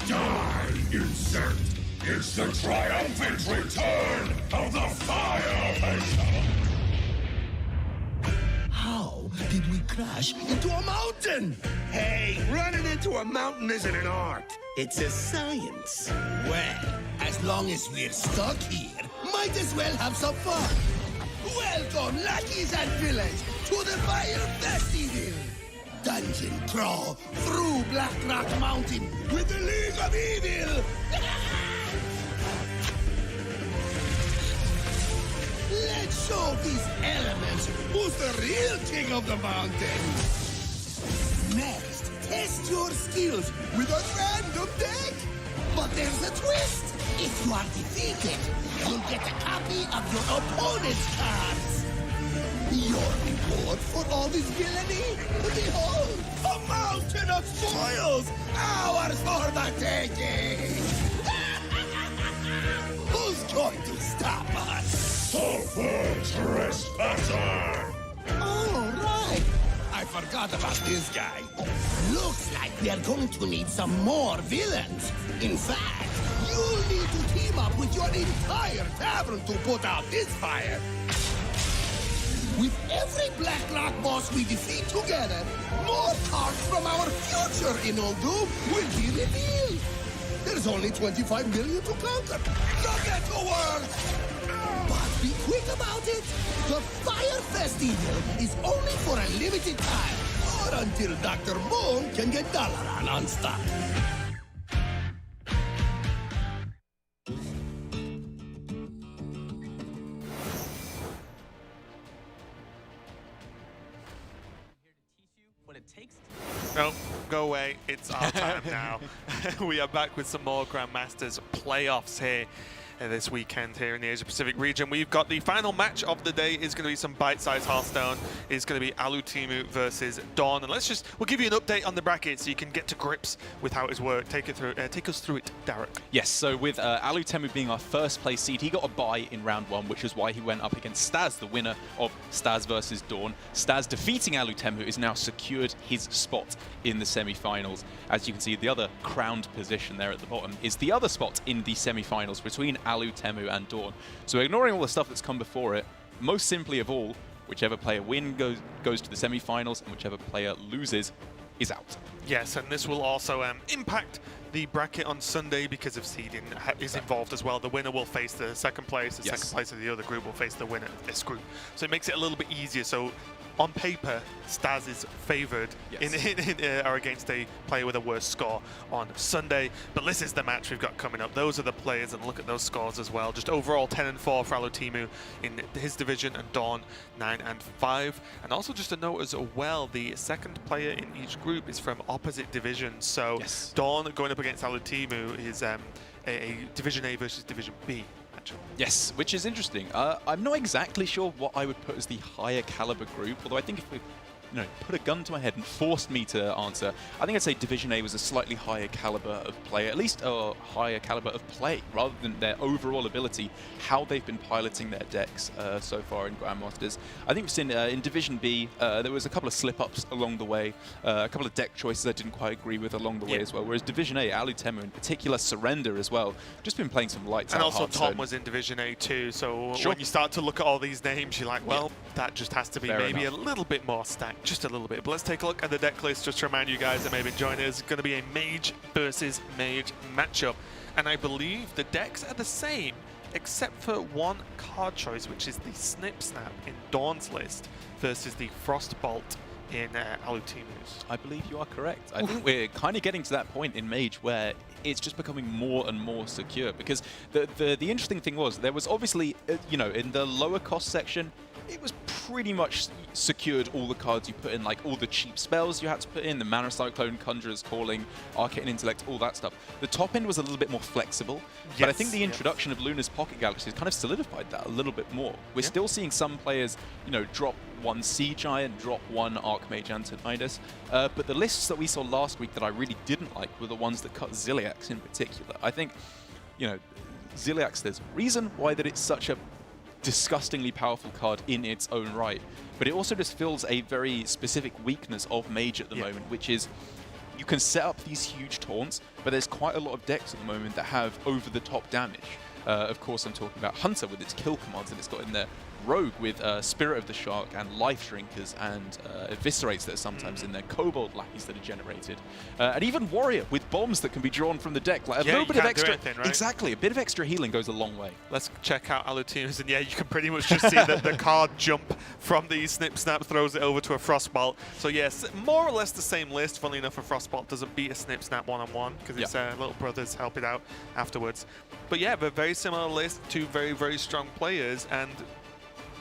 Die, insect! It's the triumphant return of the Fire Painter! How did we crash into a mountain? Hey, running into a mountain isn't an art. It's a science. Well, as long as we're stuck here, might as well have some fun. Welcome, lackeys and villains, to the Fire Festival! Dungeon crawl through Black Rock Mountain with the League of Evil! Let's show these elements who's the real king of the mountain! Next, test your skills with a random deck! But there's a twist! If you are defeated, you'll get a copy of your opponent's cards! Your reward for all this villainy? Behold, a mountain of spoils! Ours for the taking! Who's going to stop us? The trespasser! Oh, right! I forgot about this guy. Looks like we are going to need some more villains. In fact, you'll need to team up with your entire tavern to put out this fire. With every Black Rock boss we defeat together, more cards from our future in Old Doom will be revealed. There's only 25 million to conquer. So get to work! But be quick about it. The Fire Festival is only for a limited time, or until Dr. Boom can get Dalaran unstuck. No, go away. It's our time now. We are back with some more Grandmasters playoffs here. this weekend here in the Asia Pacific region. We've got the final match of the day is going to be some bite-sized Hearthstone. It's going to be Alutimu versus Dawn. And we'll give you an update on the bracket so you can get to grips with how it's worked. Take us through it, Derek. Yes, so with Alutemu being our first place seed, he got a bye in round 1, which is why he went up against Staz, the winner of Staz versus Dawn. Staz defeating Alutemu is now secured his spot in the semi-finals. As you can see, the other crowned position there at the bottom is the other spot in the semi-finals between Alutemu and Dawn. So ignoring all the stuff that's come before it, most simply of all, whichever player goes to the semi-finals and whichever player loses is out. Yes, and this will also impact the bracket on Sunday because of seeding is involved as well. The winner will face the second place, the second place of the other group will face the winner of this group. So it makes it a little bit easier. So on paper, Staz is favoured or against a player with a worse score on Sunday. But this is the match we've got coming up. Those are the players, and look at those scores as well. Just overall 10-4 for Alutimu in his division, and Dawn 9-5. And also just a note as well, the second player in each group is from opposite divisions. So Dawn going up against Alutimu is a Division A versus Division B. Yes, which is interesting. I'm not exactly sure what I would put as the higher caliber group, although I think if we put a gun to my head and forced me to answer, I think I'd say Division A was a slightly higher caliber of player, at least a higher caliber of play, rather than their overall ability, how they've been piloting their decks so far in Grandmasters. I think we've seen in Division B, there was a couple of slip-ups along the way, a couple of deck choices I didn't quite agree with along the way as well, whereas Division A, Alutemu in particular, Surrender as well, just been playing some lights out. And also Hearthstone. Tom was in Division A too, so when you start to look at all these names, you're like, well, that just has to be maybe a little bit more stacked. Just a little bit. But let's take a look at the deck list just to remind you guys that may have been joining us. It's going to be a mage versus mage matchup. And I believe the decks are the same, except for one card choice, which is the Snip Snap in Dawn's list versus the Frostbolt in Alutimu's. I believe you are correct. I think we're kind of getting to that point in Mage where it's just becoming more and more secure, because the interesting thing was there was obviously, in the lower cost section, it was pretty much secured all the cards you put in, like all the cheap spells you had to put in, the Mana Cyclone, Conjurer's Calling, Arcane Intellect, all that stuff. The top end was a little bit more flexible, but I think the introduction of Luna's Pocket Galaxy has kind of solidified that a little bit more. We're still seeing some players, drop one Sea Giant, drop one Archmage Antonidas, but the lists that we saw last week that I really didn't like were the ones that cut Ziliax in particular. I think, Ziliax, there's a reason why that it's such a disgustingly powerful card in its own right, but it also just fills a very specific weakness of Mage at the moment, which is you can set up these huge taunts, but there's quite a lot of decks at the moment that have over-the-top damage. Of course, I'm talking about Hunter with its kill commands, and it's got in there Rogue with Spirit of the Shark and Life Shrinkers and Eviscerates that are sometimes in there, Kobold lackeys that are generated, and even Warrior with bombs that can be drawn from the deck. Like a little bit of extra, exactly, a bit of extra healing goes a long way. Let's check out Alutimu's, and you can pretty much just see that the card jump from the Snip Snap throws it over to a Frostbolt. So yes, more or less the same list. Funnily enough, a Frostbolt doesn't beat a Snip Snap one-on-one because its little brothers help it out afterwards. But yeah, a very similar list, two very, very strong players, and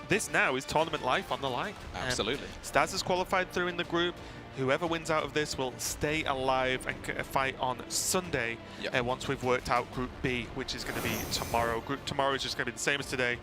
this now is tournament life on the line. Absolutely. Staz is qualified through in the group. Whoever wins out of this will stay alive and fight on Sunday once we've worked out Group B, which is going to be tomorrow. Group tomorrow is just going to be the same as today,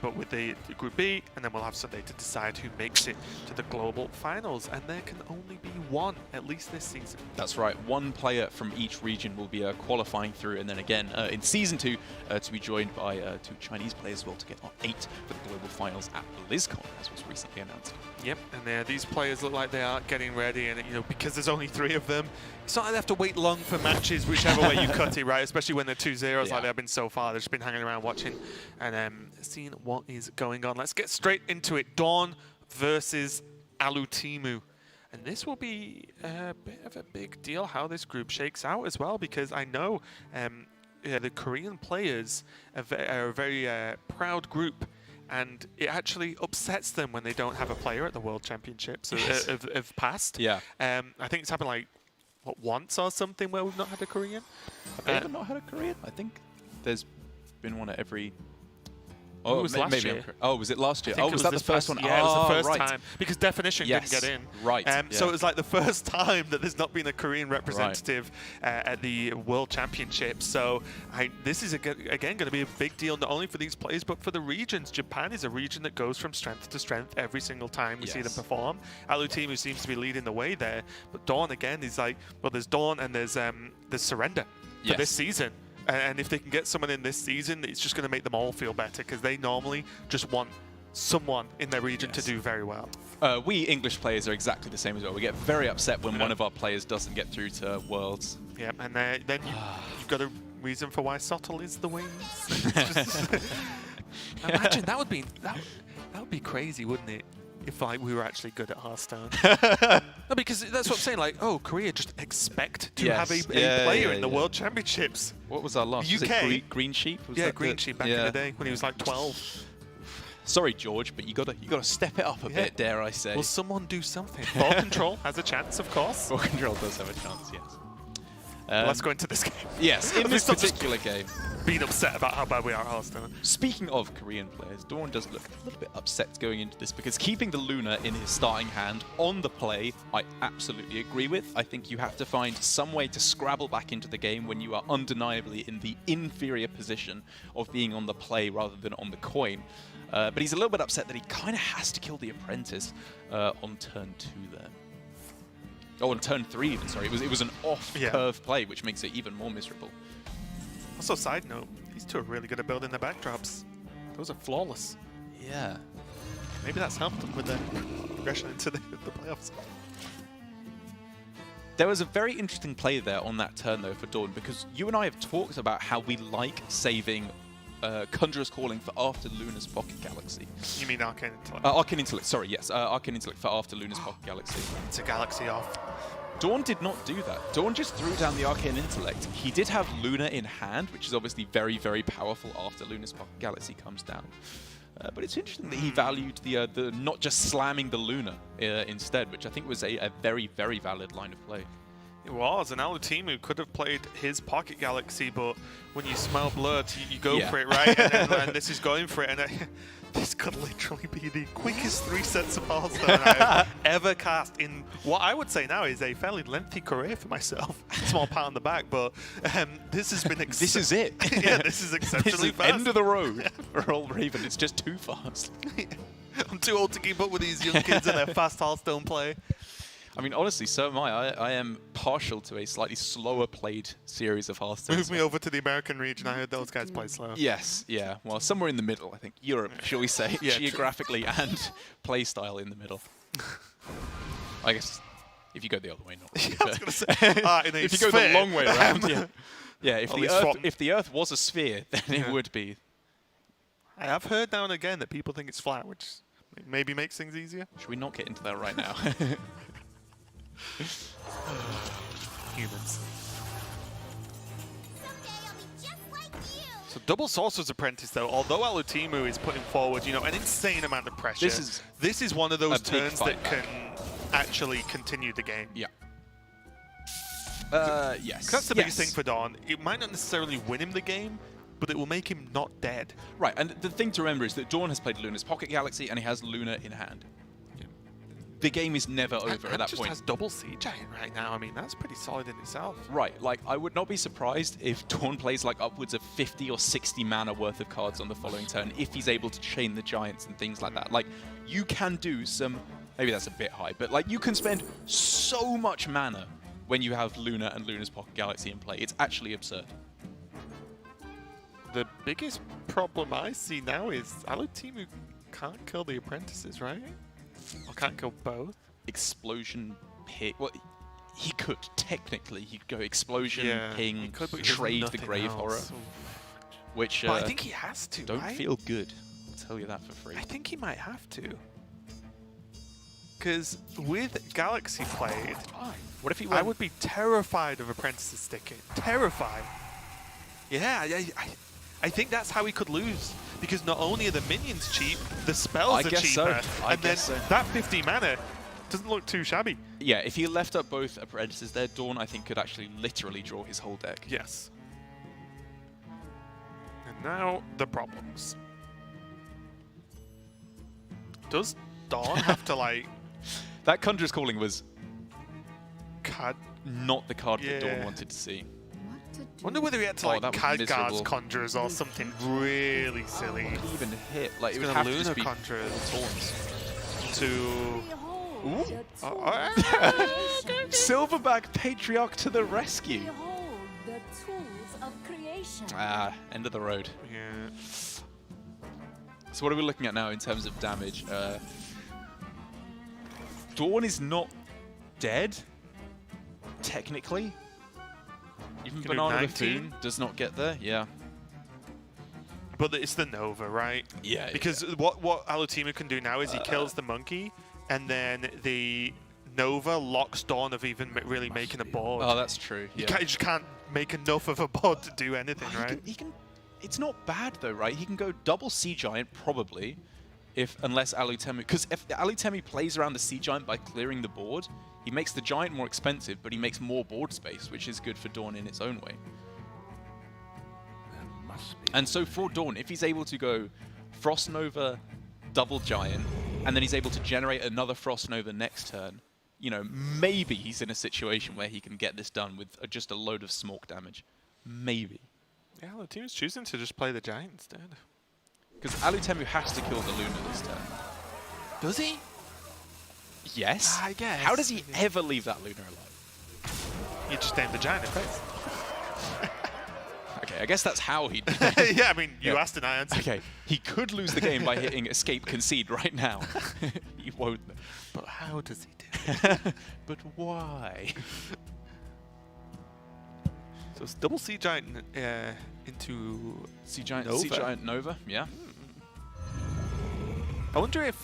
but with the Group B, and then we'll have Sunday to decide who makes it to the global finals. And there can only be one, at least this season. That's right. One player from each region will be qualifying through, and then again in Season 2 to be joined by 2 Chinese players as well to get on 8 for the global finals at BlizzCon, as was recently announced. Yep, and these players look like they are getting ready, and because there's only 3 of them, it's not like they have to wait long for matches, whichever way you cut it, right? Especially when they're 2-0s like they've been so far. They've just been hanging around watching and seeing what is going on. Let's get straight into it. Dawn versus Alutimu. And this will be a bit of a big deal how this group shakes out as well, because I know the Korean players are a very proud group, and it actually upsets them when they don't have a player at the World Championships of past. Yeah. I think it's happened like, what, once or something where we've not had a Korean? Have they ever not had a Korean? I think there's been one at every Oh, it was last year. Oh, was it last year? Oh, was that the first one? Yeah, it was the first right. time. Because Definition didn't get in. Right. So it was like the first time that there's not been a Korean representative at the World Championship. So this is, again, going to be a big deal, not only for these players, but for the regions. Japan is a region that goes from strength to strength every single time we see them perform. Alutimu seems to be leading the way there. But Dawn, again, is like, well, there's Dawn and there's Surrender for this season. And if they can get someone in this season, it's just going to make them all feel better, because they normally just want someone in their region to do very well. We English players are exactly the same as well. We get very upset when one of our players doesn't get through to Worlds. Yeah, and then you've got a reason for why Sottle is the wings. Imagine that would be crazy, wouldn't it? If like we were actually good at Hearthstone. No, because that's what I'm saying. Like, oh, Korea just expect to have a player in the World Championships. What was our last? UK. Was it Green Sheep? Was that Green Sheep back in the day when he was like 12. Sorry, George, but you gotta step it up a bit, dare I say? Will someone do something? Ball Control has a chance, of course. Ball Control does have a chance, yes. Let's go into this game. Yes, in this particular game. Being upset about how bad we are at Hearthstone. Speaking of Korean players, Dawn does look a little bit upset going into this, because keeping the Luna in his starting hand on the play, I absolutely agree with. I think you have to find some way to scrabble back into the game when you are undeniably in the inferior position of being on the play rather than on the coin. But he's a little bit upset that he kind of has to kill the Apprentice on turn 2 there. Oh, on turn 3 even, sorry. It was an off-curve play, which makes it even more miserable. Also, side note, these two are really good at building their backdrops. Those are flawless. Yeah. Maybe that's helped them with their progression into the playoffs. There was a very interesting play there on that turn, though, for Dawn, because you and I have talked about how we like saving Conjurer's Calling for after Luna's Pocket Galaxy. You mean Arcane Intellect? Arcane Intellect, sorry, yes. Arcane Intellect for after Luna's Pocket Galaxy. It's a Galaxy off. Dawn did not do that. Dawn just threw down the Arcane Intellect. He did have Luna in hand, which is obviously very, very powerful after Luna's Pocket Galaxy comes down. But it's interesting that he valued the not just slamming the Luna instead, which I think was a very, very valid line of play. It was, and Alutimu could have played his Pocket Galaxy, but when you smell blood, you go for it, right? And this is going for it, and this could literally be the quickest 3 sets of Hearthstone I've ever cast in what I would say now is a fairly lengthy career for myself. Small pat on the back, but this has been... This is it. Yeah, this is exceptionally this is fast. end of the road for Old Raven. It's just too fast. I'm too old to keep up with these young kids and their fast Hearthstone play. I mean, honestly, so am I. I am partial to a slightly slower played series of Hearthstone. Move me over to the American region. I heard those guys play slow. Yes, yeah. Well, somewhere in the middle, I think. Europe, shall we say, geographically and play style in the middle. I guess if you go the other way, not really, I was going to say, if you go the long way around, yeah. If the Earth was a sphere, then it would be. I have heard now and again that people think it's flat, which maybe makes things easier. Should we not get into that right now? Humans. So double Sorcerer's Apprentice, though, although Alutimu is putting forward, an insane amount of pressure, this is one of those turns that can actually continue the game. Yeah. Yes. That's the biggest thing for Dawn. It might not necessarily win him the game, but it will make him not dead. Right, and the thing to remember is that Dawn has played Luna's Pocket Galaxy, and he has Luna in hand. The game is never over at that just point. Has double Sea Giant right now. I mean, that's pretty solid in itself. Right, like, I would not be surprised if Dawn plays like upwards of 50 or 60 mana worth of cards on the following turn, if he's able to chain the Giants and things like that. Like, you can do some, maybe that's a bit high, but like, you can spend so much mana when you have Luna and Luna's Pocket Galaxy in play. It's actually absurd. The biggest problem I see now is Alutimu can't kill the Apprentices, right? Or can't kill both? Explosion, ping. Well, he could technically. He could go explosion, ping, trade the Grave Horror. Which I think he has to. Don't feel good. I'll tell you that for free. I think he might have to. Because with Galaxy played, what if he? I would be terrified of Apprentices sticking. Terrified. Yeah, I think that's how he could lose. Because not only are the minions cheap, the spells are cheaper. And then that 50 mana doesn't look too shabby. Yeah, if he left up both Apprentices there, Dawn, I think, could actually literally draw his whole deck. Yes. And now, the problems. Does Dawn have to like... That Conjurer's Calling was Cad... not the card that Dawn wanted to see. Wonder whether he had to like Khadgar's Conjurers or something really silly. Even hit, like, it would gonna have to Luna just be Conjurers taunts. To... Silverback Patriarch to the rescue. Behold the tools of creation. End of the road. Yeah. So what are we looking at now in terms of damage? Dawn is not dead, technically. Even Can do Banana the 19. Foon does not get there, yeah. But it's the Nova, right? Yeah. Because what Alutimu can do now is he kills the monkey, and then the Nova locks Dawn of even really making a board. Oh, that's true. You Yeah. just can't make enough of a board to do anything, right? He can. It's not bad though, right? He can go double Sea Giant probably, unless Alutemu, because if Alutemu plays around the Sea Giant by clearing the board, he makes the Giant more expensive, but he makes more board space, which is good for Dawn in its own way. And so for Dawn, if he's able to go Frost Nova, double Giant, and then he's able to generate another Frost Nova next turn, you know, maybe he's in a situation where he can get this done with just a load of Smork damage. Maybe. Yeah, the team's choosing to just play the Giant instead. Because Alutemu has to kill the Luna this turn. Does he? Yes. I guess. How does he ever leave that Luna alive? You just aimed the Giant in face. Okay, I guess that's how he did. Yeah, I mean, you asked and I answered. Okay, he could lose the game by hitting Escape Concede right now. He won't. But how does he do it? But why? So it's double Sea Giant into Sea Giant Nova. Sea Giant Nova, yeah. I wonder if...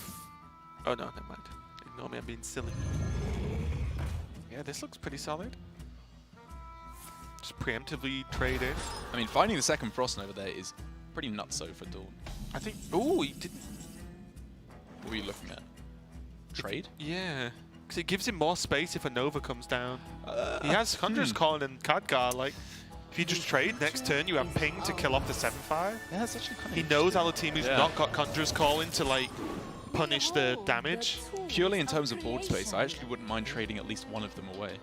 Oh no, never mind. Ignore me, I'm being silly. Yeah, this looks pretty solid. Just preemptively trade in. I mean, finding the second Frost Nova there is pretty nutso for Dawn. I think... Oh, he did... What were you looking at? Trade? Yeah. Because it gives him more space if a Nova comes down. He has Conjurer's Calling and Khadgar. Like, if you just trade, next turn you have Ping to kill off the 7-5. Yeah, that's actually kind of He knows Alutimu's not got Conjurer's Calling to, like, punish the damage. Purely in terms of board space, I actually wouldn't mind trading at least one of them away.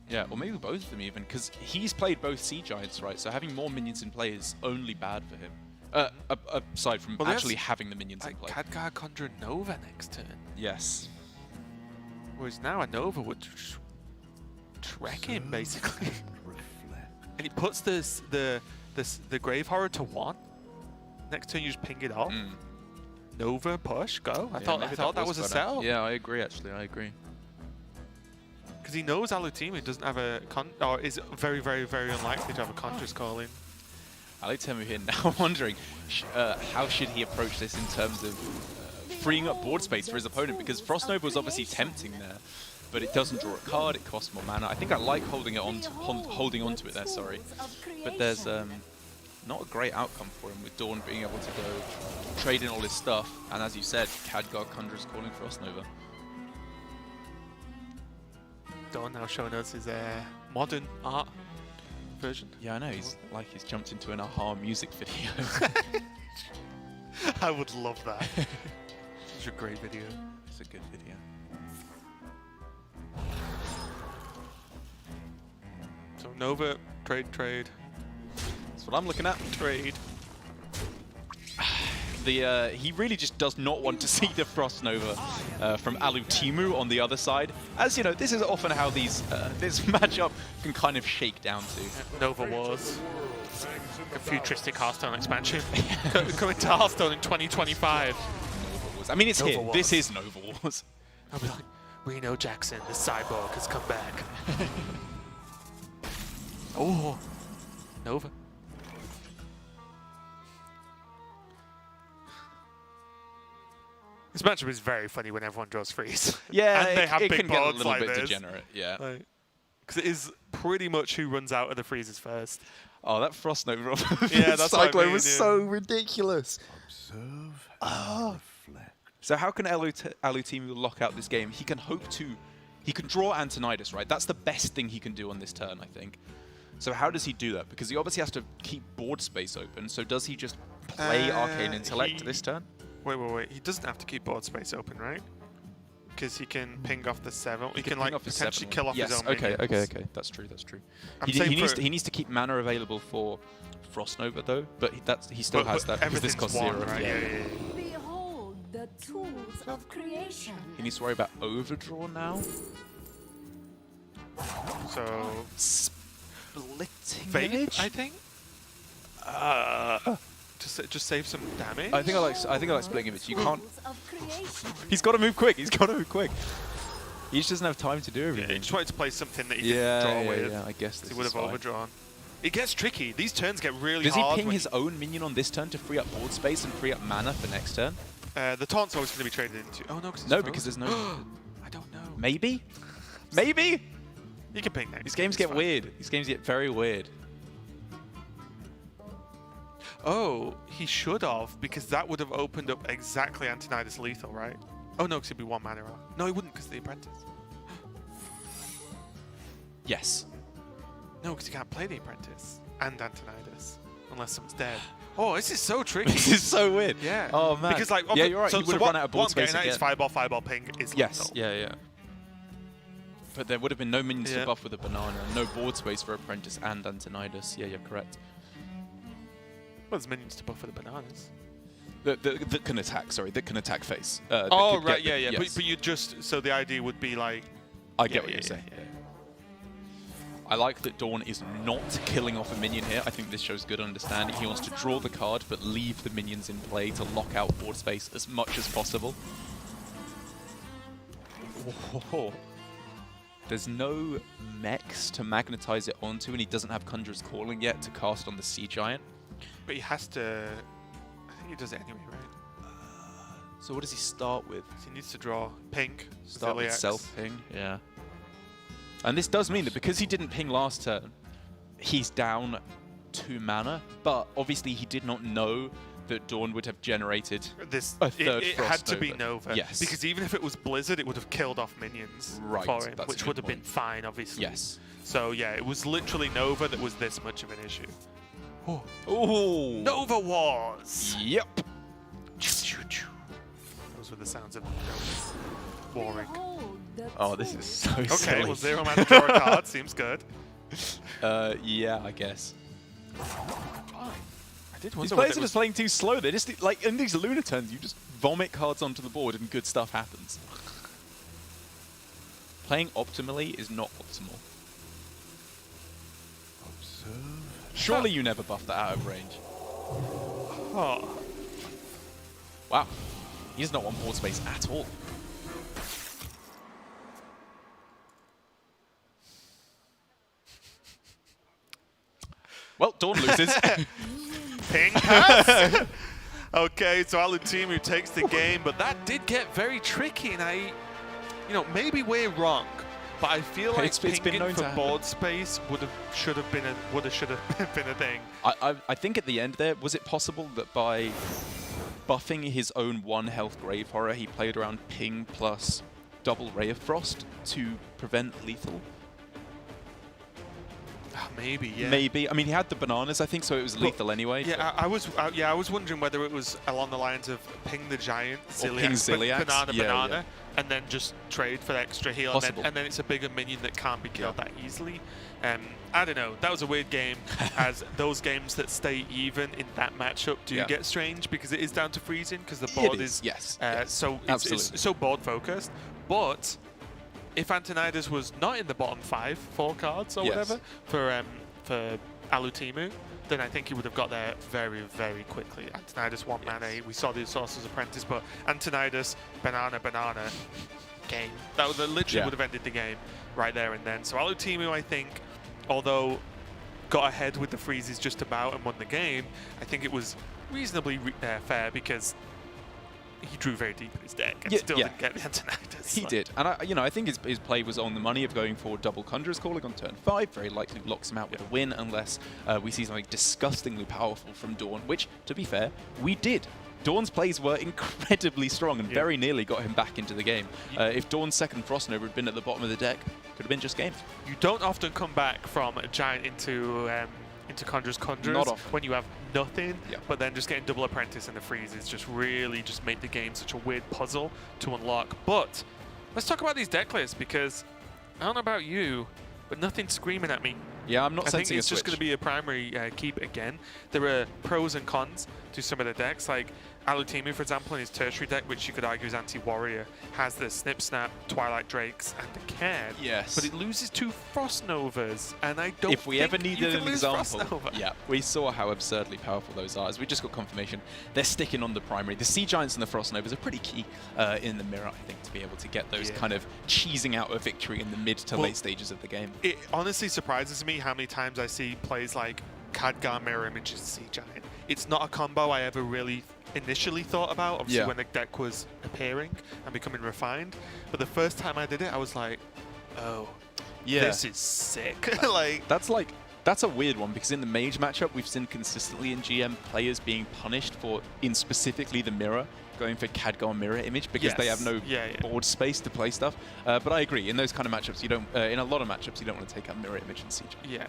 Yeah, or maybe both of them even, because he's played both Sea Giants, right? So having more minions in play is only bad for him. Aside from actually having the minions in play. Khadgar Conjure Nova next turn. Yes. Whereas now a Nova would track him, basically. And he puts the Grave Horror to 1. Next turn you just ping it off. Nova, push, go. I thought that was a sell. Yeah, I agree, actually, I agree. Because he knows Alutimu doesn't have a or is very, very, very unlikely to have a Conjurer's Calling. Alutemu here now wondering how should he approach this in terms of freeing up board space for his opponent, because Frost Nova was obviously tempting there, but it doesn't draw a card, it costs more mana. I think I like holding onto it there, sorry. But there's not a great outcome for him with Dawn being able to go trade in all his stuff, and as you said, Khadgar Conjurer's Calling Frost Nova. Dawn now showing us his modern art version. Yeah, I know, he's jumped into an Aha music video. I would love that. Such a great video. It's a good video. So Nova, trade. That's what I'm looking at. Trade. He really just does not want to see the Frost Nova from Alutimu on the other side. As you know, this is often how these this matchup can kind of shake down to. Nova Wars. A futuristic Hearthstone expansion. Coming to Hearthstone in 2025. Nova Wars. I mean, it's Nova here. Wars. This is Nova Wars. I'll be like, Reno Jackson, the cyborg, has come back. Oh, Nova. This matchup is very funny when everyone draws freeze. Yeah, and they have it big can get a boards little like bit this. degenerate, yeah. Because it is pretty much who runs out of the freezes first. Oh, that Frost Nova off Yeah, that's Cyclone what I mean, was yeah. so ridiculous. Observe and reflect. So how can Alutimu lock out this game? He can he can draw Antonidas, right? That's the best thing he can do on this turn, I think. So how does he do that? Because he obviously has to keep board space open. So does he just play Arcane Intellect this turn? Wait. He doesn't have to keep board space open, right? Because he can ping off the 7. He can like potentially kill off his own minions. Okay. That's true. He needs to keep mana available for Frost Nova though, but he still has that because this costs 0. Right? Yeah. Behold the tools of creation. He needs to worry about overdraw now. So splitting Vape, image, I think. Just save some damage. I think I like splitting image. You can't. Tools of creation. He's got to move quick. He just doesn't have time to do Yeah, everything. he just wanted to play something that he can draw with. Yeah, I guess this He would is have fine. overdrawn. It gets tricky. These turns get really Does hard. he ping his own minion on this turn to free up board space and free up mana for next turn? The taunt's always going to be traded into. Oh no, No, because there's no. I don't know. Maybe. Maybe. You can ping that. These games get weird. These games get very weird. Oh, he should have, because that would have opened up exactly Antonidas lethal, right? Oh no, because he'd be 1 mana off. No, he wouldn't, because the apprentice. Yes. No, because you can't play the apprentice and Antonidas unless someone's dead. Oh, this is so tricky. This is so weird. Yeah. Oh man. Because like, yeah, you're right. So, he would have run out of board space getting again. that is fireball, ping is Yes. lethal. Yeah. But there would have been no minions to buff with a banana, no board space for apprentice and Antonidas. Yeah, you're correct. Well, there's minions to buff with the bananas. That can attack. Sorry, that can attack face. Oh right, yeah. Yes. But you just so the idea would be like. I get what you're saying. Yeah. I like that Dawn is not killing off a minion here. I think this shows good understanding. He wants to draw the card, but leave the minions in play to lock out board space as much as possible. Oh. There's no mechs to magnetize it onto, and he doesn't have Conjurer's Calling yet to cast on the Sea Giant. But he has to. I think he does it anyway, right? So what does he start with? So he needs to draw pink. Start with Ziliax. self-ping, yeah. And this does mean that because he didn't ping last turn, he's down 2 mana, but obviously he did not know that Dawn would have generated a third it Frost had to Nova. be Nova. Yes. Because even if it was Blizzard, it would have killed off minions Right, for him, that's a which good would have been point. fine, obviously. Yes. So yeah, it was literally Nova that was this much of an issue. Oh. Ooh. Nova Wars! Yep. Those were the sounds of Nova warring. Behold the Oh, this is so Okay, silly. well, 0 mana draw a card, seems good. Yeah, I guess. I did These wonder players are just playing too slow. They're just like in these Luna turns, you just vomit cards onto the board and good stuff happens. Playing optimally is not optimal. Surely you never buffed that out of range. Oh. Wow. He does not want board space at all. Well, Dawn loses. Ping pass! Okay, so Alutimu takes the game, but that did get very tricky, and maybe we're wrong, but I feel like It's been pinging known to for happen. board space should have been a thing. I think at the end there, was it possible that by buffing his own 1 health Grave Horror, he played around ping plus double Ray of Frost to prevent lethal? Maybe, yeah. Maybe. I mean, he had the bananas, I think, so it was lethal anyway. Yeah, I was wondering whether it was along the lines of ping the giant, Or ping Ziliax. banana, Yeah. and then just trade for the extra heal, and then it's a bigger minion that can't be killed that easily. I don't know. That was a weird game, as those games that stay even in that matchup do get strange because it is down to freezing because the board is yes. so it's so board focused. But if Antonidas was not in the bottom 4 cards or whatever for Alutimu, then I think he would have got there very, very quickly. Antonidas 1 mana, we saw the Sorcerer's Apprentice, but Antonidas, banana, game. That would literally would have ended the game right there and then. So Alutimu, I think, although got ahead with the freezes just about and won the game, I think it was reasonably fair because he drew very deep in his deck and still didn't get the Antonidas. He did. And I think his play was on the money of going for double Conjurer's Calling on turn 5. Very likely locks him out with a win unless we see something disgustingly powerful from Dawn, which, to be fair, we did. Dawn's plays were incredibly strong and very nearly got him back into the game. If Dawn's second Frost Nova had been at the bottom of the deck, could have been just games. You don't often come back from a giant into into Conjurer's Conjurers Not often. when you have nothing, Yeah. but then just getting double Apprentice and the freezes just really just make the game such a weird puzzle to unlock. But let's talk about these deck lists, because I don't know about you, but nothing's screaming at me. Yeah, I'm not I think sensing it's a just switch. going to be a primary keep again. There are pros and cons to some of the decks, like Alutimu, for example, in his tertiary deck, which you could argue is anti-warrior, has the Snip Snap, Twilight Drakes, and the Cairn. Yes. But it loses 2 Frost Novas, and I don't If we think ever you needed can an lose Frost example, Nova. yeah, we saw how absurdly powerful those are. As we just got confirmation, they're sticking on the primary. The Sea Giants and the Frost Novas are pretty key in the mirror, I think, to be able to get those kind of cheesing out a victory in the mid to late stages of the game. It honestly surprises me how many times I see plays like Khadgar Mirror Images Sea Giant. It's not a combo I ever really initially thought about, obviously when the deck was appearing and becoming refined. But the first time I did it, I was like, oh, this is sick. That's a weird one, because in the Mage matchup, we've seen consistently in GM players being punished for, in specifically the mirror, going for Khadgar Mirror Image, because they have no board space to play stuff. But I agree, in those kind of matchups, you don't. In a lot of matchups, you don't want to take out Mirror Image and Siege. Yeah,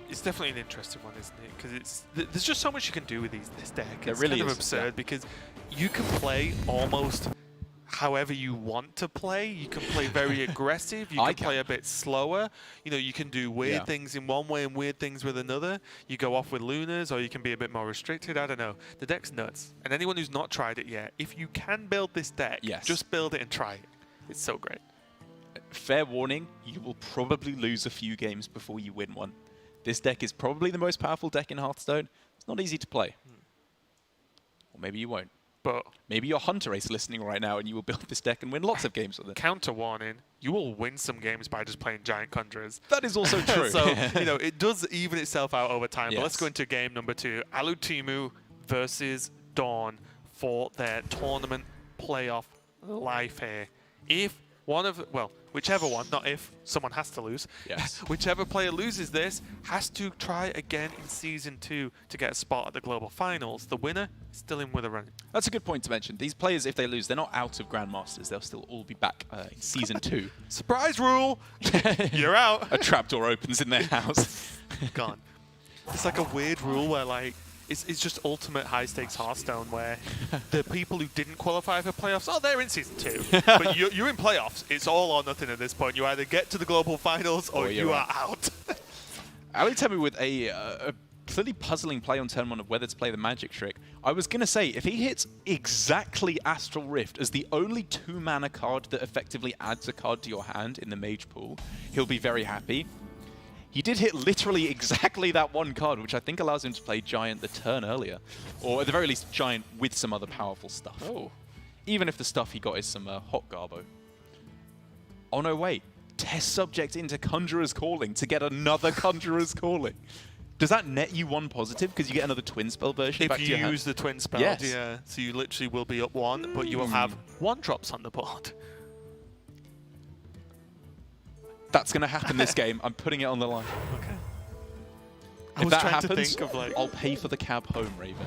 it's definitely an interesting one, isn't it? Because there's just so much you can do with this deck. It's really kind of is, absurd because you can play almost however you want to play. You can play very aggressive. You can play a bit slower. You know, you can do weird things in one way and weird things with another. You go off with Lunas, or you can be a bit more restricted. I don't know. The deck's nuts. And anyone who's not tried it yet, if you can build this deck, just build it and try it. It's so great. Fair warning, you will probably lose a few games before you win one. This deck is probably the most powerful deck in Hearthstone. It's not easy to play. Or maybe you won't. But maybe you're Hunter Ace listening right now and you will build this deck and win lots of games with it. Counter warning, you will win some games by just playing Giant Conjurers. That is also true. So, you know, it does even itself out over time. But let's go into game number 2. Alutimu versus Dawn for their tournament playoff life here. If one of, well, whichever one, not if, someone has to lose. Yes. Whichever player loses this has to try again in Season 2 to get a spot at the Global Finals. The winner is still in with a run. That's a good point to mention. These players, if they lose, they're not out of Grandmasters. They'll still all be back in Season 2. Surprise rule! You're out. A trapdoor opens in their house. Gone. It's like a weird rule where, like, it's just ultimate high-stakes Hearthstone, where the people who didn't qualify for playoffs, oh, they're in Season 2. But you're in playoffs. It's all or nothing at this point. You either get to the Global Finals or you are out. Alutimu with a clearly puzzling play on turn 1 of whether to play the magic trick. I was going to say, if he hits exactly Astral Rift as the only 2-mana card that effectively adds a card to your hand in the Mage pool, he'll be very happy. He did hit literally exactly that one card, which I think allows him to play Giant the turn earlier. Or at the very least, Giant with some other powerful stuff. Oh. Even if the stuff he got is some Hot Garbo. Oh no, wait. Test Subject into Conjurer's Calling to get another Conjurer's Calling. Does that net you 1 positive because you get another Twin Spell version back to your hand? If you use the Twin Spell, yeah. So you literally will be up 1, but you will have 1 drops on the board. That's going to happen this game. I'm putting it on the line. Okay. If that happens, I'll pay for the cab home, Raven.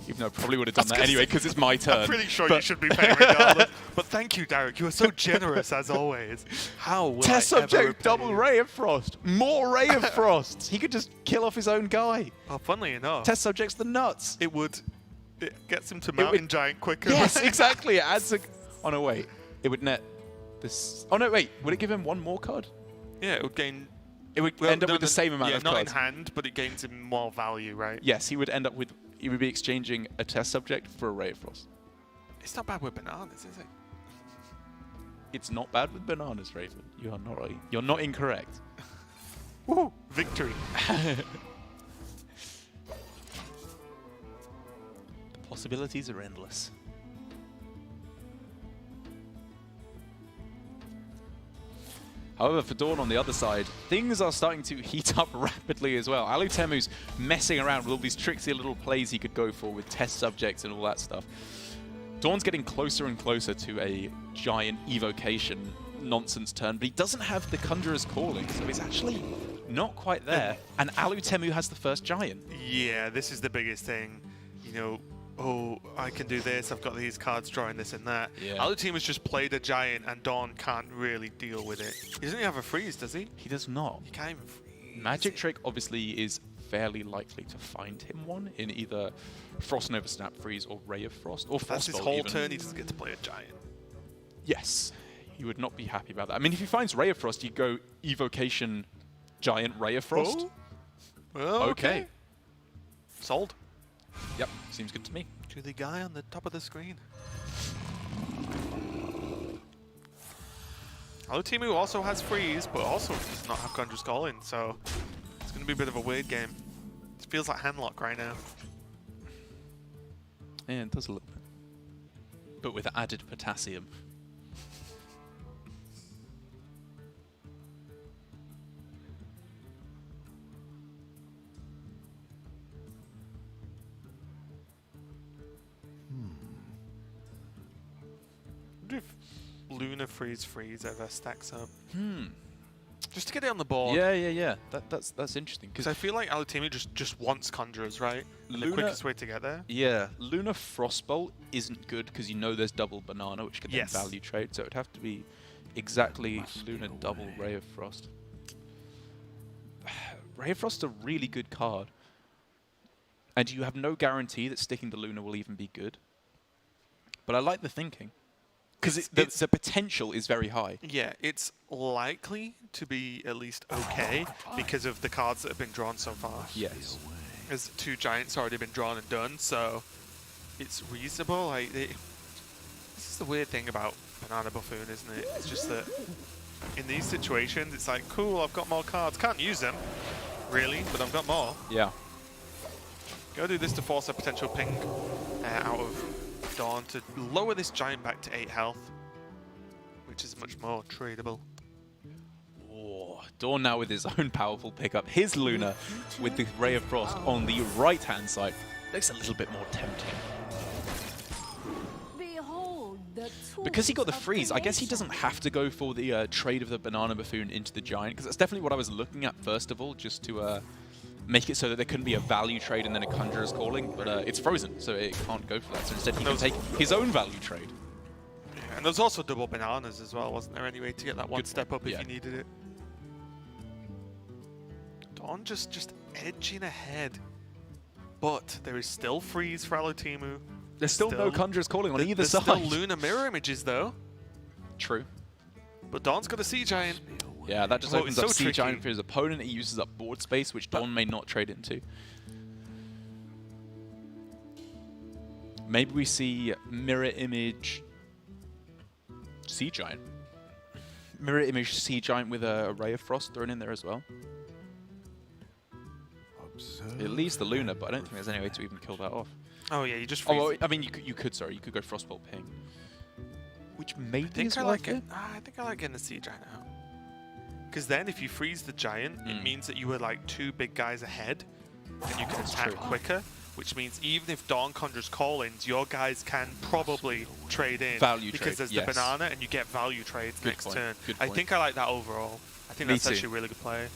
Even though I probably would have done that anyway because it's my turn. I'm pretty sure you should be paying regardless. But thank you, Derek. You are so generous as always. How will Test I ever Subject, repay double you? Ray of Frost. More Ray of Frost. He could just kill off his own guy. Oh, funnily enough. Test Subject's the nuts. It gets him to Mountain Giant quicker. Yes, exactly. It adds a... Oh, no, wait. It would net this... Oh, no, wait. Would it give him 1 more card? Yeah, it would gain... It would end up with the same amount of not cards. in hand, but it gains him more value, right? Yes, he would end up with... He would be exchanging a Test Subject for a Ray of Frost. It's not bad with bananas, is it? It's not bad with bananas, Raven. You are not right. You're not incorrect. Woo! Victory. The possibilities are endless. However, for Dawn on the other side, things are starting to heat up rapidly as well. Alutemu's messing around with all these tricksy little plays he could go for with Test Subjects and all that stuff. Dawn's getting closer and closer to a Giant evocation nonsense turn, but he doesn't have the Conjurer's Calling, so he's actually not quite there. And Alutemu has the first Giant. Yeah, this is the biggest thing. You know, oh, I can do this, I've got these cards drawing this and that. Yeah. Our team has just played a Giant and Dawn can't really deal with it. He doesn't even have a freeze, does he? He does not. He can't even freeze. Magic Trick obviously is fairly likely to find him one in either Frost Nova Snap Freeze or Ray of Frost or That's his Frostbolt whole even. turn, he doesn't get to play a giant. Yes, he would not be happy about that. I mean, if he finds Ray of Frost, you go Evocation Giant Ray of Frost. Oh. Well, okay. Sold. Yep, seems good to me. To the guy on the top of the screen. Timu also has freeze, but also does not have Conjurer's Calling, so it's going to be a bit of a weird game. It feels like handlock right now. Yeah, it does a little bit. But with added potassium. I wonder if Luna freeze ever stacks up. Just to get it on the board. Yeah. That's interesting. Because I feel like Alutimi just wants Conjurers, right? And the quickest way to get there. Yeah, Luna Frostbolt isn't good because you know there's double Banana, which can then value trade. So it'd have to be exactly Luna double Ray of Frost. Ray of Frost's a really good card. And you have no guarantee that sticking to Luna will even be good. But I like the thinking. Because the potential is very high. Yeah, it's likely to be at least okay because of the cards that have been drawn so far. Yes. There's 2 giants already been drawn and done, so it's reasonable. This is the weird thing about Banana Buffoon, isn't it? It's just that in these situations, it's like, cool, I've got more cards. Can't use them, really, but I've got more. Yeah. Go do this to force a potential ping out of Dawn to lower this giant back to 8 health, which is much more tradable. Oh, Dawn now with his own powerful pickup. His Luna with the Ray of Frost on the right-hand side looks a little bit more tempting. Behold the Because he got the tools of freeze, I guess he doesn't creation. have to go for the trade of the Banana Buffoon into the giant, because that's definitely what I was looking at first of all, just to make it so that there couldn't be a value trade and then a Conjurer's Calling, but it's frozen, so it can't go for that. So instead he can take his own value trade. Yeah, and there's also double bananas as well, wasn't there, anyway, to get that one step up if you needed it. Dawn just edging ahead. But there is still freeze for Alutimu. There's still no Conjurer's Calling on either side. There's still Luna mirror images, though. True. But Dawn's got a Sea Giant. Yeah, that just opens up Sea Giant for his opponent. He uses up board space, which Dawn may not trade into. Maybe we see Mirror Image Sea Giant. Mirror Image Sea Giant with a Ray of Frost thrown in there as well. It leaves the Luna, but I don't think there's any way to even kill that off. Oh yeah, you just freeze. Oh, I mean, you could go Frostbolt Ping. Which maybe is worth it. I think I like getting the Sea Giant out. Because then if you freeze the Giant, it means that you were like 2 big guys ahead, and you can attack quicker, which means even if Dawn Conjurer's Call-ins, your guys can probably trade in. Value because trade, there's the banana, and you get value trades next turn. Good I point. think I like that overall. I think that's actually a really good play.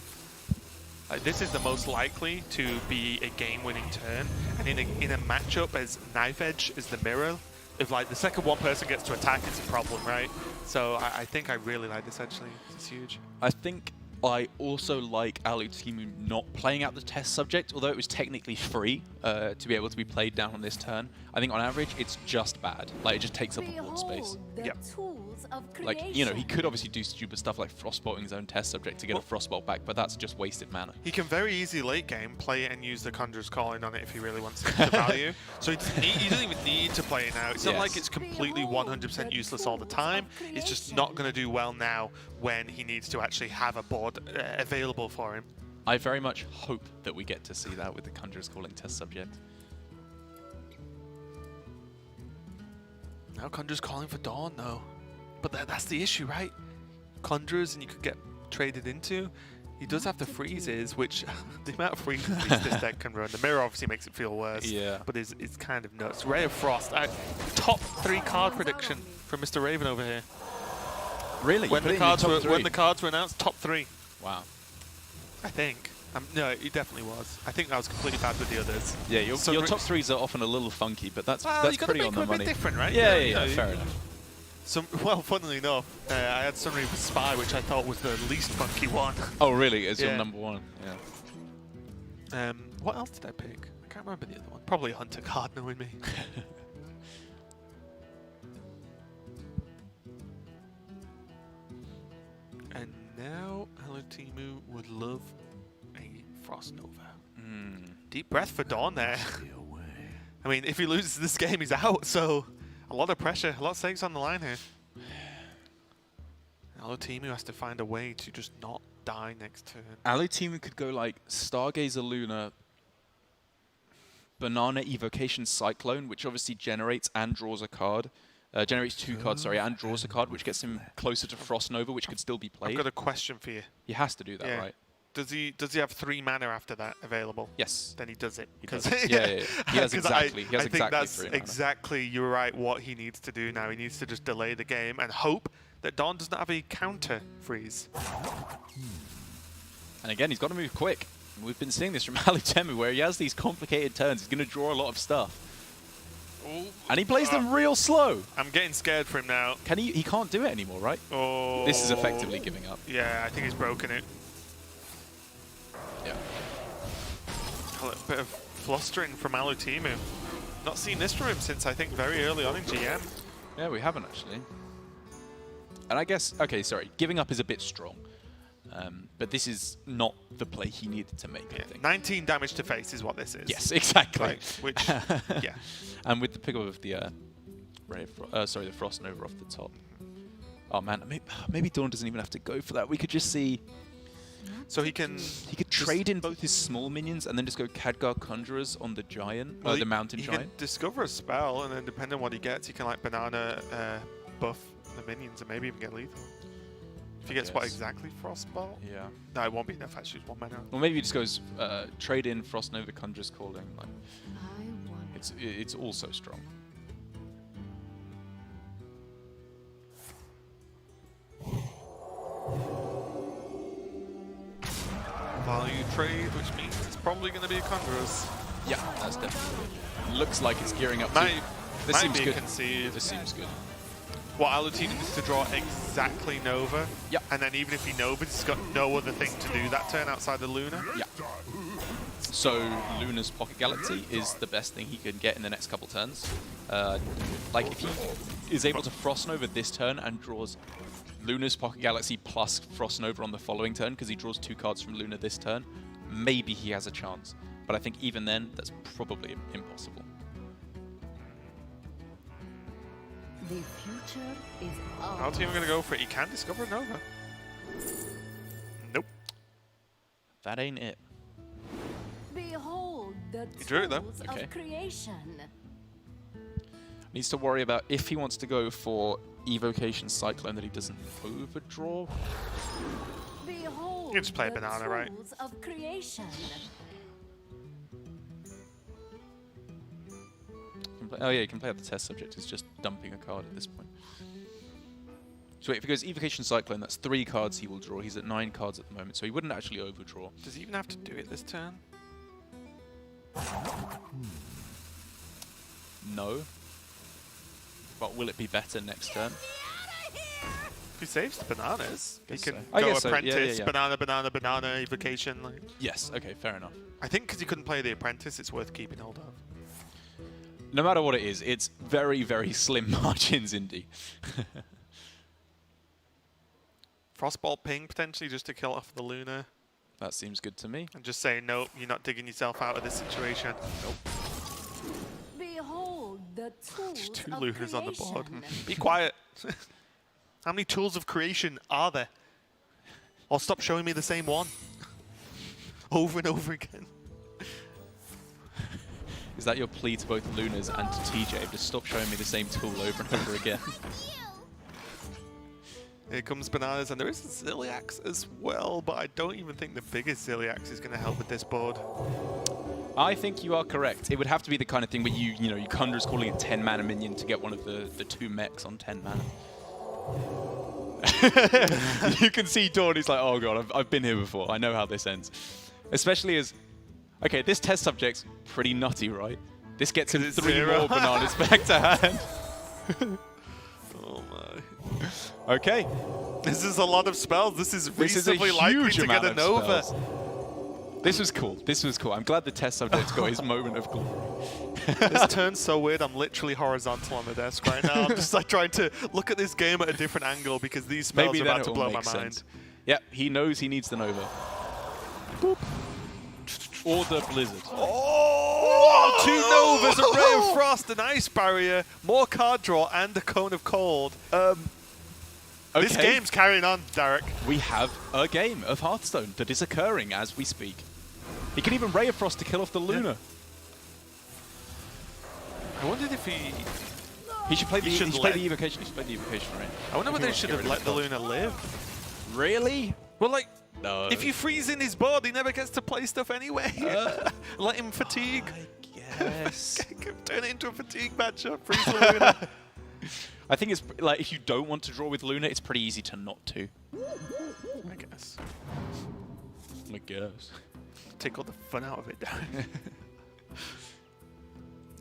Like, this is the most likely to be a game-winning turn, and in a matchup as Knife Edge is the mirror, if like the second one person gets to attack, it's a problem, right? So I think I really like this actually. It's huge. I think I also like Alutimu not playing out the test subject, although it was technically free to be able to be played down on this turn. I think on average it's just bad. Like, it just takes up a board space. The tools of Like, you know, he could obviously do stupid stuff like Frostbolting his own test subject to get a Frostbolt back, but that's just wasted mana. He can very easy late game play it and use the Conjurer's Calling on it if he really wants to value. So he doesn't even need to play it now. It's not like it's completely 100% useless all the time. It's just not going to do well now when he needs to actually have a board available for him. I very much hope that we get to see that with the Conjurer's Calling test subject. Now Conjurer's Calling for Dawn though. But that's the issue, right? Conjurers and you could get traded into. He does have the freezes, which the amount of freezes this deck can run. The mirror obviously makes it feel worse. Yeah. But it's kind of nuts. Ray of Frost, top 3 card prediction from Mr. Raven over here. Really? When the cards were announced, top 3. Wow. I think. No, it definitely was. I think I was completely bad with the others. Yeah, your top 3s are often a little funky, but that's you pretty on the money. A bit different, right? Yeah, fair enough. Well, funnily enough, I had Sunreaper Spy, which I thought was the least funky one. Oh, really? As your Yeah. number one? Yeah. What else did I pick? I can't remember the other one. Probably Hunter card, knowing me. And now Alutimu would love a Frost Nova. Deep breath for Dawn there. I mean, if he loses this game, he's out, so a lot of pressure, a lot of stakes on the line here. Alutimu has to find a way to just not die next turn. Alutimu could go like Stargazer Luna, Banana Evocation Cyclone, which obviously generates and draws a card. Generates 2 cards, sorry, and draws a card, which gets him closer to Frost Nova, which could still be played. I've got a question for you. He has to do that, Yeah. right? Does he have 3 mana after that available? Yes. Then he does it. He does. Yeah. He has 'Cause exactly. He has I think exactly that's 3 mana. exactly, you're right, what he needs to do now. He needs to just delay the game and hope that Dawn does not have a counter freeze. And again, he's got to move quick. We've been seeing this from Alutemu, where he has these complicated turns. He's going to draw a lot of stuff. Ooh, And he plays them real slow. I'm getting scared for him now. Can he can't do it anymore, right? Oh. This is effectively giving up. Yeah, I think he's broken it. Yeah. A little bit of flustering from Alutimu. Not seen this from him since, I think, very early on in GM. Yeah, we haven't actually. And I guess, okay, sorry, giving up is a bit strong. But this is not the play he needed to make, I think. 19 damage to face is what this is. Yes, exactly. Like, which, yeah. And with the pickup of the the Frost Nova off the top. Oh man, maybe Dawn doesn't even have to go for that. We could just see. So he could trade in both his small minions and then just go Khadgar Conjurers on the giant, Well, the mountain he giant. can discover a spell, and then depending on what he gets, he can like banana buff the minions and maybe even get lethal. If he gets what exactly? Frostbolt? Yeah. No, it won't be enough. Actually, it's 1 mana. Or maybe he just goes trade in Frost Nova Conjurer's Calling. Like, it's also strong. Value trade, which means it's probably going to be a Conjurers. Yeah, that's definitely good. Looks like it's gearing up. Might This seems be good. concede. This seems good. What Alutimu needs to draw exactly Nova. Yep. And then even if he Novas, he's got no other thing to do that turn outside the Luna. Yeah. So Luna's Pocket Galaxy is the best thing he can get in the next couple turns. Like if he is able to Frost Nova this turn and draws Luna's Pocket Galaxy plus Frost Nova on the following turn, because he draws 2 cards from Luna this turn, maybe he has a chance. But I think even then, that's probably impossible. The future is Alutimu going to go for it. He can discover a Nova. Nope. That ain't it. Behold the He drew it, though. tools Okay. of creation. Needs to worry about if he wants to go for Evocation Cyclone that he doesn't overdraw. Behold You just play a the banana, right? tools of creation. Oh yeah, you can play out the test subject. It's just dumping a card at this point. So wait, if he goes Evocation Cyclone, that's 3 cards he will draw. He's at 9 cards at the moment, so he wouldn't actually overdraw. Does he even have to do it this turn? No. But will it be better next turn? If he saves the bananas, he Guess can so. I go guess so. Yeah, Apprentice, yeah. banana, Evocation. Like. Yes, okay, fair enough. I think because he couldn't play the Apprentice, it's worth keeping hold of. No matter what it is, it's very, very slim margins, Indy. Frostbolt ping potentially just to kill off the Luna. That seems good to me. And just say, nope, you're not digging yourself out of this situation. Nope. Behold the tools Just 2 of Lunas on the board. creation. Be quiet. How many tools of creation are there? Or stop showing me the same one. Over and over again. Is that your plea to both Lunas and to TJ? Just stop showing me the same tool over and over again. Here comes Bananas, and there is a Ziliax as well, but I don't even think the biggest Ziliax is going to help with this board. I think you are correct. It would have to be the kind of thing where you Conjurer's Calling a 10 mana minion to get one of the 2 mechs on 10 mana. You can see Dawn, he's like, oh god, I've been here before. I know how this ends. Especially as, okay, this test subject's pretty nutty, right? This gets him 3 more Bananas back to hand. Oh my. Okay. This is a lot of spells. This is reasonably a likely huge to amount get a of Nova. spells. This was cool. This was cool. I'm glad the test subject's got his moment of glory. This turn's so weird. I'm literally horizontal on the desk right now. I'm just like trying to look at this game at a different angle because these spells are about to blow my mind. Yep, he knows he needs the Nova. Boop. Or the Blizzard. Oh! 2 Novas, a Ray of Frost, an Ice Barrier, more card draw, and a Cone of Cold. This game's carrying on, Derek. We have a game of Hearthstone that is occurring as we speak. He can even Ray of Frost to kill off the Luna. I wondered if he... He should play the should Evocation. He should play the Evocation, right? I wonder whether he should have let the Luna live. Really? Well, like, no. If you freeze in his board, he never gets to play stuff anyway. Let him fatigue. I guess. Turn it into a fatigue matchup. Freeze the Luna. I think it's like if you don't want to draw with Luna, it's pretty easy to not to. I guess. Take all the fun out of it, Darren.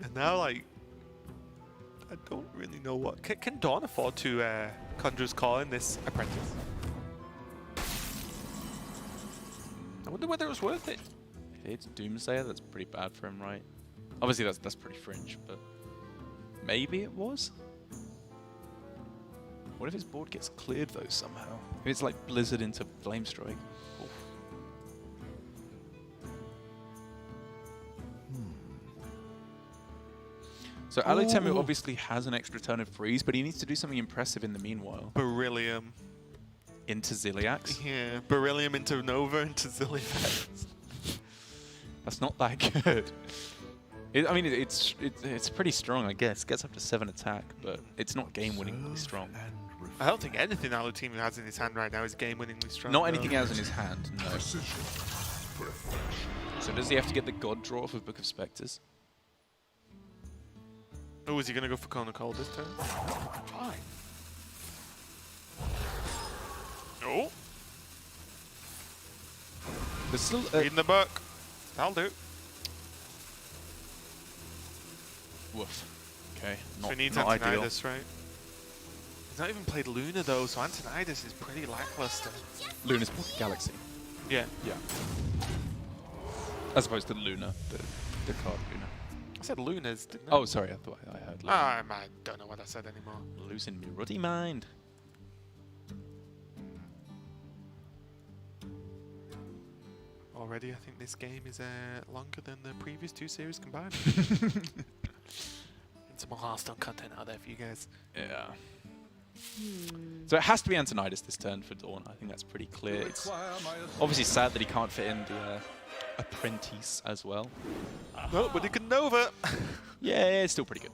And now, like, I don't really know what... Can Dawn afford to Conjurer's Call in this Apprentice? I wonder whether it was worth it. It's Doomsayer, that's pretty bad for him, right? Obviously, that's pretty fringe, but maybe it was? What if his board gets cleared, though, somehow? If it's like Blizzard into Flamestrike. So Alotemu obviously has an extra turn of freeze, but he needs to do something impressive in the meanwhile. Beryllium. Into Ziliax? Yeah, Beryllium into Nova into Ziliax. That's not that good. I mean, it's pretty strong, I guess. Gets up to 7 attack, but it's not game-winningly strong. I don't think anything Alotemu has in his hand right now is game-winningly strong. Not anything he has in his hand, no. So does he have to get the God draw off of Book of Spectres? Oh, is he going to go for Cone of Cold this turn? Fine. Oh. There's still... Reading the book. That'll do. Woof. Okay, So he needs not ideal. Antonidas, right? He's not even played Luna, though, so Antonidas is pretty lackluster. Luna's Galaxy. Yeah. Yeah. As opposed to Luna, the card Luna. I said Lunas, didn't I? Oh, sorry, I thought I heard Luna. I don't know what I said anymore. Losing me ruddy mind. Already, I think this game is longer than the previous 2 series combined. Some more Hearthstone content out there for you guys. Yeah. So it has to be Antonidas this turn for Dawn. I think that's pretty clear. It's obviously sad that he can't fit in the Apprentice as well. No, but he can Nova. Yeah, it's still pretty good.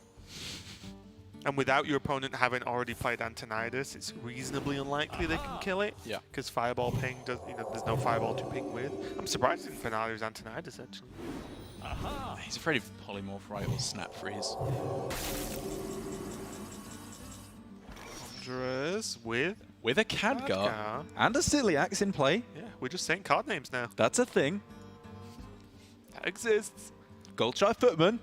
And without your opponent having already played Antonidas, it's reasonably unlikely they can kill it. Yeah. Because Fireball ping does, there's no Fireball to ping with. I'm surprised in finale was Antonidas actually. He's afraid of Polymorph, right, or Snap Freeze. Conjurers with a Khadgar and a Ziliax in play. Yeah, we're just saying card names now. That's a thing. That exists. Goldshire Footman.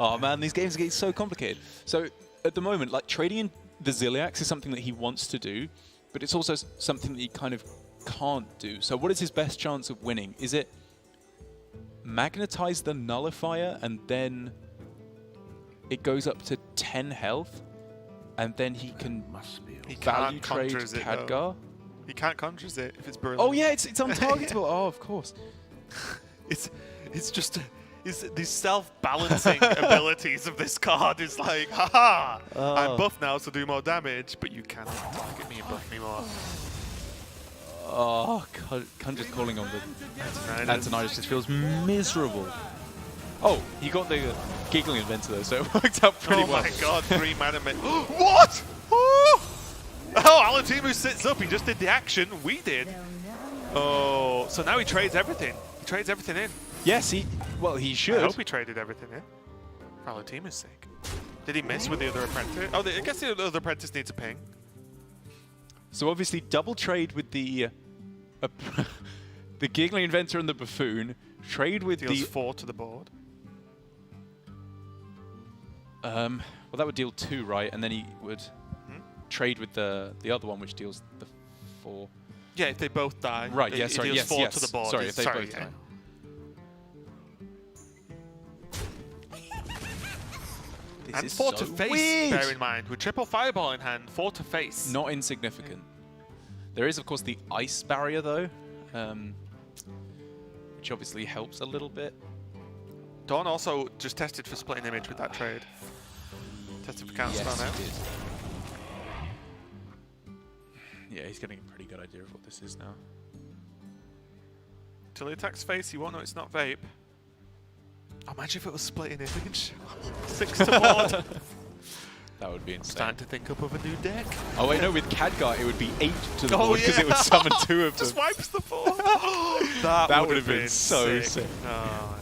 Oh man, these games are getting so complicated. So at the moment, like trading in the Ziliax is something that he wants to do, but it's also something that he kind of can't do. So what is his best chance of winning? Is it magnetize the nullifier and then it goes up to 10 health and then he can value trade Khadgar? He can't conjures it if it's Beryllium. Oh yeah, it's untargetable. Oh, of course. It's just these self-balancing abilities of this card is like, haha, I'm buff now, so do more damage, but you cannot target me and buff me more. Oh, Conjur's calling on the Antonidas just feels miserable. Oh, he got the Giggling Inventor though, so it worked out pretty well. Oh my god, 3 mana mid. What? Oh, Alotemu sits up, he just did the action, we did. Oh, so now he trades everything. He trades everything in. Yes, he should. I hope he traded everything in. For Alotemu's sake. Did he miss with the other apprentice? Oh, I guess the other apprentice needs a ping. So obviously double trade with the Giggling Inventor and the Buffoon, Trade with Deals the 4 to the board. well, that would deal 2, right? And then he would trade with the other one, which deals the 4. Yeah, if they both die. Right. It, Yeah. it Sorry. deals Yes. 4 Yes. to the board. Sorry, if they both yeah. die. This And is 4 to so face, weird. bear in mind. With triple fireball in hand, 4 to face. Not insignificant. There is, of course, the ice barrier, though, which obviously helps a little bit. Dawn also just tested for splitting image with that trade. Tested for counter spell now. He did. Yeah, he's getting a pretty good idea of what this is now. Till he attacks face, he won't know it's not vape. Oh, imagine if it was splitting image. 6 to board. That would be insane. Starting to think up of a new deck. Oh wait, no, with Khadgar it would be 8 to the board because it would summon 2 of them. Just wipes the 4. that would have been so sick. Oh.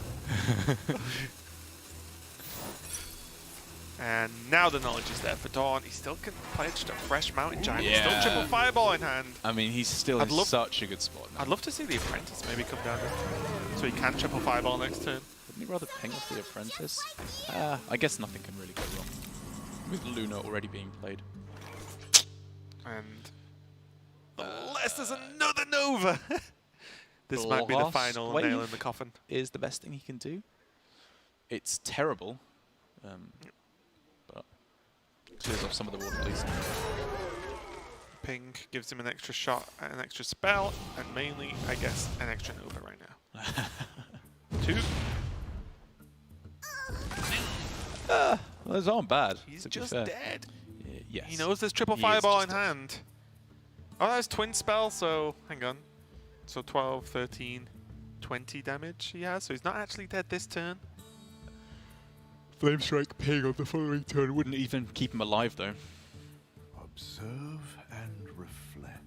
And now the knowledge is there for Dawn. He still can play just a fresh Mountain Giant. Yeah. Still triple fireball in hand. I mean, he's still in such a good spot now. I'd love to see the Apprentice maybe come down here. So he can triple fireball next turn. Wouldn't he rather ping off the Apprentice? I guess nothing can really go wrong with Luna already being played. And unless there's another Nova, this might be the Last final wave nail in the coffin. Is the best thing he can do. It's terrible, but clears off some of the water, please. Ping gives him an extra shot and an extra spell, and mainly, I guess, an extra Nova right now. 2. Well, those aren't bad. He's to be just fair. dead. Yes. He knows there's triple He is fireball just in dead. hand. Oh, that's twin spell, so hang on. So 12, 13, 20 damage he has, so he's not actually dead this turn. Flame Strike ping on the following turn wouldn't even keep him alive, though. Observe and reflect.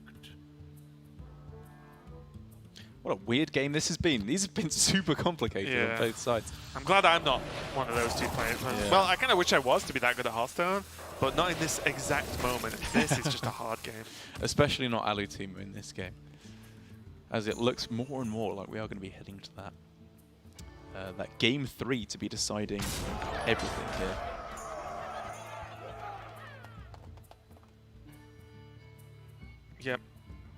What a weird game this has been. These have been super complicated on both sides. I'm glad I'm not one of those 2 players. Yeah. Well, I kind of wish I was to be that good at Hearthstone, but not in this exact moment. This is just a hard game. Especially not Alutimu in this game. As it looks more and more like we are going to be heading to that. That game 3 to be deciding everything here. Yep.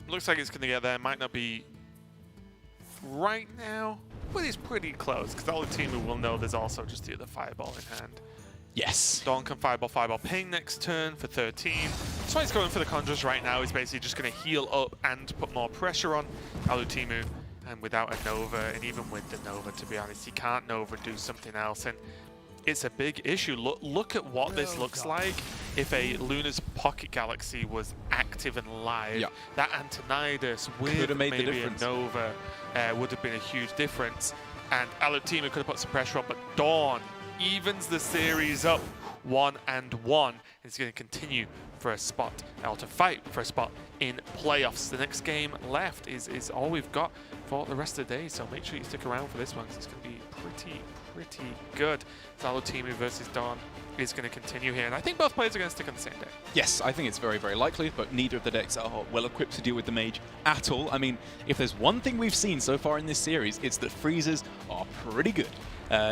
Looks like it's going to get there. Might not be right now, but it's pretty close, because Alutimu will know there's also just the other fireball in hand. Yes. Dawn can fireball ping next turn for 13. That's why he's going for the Conjurers right now. He's basically just going to heal up and put more pressure on Alutimu. And without a Nova, and even with the Nova, to be honest, he can't Nova and do something else. And it's a big issue. Look at what this looks like if a Luna's Pocket Galaxy was active and live. Yeah. That Antonidas with made the maybe a difference. Nova would have been a huge difference. And Alutimu could have put some pressure on, but Dawn evens the series up 1-1. He's going to continue for a spot, or to fight for a spot in playoffs. The next game left is all we've got for the rest of the day, so make sure you stick around for this one, because it's going to be pretty good. Alutimu versus Dawn is going to continue here, and I think both players are going to stick on the same deck. Yes, I think it's very, very likely, but neither of the decks are well equipped to deal with the Mage at all. I mean, if there's one thing we've seen so far in this series, it's that freezers are pretty good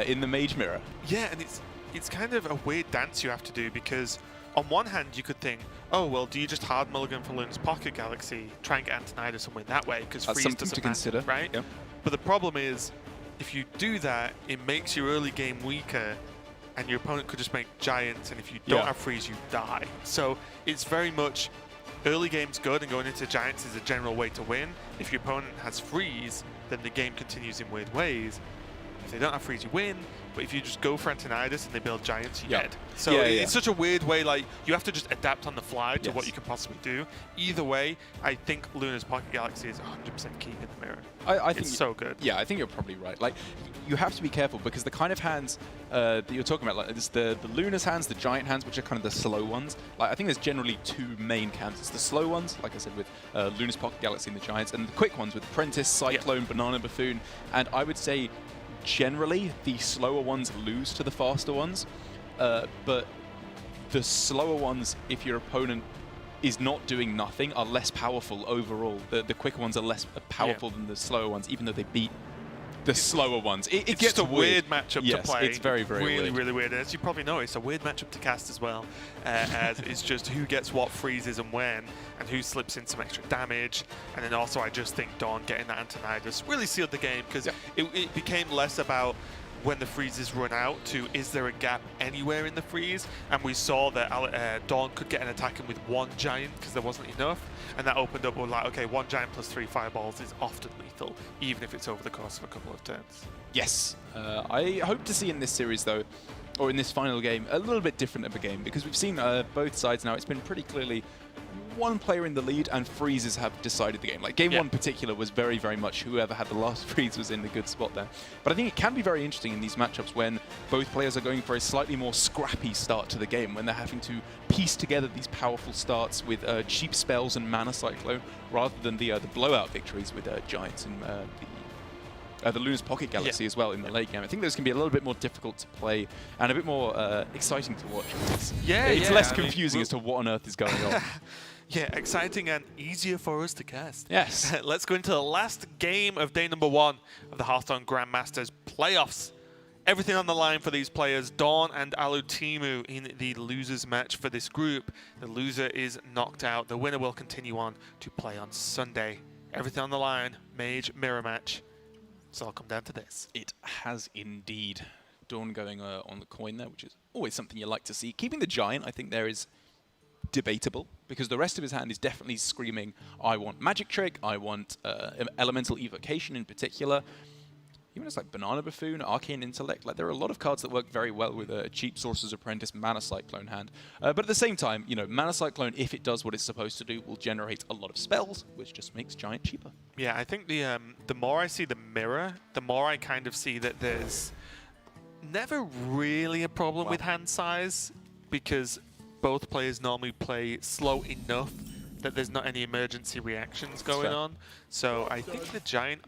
in the Mage mirror. Yeah, and it's kind of a weird dance you have to do, because on one hand you could think, oh well, do you just hard mulligan for Luna's Pocket Galaxy, try and get Antonidas and win that way, because freeze something doesn't to matter, consider, right? yeah. But the problem is, if you do that, it makes your early game weaker, and your opponent could just make giants, and if you don't have freeze, you die. So it's very much early game's good, and going into giants is a general way to win. If your opponent has freeze, then the game continues in weird ways. If they don't have freeze, you win. But if you just go for Antonidas and they build giants, you're dead. So it's such a weird way, like, you have to just adapt on the fly to what you can possibly do. Either way, I think Luna's Pocket Galaxy is 100% keep in the mirror. I think it's so good. Yeah, I think you're probably right. Like, you have to be careful, because the kind of hands that you're talking about, like, it's the Luna's hands, the giant hands, which are kind of the slow ones. Like, I think there's generally 2 main camps. It's the slow ones, like I said, with Luna's Pocket Galaxy and the giants, and the quick ones with Apprentice, Cyclone, Banana Buffoon, and I would say generally the slower ones lose to the faster ones, but the slower ones, if your opponent is not doing nothing, are less powerful overall. The quicker ones are less powerful than the slower ones, even though they beat the slower ones. It It's gets just a weird matchup yes, to play. It's very, very really, weird. really weird. And as you probably know, it's a weird matchup to cast as well, as it's just who gets what freezes and when, and who slips in some extra damage. And then also, I just think Dawn getting that Antonidas really sealed the game, because it became less about when the freezes run out to is there a gap anywhere in the freeze, and we saw that Dawn could get an attack in with one giant because there wasn't enough, and that opened up with like, okay, one giant plus 3 fireballs is often lethal, even if it's over the course of a couple of turns. Yes. I hope to see in this series, though, or in this final game, a little bit different of a game, because we've seen both sides now. It's been pretty clearly one player in the lead, and freezes have decided the game. Like game 1 in particular was very, very much whoever had the last freeze was in the good spot there. But I think it can be very interesting in these matchups when both players are going for a slightly more scrappy start to the game, when they're having to piece together these powerful starts with cheap spells and mana cyclone, rather than the blowout victories with giants and the Luna's Pocket Galaxy as well in the late game. I think those can be a little bit more difficult to play and a bit more exciting to watch. It's less confusing as to what on earth is going on. Yeah, exciting and easier for us to cast. Yes. Let's go into the last game of day number 1 of the Hearthstone Grandmasters playoffs. Everything on the line for these players. Dawn and Alutimu in the losers match for this group. The loser is knocked out. The winner will continue on to play on Sunday. Everything on the line. Mage mirror match. So I'll come down to this. It has indeed. Dawn going on the coin there, which is always something you like to see. Keeping the giant, I think there is debatable, because the rest of his hand is definitely screaming, I want Magic Trick, I want Elemental Evocation in particular. Even as like Banana Buffoon, Arcane Intellect, like there are a lot of cards that work very well with a cheap Sorcerer's Apprentice Mana Cyclone hand. But at the same time, you know, Mana Cyclone, if it does what it's supposed to do, will generate a lot of spells, which just makes Giant cheaper. Yeah, I think the more I see the mirror, the more I kind of see that there's never really a problem with hand size, because both players normally play slow enough that there's not any emergency reactions going on. So I think the giant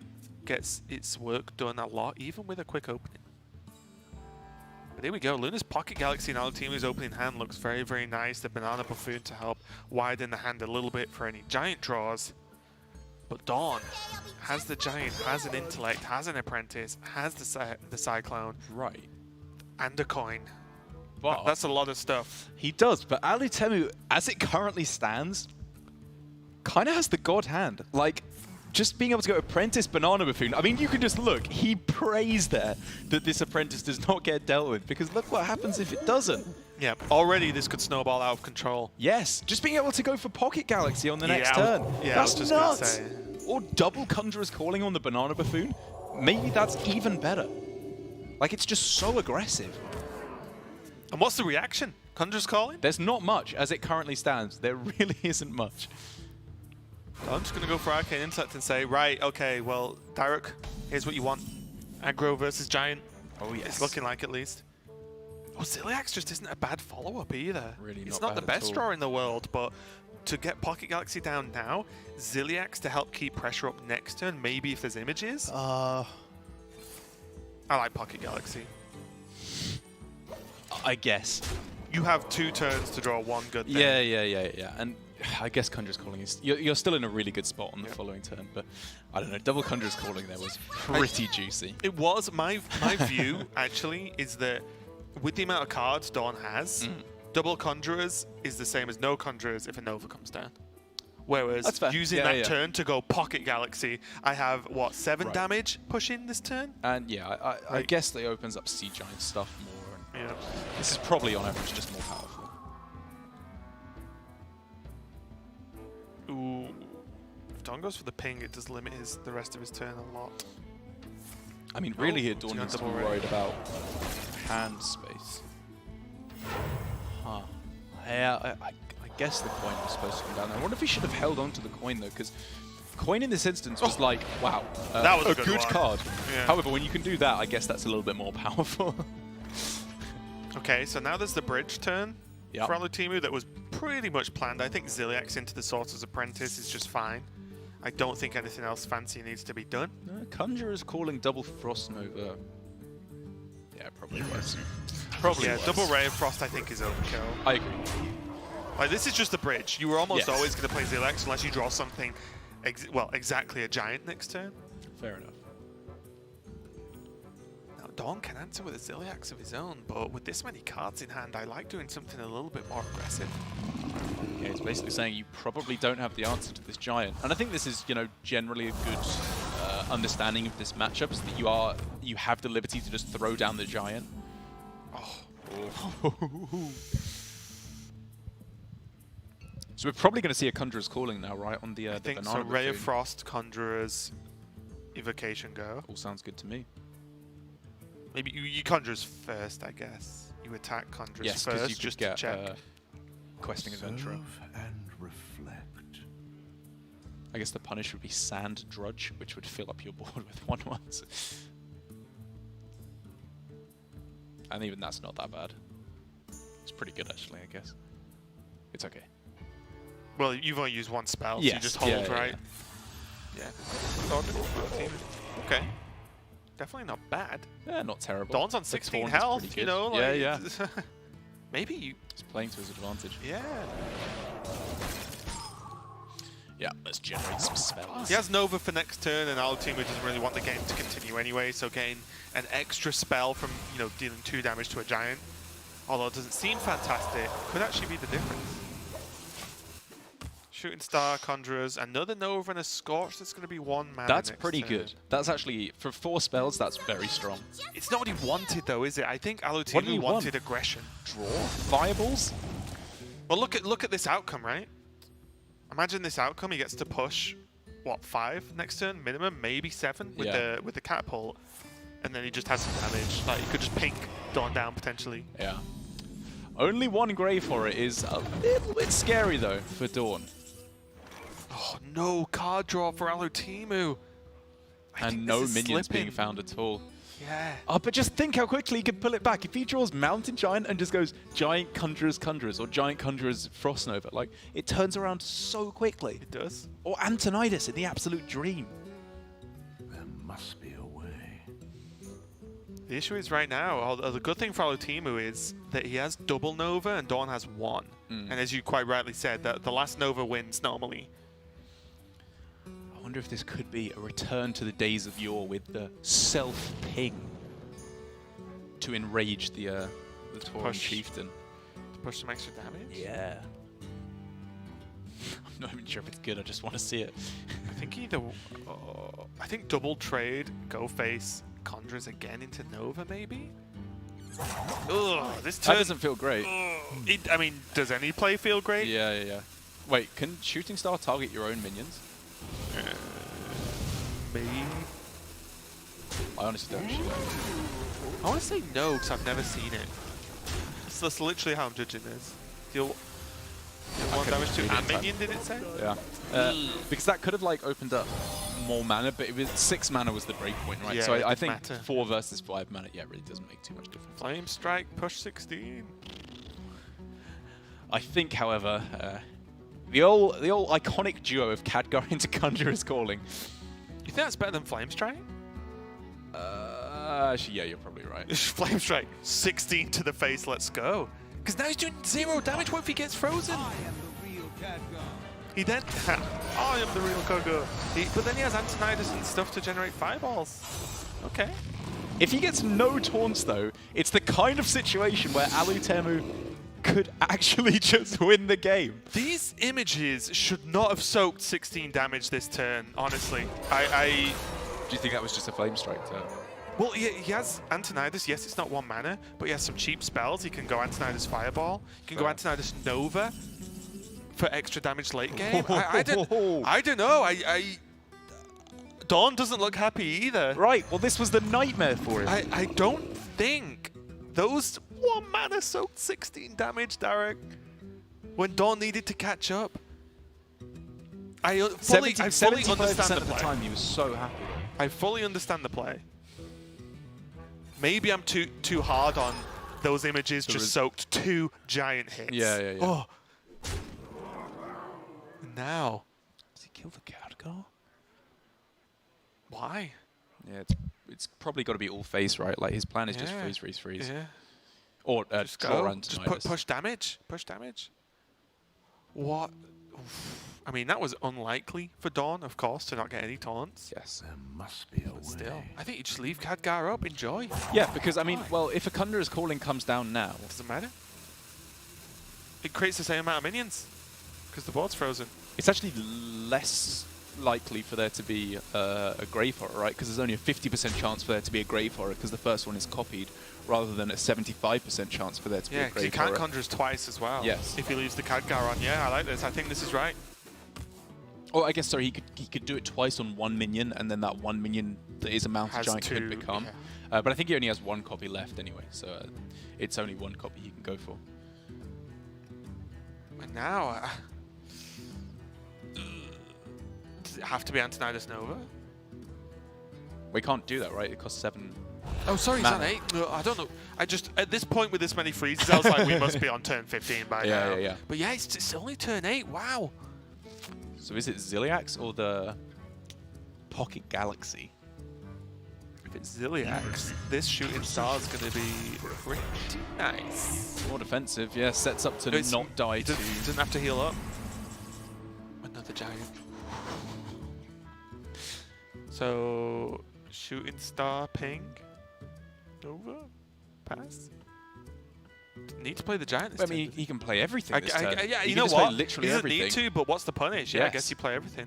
gets its work done a lot, even with a quick opening. But here we go. Luna's Pocket Galaxy and Alutimu's opening hand looks very, very nice. The Banana Buffoon to help widen the hand a little bit for any giant draws. But Dawn has the giant, has an intellect, has an apprentice, has the cyclone. Right. And a coin. Wow. That's a lot of stuff. He does, but Alutemu, as it currently stands, kind of has the god hand. Like, just being able to go Apprentice, Banana Buffoon. I mean, you can just look. He prays there that this Apprentice does not get dealt with, because look what happens if it doesn't. Yeah, already this could snowball out of control. Yes, just being able to go for Pocket Galaxy on the next turn. Yeah, that's I was just nuts. gonna say. Or double Conjurer's Calling on the Banana Buffoon. Maybe that's even better. Like, it's just so aggressive. And what's the reaction? Conjurer's Calling? There's not much as it currently stands. There really isn't much. I'm just going to go for Arcane Intellect and say, right, okay, well, Daruk, here's what you want. Aggro versus Giant. Oh, yes. It's looking like, at least. Oh, Ziliax just isn't a bad follow-up either. Really it's not not the bad at best all. draw in the world, but to get Pocket Galaxy down now, Ziliax to help keep pressure up next turn, maybe if there's images. I like Pocket Galaxy. I guess. You have 2 turns to draw one good thing. Yeah. And I guess Conjurer's Calling is... You're still in a really good spot on the following turn, but I don't know. Double Conjurer's Calling there was pretty juicy. It was. My view, actually, is that with the amount of cards Dawn has, double Conjurers is the same as no Conjurers if a Nova comes down. Whereas using that turn to go Pocket Galaxy, I have, what, 7 damage pushing this turn? And yeah, I guess that opens up Sea Giant stuff more. And this is probably on average just more powerful. Ooh. If Dawn goes for the ping, it does limit the rest of his turn a lot. I mean, really here, Dawn needs to be worried about hand space. Huh. Yeah, I guess the coin was supposed to come down. I wonder if he should have held on to the coin, though, because coin in this instance was like, wow, that was a good card. Yeah. However, when you can do that, I guess that's a little bit more powerful. Okay, so now there's the bridge turn for Alutimu that was pretty much planned. I think Ziliax into the Sorcerer's Apprentice is just fine. I don't think anything else fancy needs to be done. Conjurer's Calling double Frost Nova. Yeah, probably was. Probably, yeah. Double Ray of Frost, I think, is overkill. I agree. Like, this is just the bridge. You were almost always going to play Ziliax unless you draw something, exactly a giant next turn. Fair enough. Dawn can answer with a Ziliax of his own, but with this many cards in hand, I like doing something a little bit more aggressive. Yeah, it's basically saying you probably don't have the answer to this giant. And I think this is, you know, generally a good understanding of this matchup, is that you have the liberty to just throw down the giant. Oh. So we're probably going to see a Conjurer's Calling now, right, on the I think banana so. Ray of buffoon. Frost, Conjurers, Evocation go. All sounds good to me. Maybe you Conjurers first, I guess. You attack Conjurers Yes, first, because you just could to get check. Questing Adventurer. And reflect. I guess the punish would be Sand Drudge, which would fill up your board with 1/1s. And even that's not that bad. It's pretty good, actually, I guess. It's okay. Well, you've only used one spell, so Yes, you just hold, yeah, right? Yeah. Okay. Definitely not bad. Yeah, not terrible. Dawn's on The 16 taunt is health, pretty you good. know? Yeah, Like, yeah. Maybe you... He's playing to his advantage. Yeah. Yeah, let's generate some spells. He has Nova for next turn, and Alutimu doesn't really want the game to continue anyway, so getting an extra spell from, you know, dealing 2 damage to a giant, although it doesn't seem fantastic, could actually be the difference. Shooting Star, Conjurers, another Nova and a Scorch, that's going to be 1 mana. That's next pretty turn. good. That's actually, for 4 spells, that's very strong. It's not what he wanted, though, is it? I think What did Alutimu he wanted want? aggression. Draw? Fireballs? Well, look at this outcome, right? Imagine this outcome. He gets to push, what, 5 next turn minimum, maybe 7 with the catapult, and then he just has some damage. Like he could just pink Dawn down potentially. Yeah. Only 1 grave for it is a little bit scary though for Dawn. Oh no, card draw for Alutimu. And no minions being found at all. Yeah. Oh, but just think how quickly he could pull it back. If he draws Mountain Giant and just goes Giant Conjurers Conjurers or Giant Conjurers Frost Nova, like, it turns around so quickly. It does. Or Antonidas in the Absolute Dream. There must be a way. The issue is right now, the good thing for Alutimu is that he has double Nova and Dawn has 1. And as you quite rightly said, that the last Nova wins normally. I wonder if this could be a return to the days of yore with the self-ping to enrage the Tauren Chieftain. To push some extra damage? Yeah. I'm not even sure if it's good, I just want to see it. I think I think double trade, go face, Conjures again into Nova maybe? Ugh, this turn... That doesn't feel great. I mean, does any play feel great? Yeah. Wait, can Shooting Star target your own minions? Maybe. I honestly don't shoot. I want to say no, because I've never seen it. So that's literally how I'm judging this. Deal 1 damage to a minion, did it say? Yeah. Because that could have like opened up more mana, but it was 6 mana was the break point, right? Yeah, so it I didn't think matter. 4 versus 5 mana, yeah, really doesn't make too much difference. Flame Strike, push 16. I think, however, the old iconic duo of Khadgar into Conjurer's Calling. You think that's better than Flame Strike? Actually, yeah, you're probably right. Flame Strike, 16 to the face, let's go. Because now he's doing 0 damage. What if he gets frozen? I am the real Khadgar. He then... I am the real Kogo. But then he has Antonidas and stuff to generate fireballs. Okay. If he gets no taunts, though, it's the kind of situation where Alutemu could actually just win the game. These images should not have soaked 16 damage this turn, honestly. Do you think that was just a Flame Strike turn? Well, he has Antonidas. Yes, it's not 1 mana, but he has some cheap spells. He can go Antonidas Fireball. He can go Antonidas Nova for extra damage late game. I don't know. Dawn doesn't look happy either. Right, well, this was the nightmare for him. I don't think those 1 mana soaked 16 damage, Derek, when Dawn needed to catch up. I fully understand the of the play. time, he was so happy. I fully understand the play. Maybe I'm too hard on those images just soaked 2 giant hits. Yeah. Oh. Now. Does he kill the Khadgar? Why? Yeah, it's probably got to be all face, right? Like, his plan is just freeze. Yeah. Or Just draw go. Antonidas. Just push damage. Push damage. What? Oof. I mean, that was unlikely for Dawn, of course, to not get any taunts. Yes. There must be a way. Still, I think you just leave Khadgar up, enjoy. Yeah, because, I mean, well, if a Conjurer's Calling comes down now... Doesn't matter. It creates the same amount of minions, because the board's frozen. It's actually less likely for there to be a Grave Horror, right? Because there's only a 50% chance for there to be a Grave Horror, because the first one is copied, rather than a 75% chance for there to be a Grave Horror. Yeah, because you can't Conjurers twice as well. Yes. If he leaves the Khadgar on. Yeah, I like this. I think this is right. Oh, I guess, sorry, he could do it twice on one minion, and then that one minion that is a Mountain Giant could become. Yeah. But I think he only has one copy left anyway, so it's only one copy he can go for. And now, does it have to be Antonidas Nova? We can't do that, right? It costs 7. Oh, sorry, it's on 8. No, I don't know. I just, at this point with this many freezes, I was like, we must be on turn 15 by now. Yeah. But yeah, it's only turn 8. Wow. So is it Ziliax or the Pocket Galaxy? If it's Ziliax, this shooting star is going to be pretty nice. More defensive, yeah. Sets up to not die to... Doesn't have to heal up. Another giant. So, shooting star, ping, Nova, pass. Need to play the giant this I mean, turn. he can play everything this turn. Yeah, he you can know just what? Play literally he doesn't everything. need to, but what's the punish? Yeah, Yes. I guess you play everything.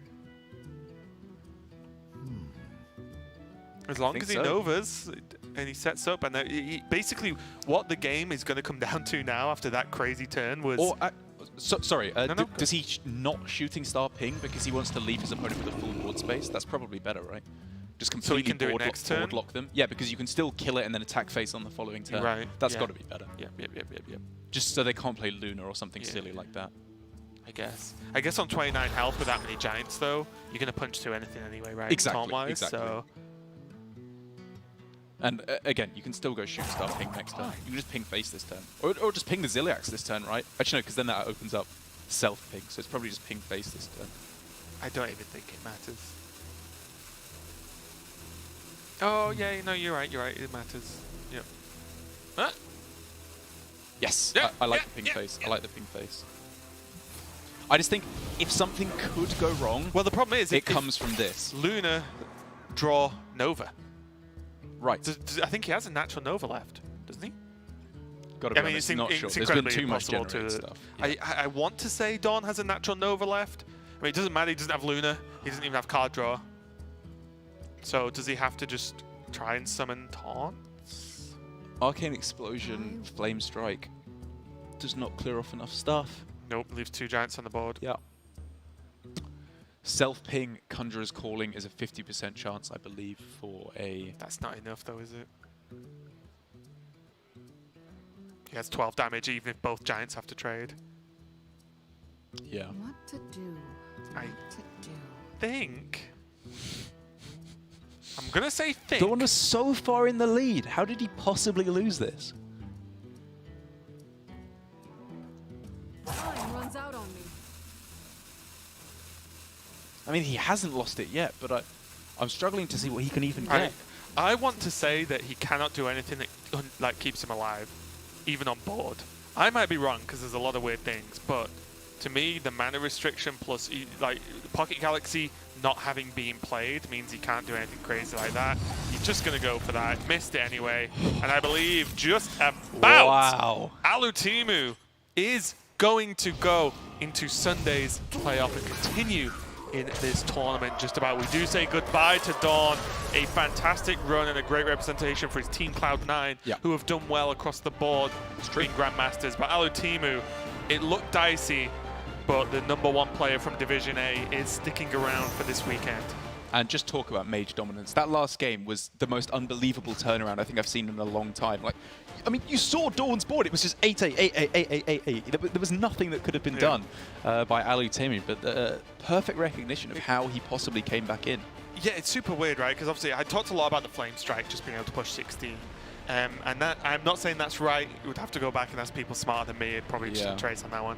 As long as he so. Novas and he sets up, and basically what the game is going to come down to now after that crazy turn was... Or, sorry, No, does he not shooting star ping because he wants to leave his opponent with a full board space? That's probably better, right? Just So he completely can do it board, next turn? board lock them. Yeah, because you can still kill it and then attack face on the following turn. Right, That's yeah. got to be better. Yep. Just so they can't play Luna or something Yeah. silly like that. I guess on 29 health with that many giants, though, you're going to punch through anything anyway, right? Exactly, Taunt-wise, exactly. So And again, you can still go shoot star ping next turn. You can just ping face this turn. Or just ping the Ziliax this turn, right? Actually, no, because then that opens up self ping. So it's probably just ping face this turn. I don't even think it matters. Oh, yeah, no, you're right, it matters. Yep. Huh? Yes, Yeah, I like yeah, the ping yeah, face. yeah. I like the ping face. I just think if something could go wrong, Well, the problem is it comes from this. Luna draw Nova. Right. I think he has a natural Nova left, doesn't he? Got to be I mean, honest, it's not sure. it's There's been incredibly too much impossible generated to. stuff. I want to say Dawn has a natural Nova left. I mean, it doesn't matter. He doesn't have Luna. He doesn't even have card draw. So does he have to just try and summon taunts? Arcane Explosion, Flame Strike does not clear off enough stuff. Nope. Leaves 2 giants on the board. Yeah. Self-ping Conjurer's Calling is a 50% chance, I believe, for a... That's not enough, though, is it? He has 12 damage, even if both giants have to trade. Yeah. What to do? I What to do? think. I'm gonna say think. Dawn was so far in the lead. How did he possibly lose this? Time runs out on me. I mean, he hasn't lost it yet, but I'm struggling to see what he can even get. I want to say that he cannot do anything that like keeps him alive, even on board. I might be wrong because there's a lot of weird things, but to me, the mana restriction plus like Pocket Galaxy not having been played means he can't do anything crazy like that. He's just gonna go for that. Missed it anyway, and I believe just about Alutimu is going to go into Sunday's playoff and continue in this tournament. Just about. We do say goodbye to Dawn. A fantastic run and a great representation for his team Cloud9, who have done well across the board in Grandmasters. But Alutimu, it looked dicey, but the #1 player from Division A is sticking around for this weekend. And just talk about mage dominance. That last game was the most unbelievable turnaround I think I've seen in a long time. Like, I mean, you saw Dawn's board. It was just 8-8, 8-8, 8-8, 8-8. There was nothing that could have been done by Alutimu, but perfect recognition of how he possibly came back in. Yeah, it's super weird, right? Because obviously I talked a lot about the Flame Strike just being able to push 16. And that I'm not saying that's right. You would have to go back and ask people smarter than me. It'd probably just trace on that one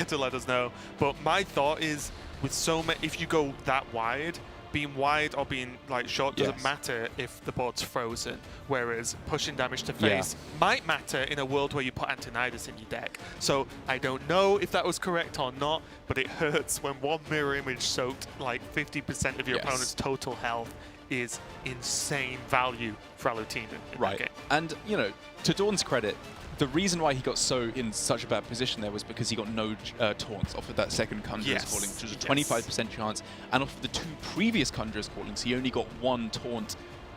to let us know. But my thought is, with so many, if you go that wide, being wide or being like short doesn't matter if the board's frozen, whereas pushing damage to face might matter in a world where you put Antonidas in your deck. So I don't know if that was correct or not, but it hurts when one mirror image soaked like 50% of your opponent's total health is insane value for Alutimu in that game. And, you know, to Dawn's credit, the reason why he got in such a bad position there was because he got no taunts off of that second Conjurer's Calling, which was a 25% chance, and off of the 2 previous Conjurer's Callings, he only got 1 taunt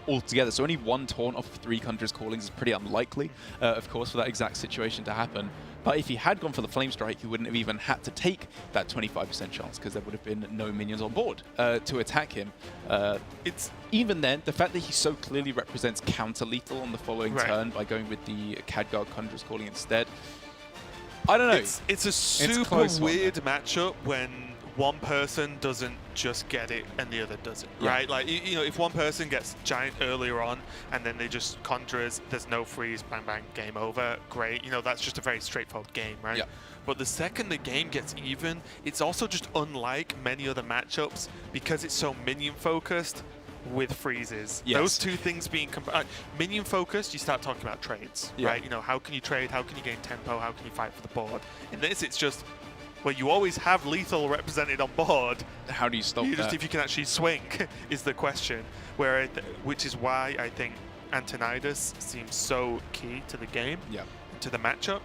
altogether. So only 1 taunt off of 3 Conjurer's Callings is pretty unlikely, of course, for that exact situation to happen. But if he had gone for the Flame Strike, he wouldn't have even had to take that 25% chance, because there would have been no minions on board to attack him. Even then, the fact that he so clearly represents counter-lethal on the following turn by going with the Khadgar Conjurer's Calling instead, I don't know. It's a super weird matchup when one person doesn't just get it and the other doesn't, right? Like, you know, if one person gets Giant earlier on and then they just Conjurers, there's no freeze, bang, bang, game over, great. You know, that's just a very straightforward game, right? But the second the game gets even, it's also just unlike many other matchups because it's so minion focused with freezes. Those 2 things being minion focused, you start talking about trades, right? You know, how can you trade? How can you gain tempo? How can you fight for the board? In this, it's just, well, you always have lethal represented on board. How do you stop that? Just if you can actually swing is the question. Which is why I think Antonidas seems so key to the game, to the matchup,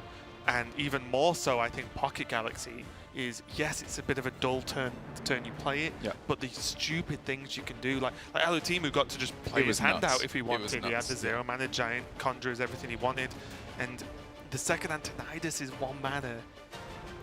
and even more so, I think Pocket Galaxy is, yes, it's a bit of a dull turn the turn you play it, but the stupid things you can do, like Alutimu got to just play his hand out if he wanted. He had the 0 mana Giant, Conjurers, everything he wanted, and the second Antonidas is 1 mana.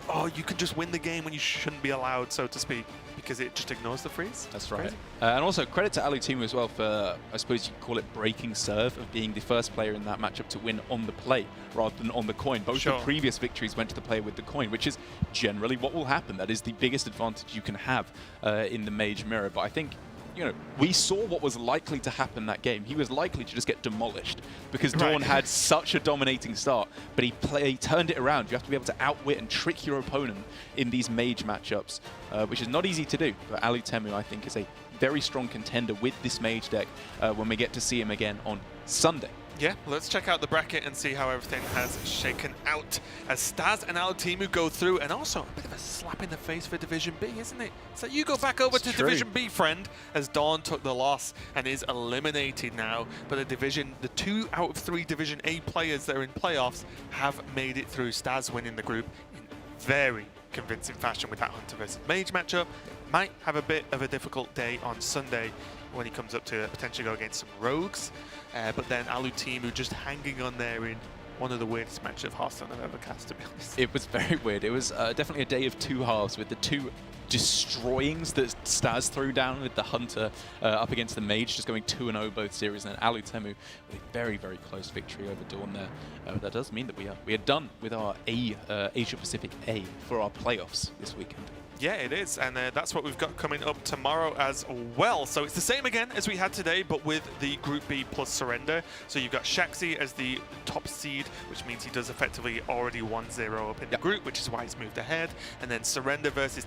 Oh, you can just win the game when you shouldn't be allowed, so to speak, because it just ignores the freeze. That's right. And also credit to Alutimu as well for, I suppose you'd call it breaking serve, of being the first player in that matchup to win on the play rather than on the coin. Both the previous victories went to the player with the coin, which is generally what will happen. That is the biggest advantage you can have in the Mage Mirror. But I think, you know, we saw what was likely to happen that game. He was likely to just get demolished because Dawn had such a dominating start, but he turned it around. You have to be able to outwit and trick your opponent in these Mage matchups, which is not easy to do. But Alutemu, I think, is a very strong contender with this Mage deck when we get to see him again on Sunday. Yeah, let's check out the bracket and see how everything has shaken out as Staz and Alutimu go through, and also a bit of a slap in the face for Division B, isn't it? So you go back over to Division B, friend, as Dawn took the loss and is eliminated now. But the 2 out of 3 Division A players that are in playoffs have made it through. Staz winning the group in very convincing fashion with that Hunter versus Mage matchup. Might have a bit of a difficult day on Sunday when he comes up to potentially go against some Rogues. But then Alutimu just hanging on there in one of the weirdest matches of Hearthstone I've ever cast, to be honest. It was very weird. It was definitely a day of 2 halves, with the 2 destroyings that Staz threw down with the Hunter up against the Mage, just going 2-0 both series, and then Alutemu with a very, very close victory over Dawn there. That does mean that we are done with our Asia Pacific A for our playoffs this weekend. Yeah, it is, and that's what we've got coming up tomorrow as well. So it's the same again as we had today, but with the Group B plus Surrender. So you've got Shaxi as the top seed, which means he does effectively already 1-0 up in the group, which is why he's moved ahead. And then Surrender versus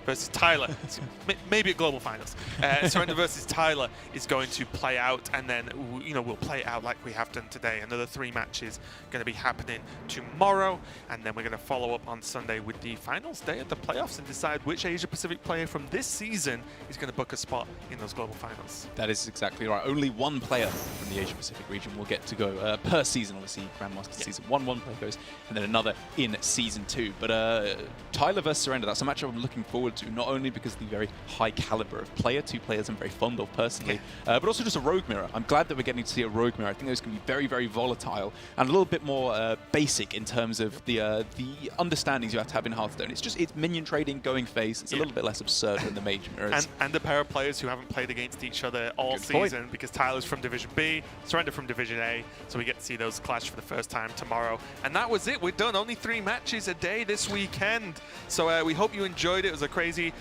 versus Tyler, maybe at Global Finals. Surrender versus Tyler is going to play out, and then we'll play it out like we have done today. Another 3 matches going to be happening tomorrow, and then we're going to follow up on Sunday with the finals day at the playoffs and decide which Asia Pacific player from this season is going to book a spot in those global finals. That is exactly right. Only 1 player from the Asia Pacific region will get to go per season. Obviously, Grandmasters season 1 player goes, and then another in season 2. But Tyler versus Surrender, that's a matchup I'm looking forward to, not only because of the very high caliber of player, 2 players I'm very fond of personally, but also just a Rogue Mirror. I'm glad that we're getting to see a Rogue Mirror. I think those can be very, very volatile and a little bit more basic in terms of the understandings you have to have in Hearthstone. It's minion trading going face. It's a little bit less absurd than the Mage Mirrors. And a pair of players who haven't played against each other all season, because Tyler's from Division B, Surrender from Division A, so we get to see those clash for the first time tomorrow. And that was it. We're done. Only 3 matches a day this weekend. So we hope you enjoyed it. It was a crazy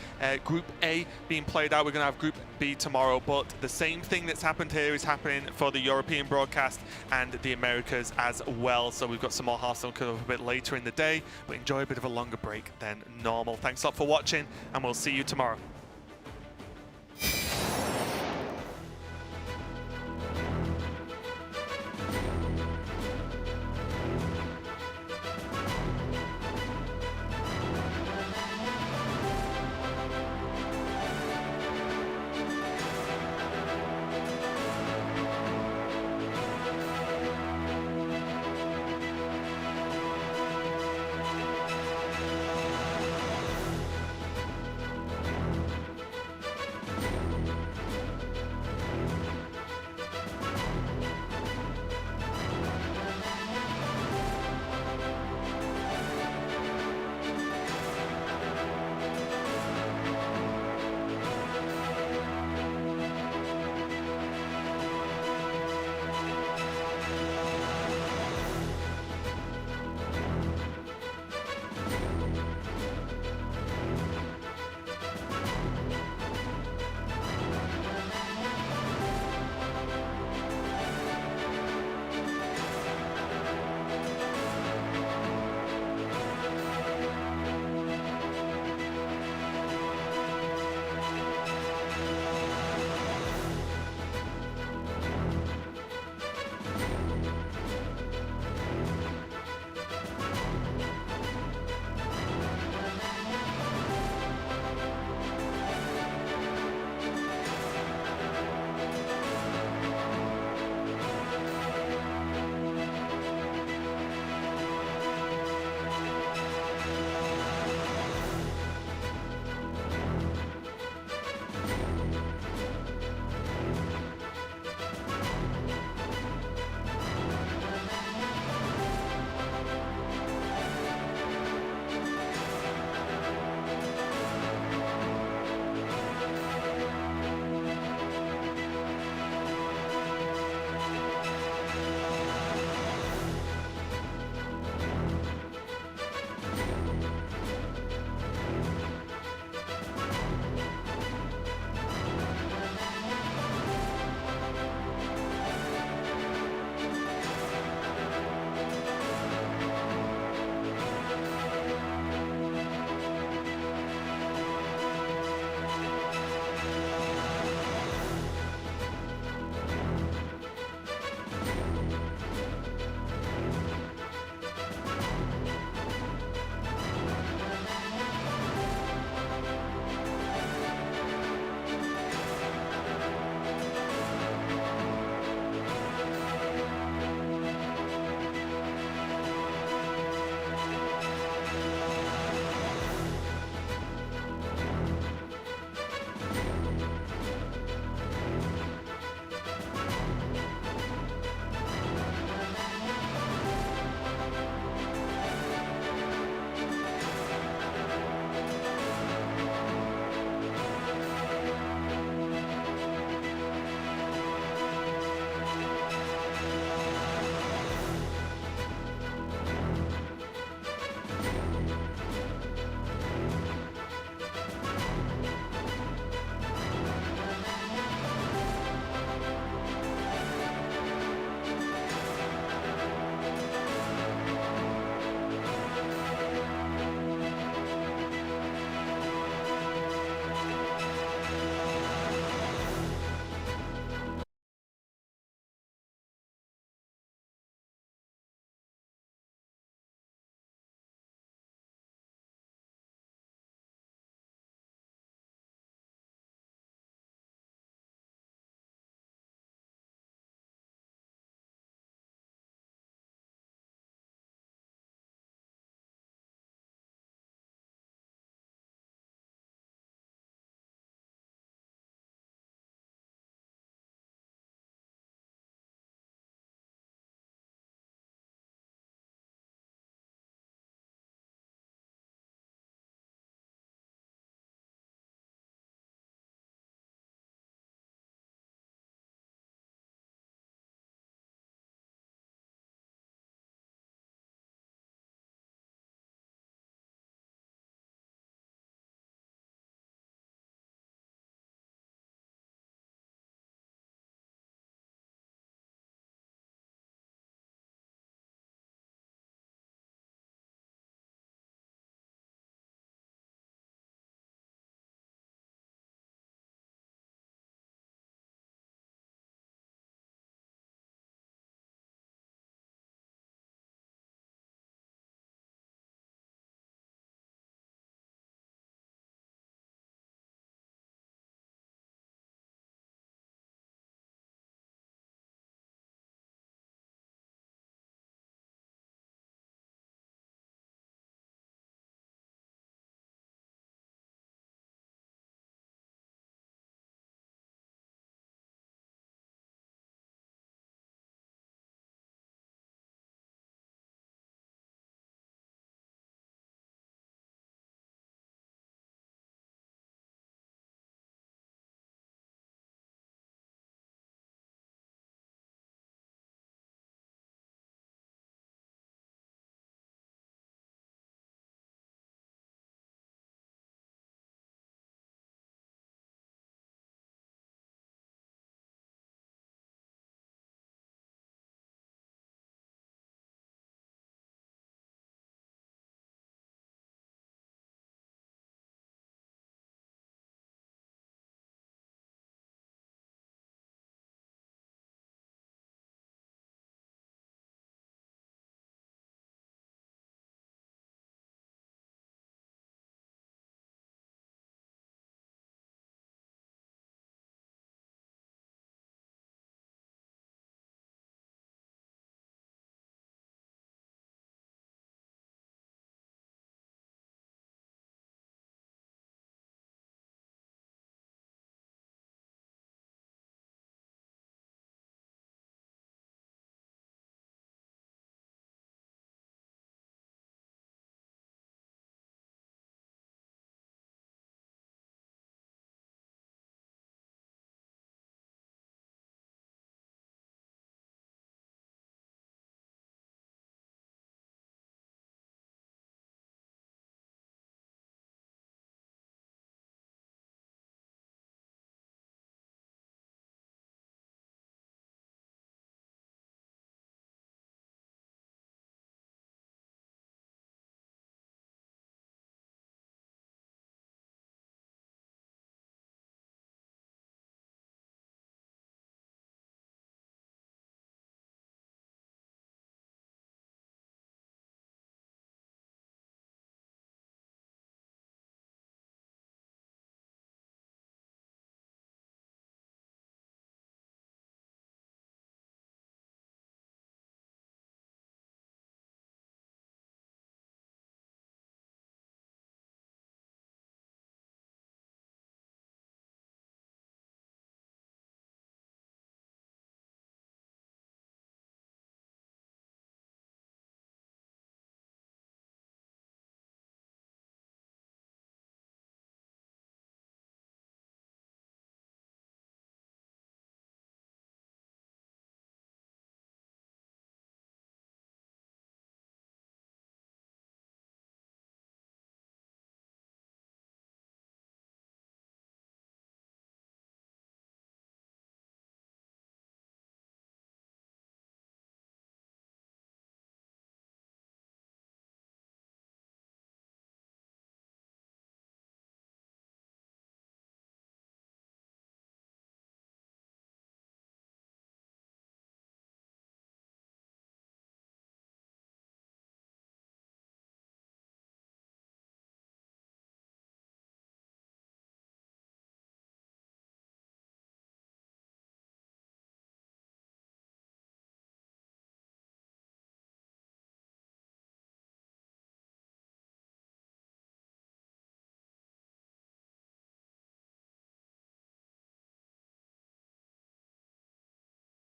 Group A being played out. We're going to have Group B tomorrow, but the same thing that's happened here is happening for the European broadcast and the Americas as well. So we've got some more Hearthstone coming up a bit later in the day, but enjoy a bit of a longer break than normal. Thanks a lot for watching, and we'll see you tomorrow.